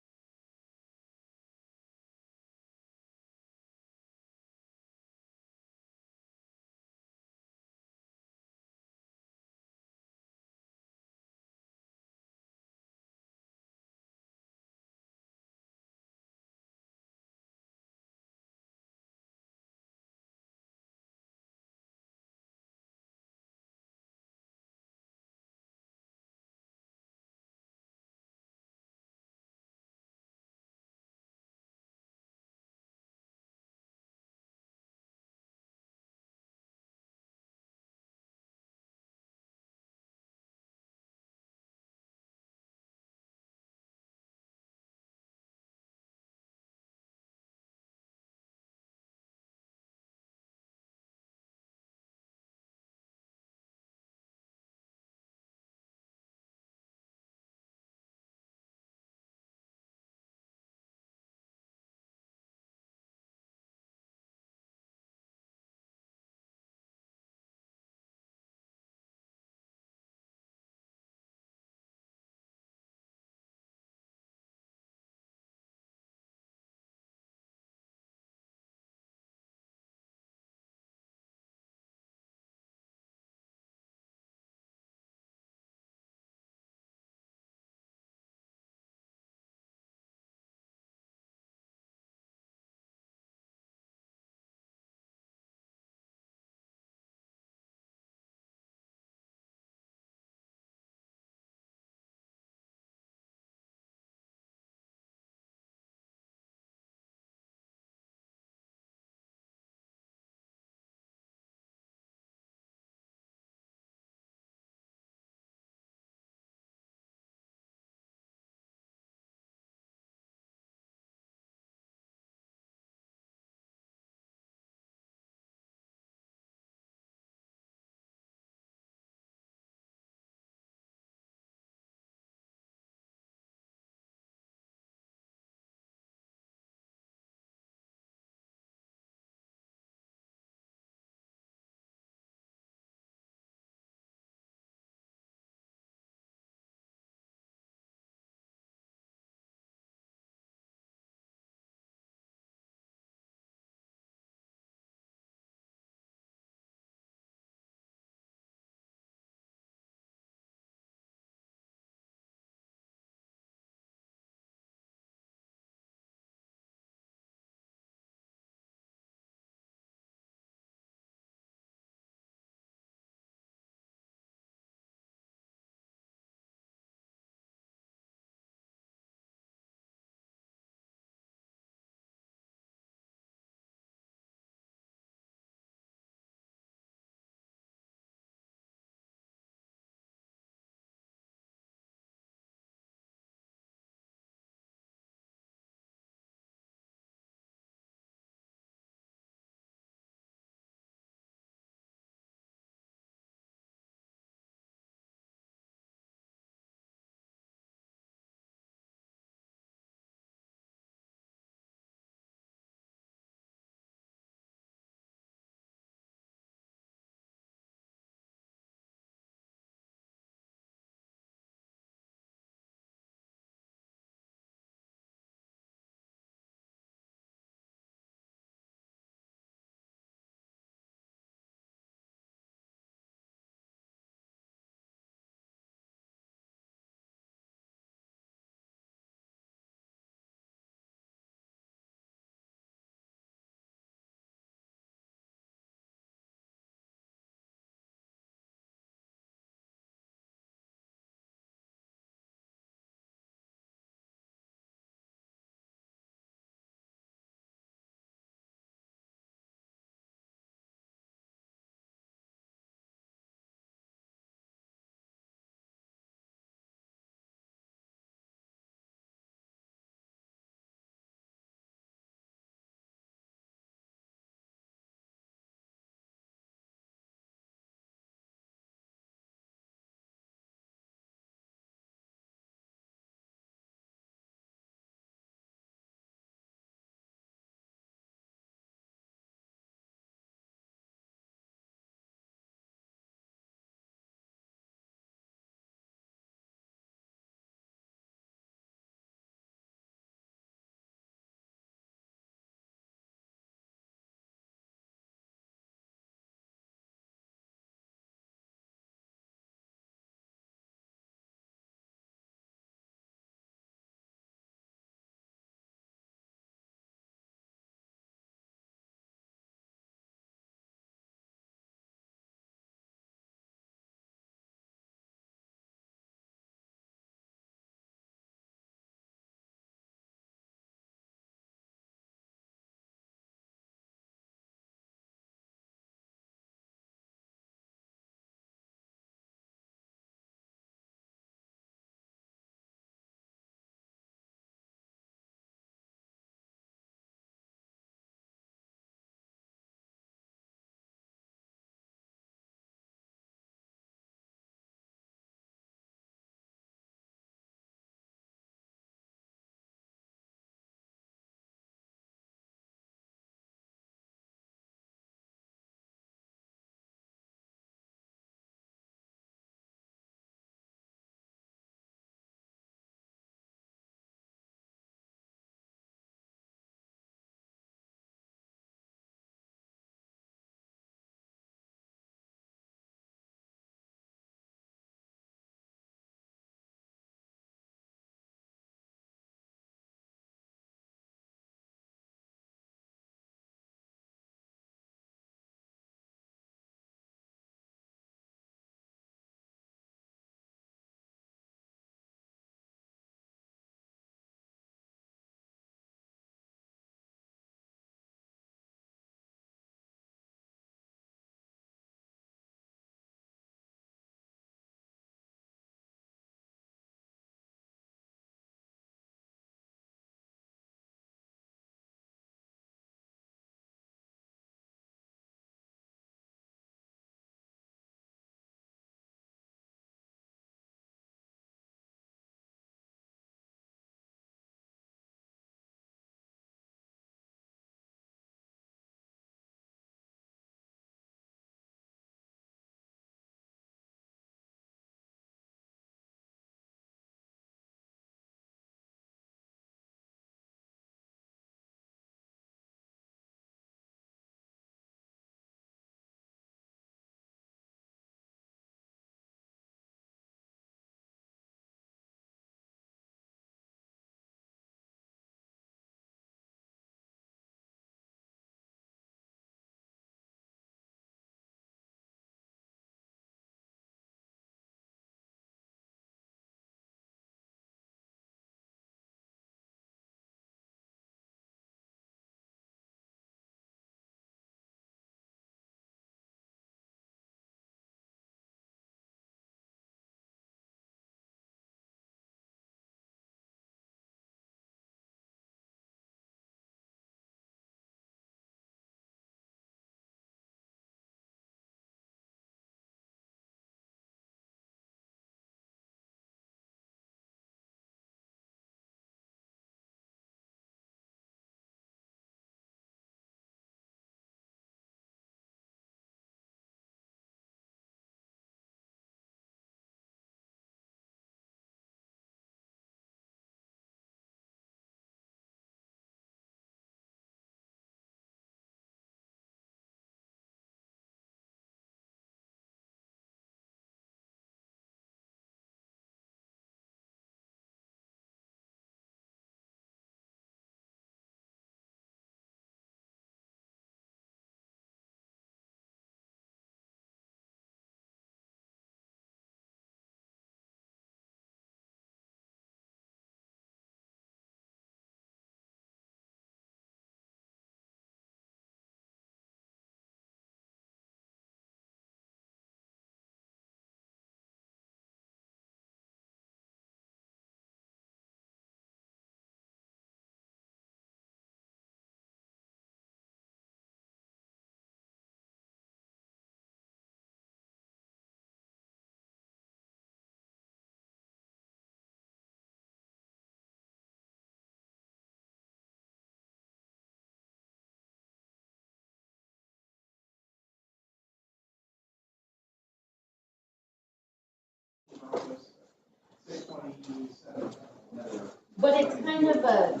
But it's kind of a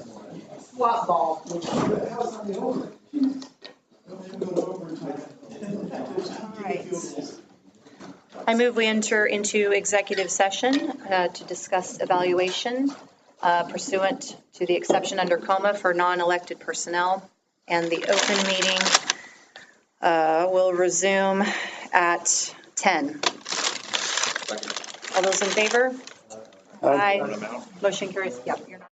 swap ball. All right. I move we enter into executive session to discuss evaluation pursuant to the exception under coma for non-elected personnel. And the open meeting will resume at 10. All those in favor? Aye. Motion carries. Yep, you're not.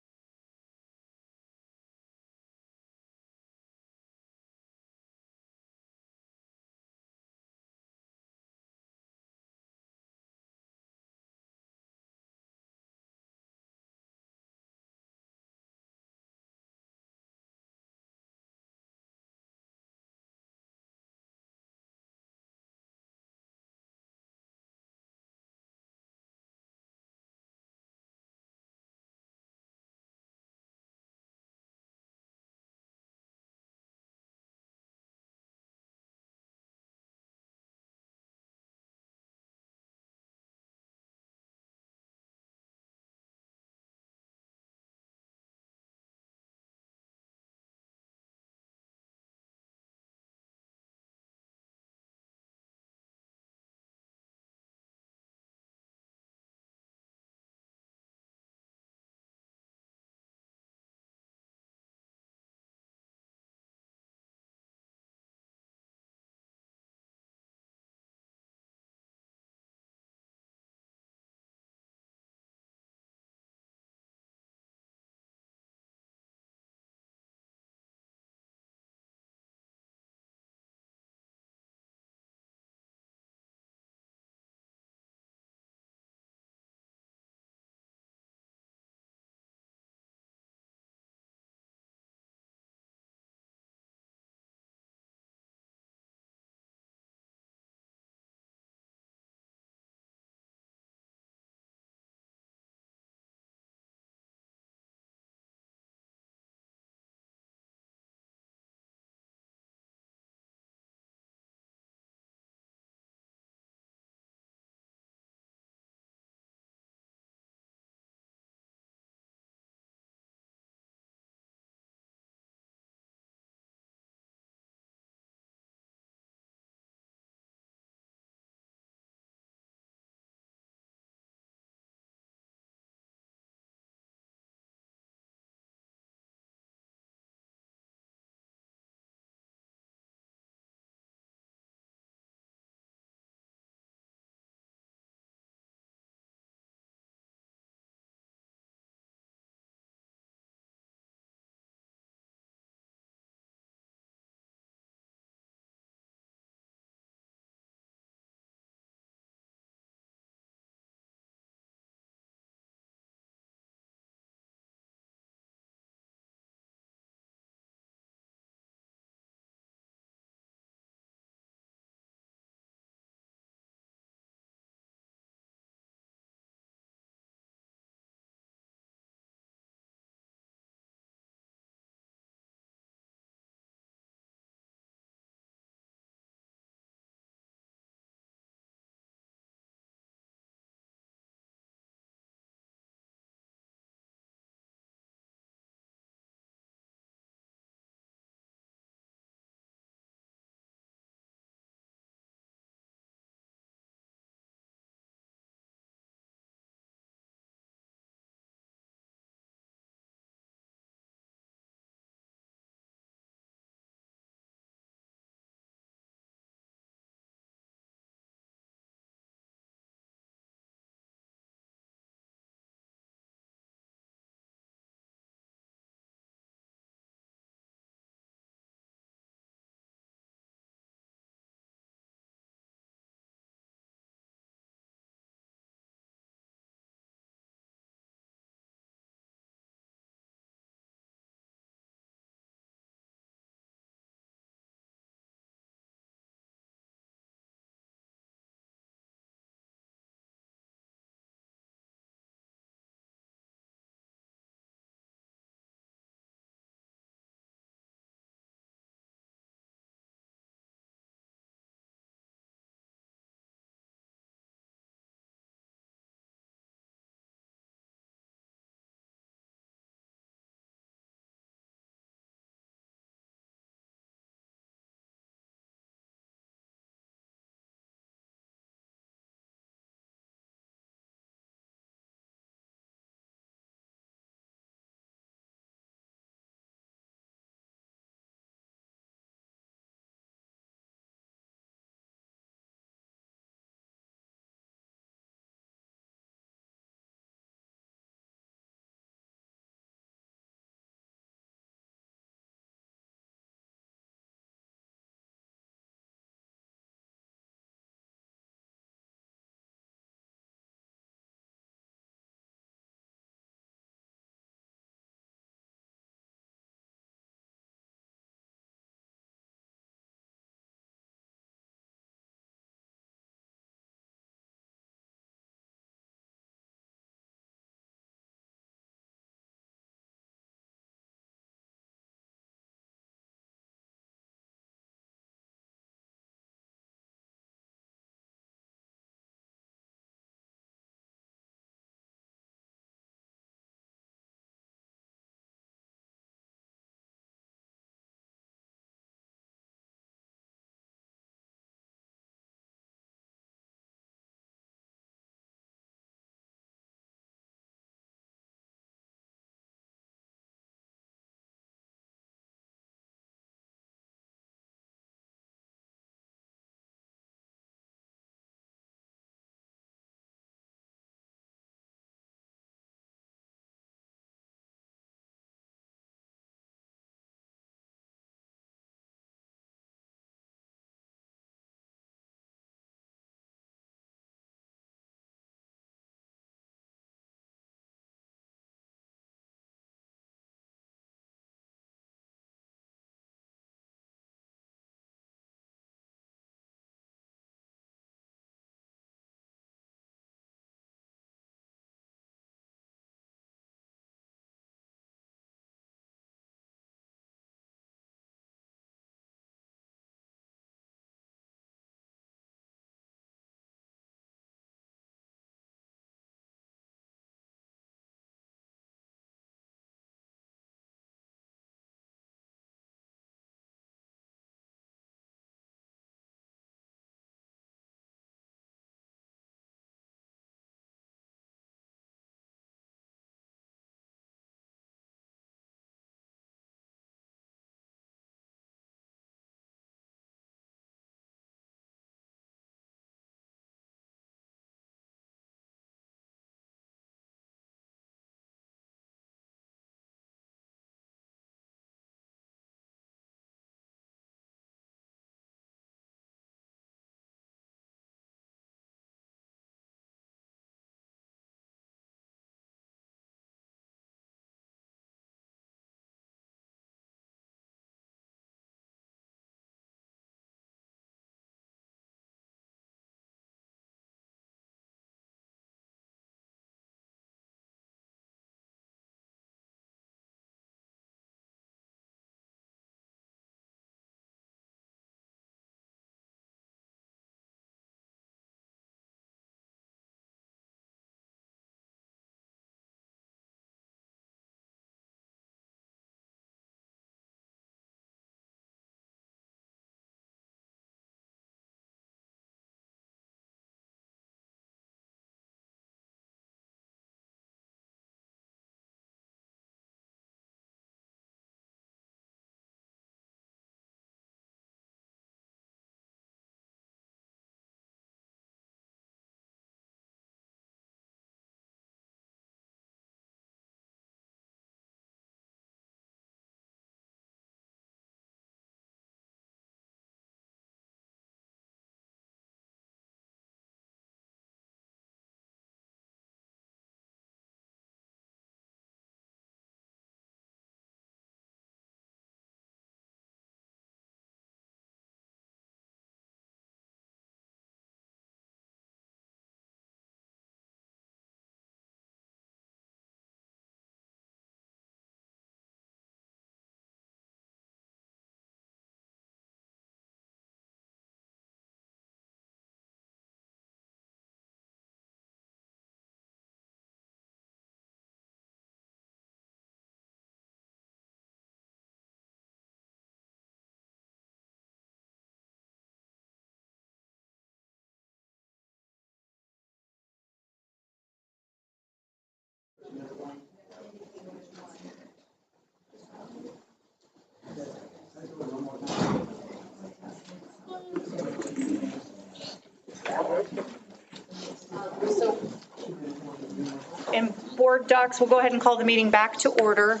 In board docs, we'll go ahead and call the meeting back to order.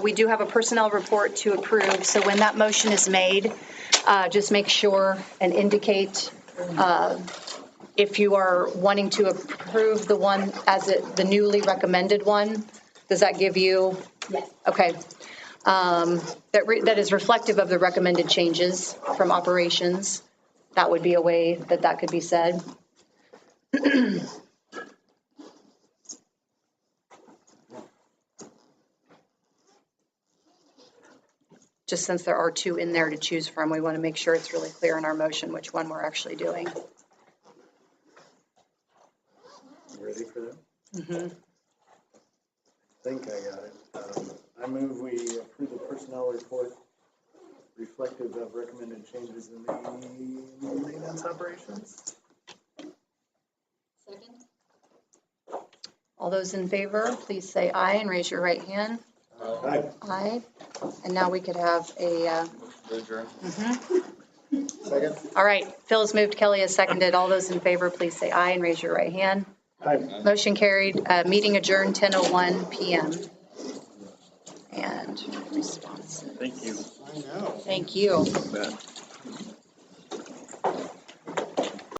We do have a personnel report to approve, so when that motion is made, just make sure and indicate if you are wanting to approve the one as the newly recommended one. Does that give you? Yes. Okay. That is reflective of the recommended changes from operations. That would be a way that could be said. Just since there are two in there to choose from, we want to make sure it's really clear in our motion which one we're actually doing. Ready for that? Mm-hmm. I think I got it. I move we approve the personnel report reflective of recommended changes in the maintenance operations. Second? All those in favor, please say aye and raise your right hand. Aye. Aye. And now we could have a, Second. all right, Phil has moved, Kelly has seconded. All those in favor, please say aye and raise your right hand. Aye. Motion carried. Meeting adjourned 10:01 PM. And response. Thank you. I know. Thank you. You bet.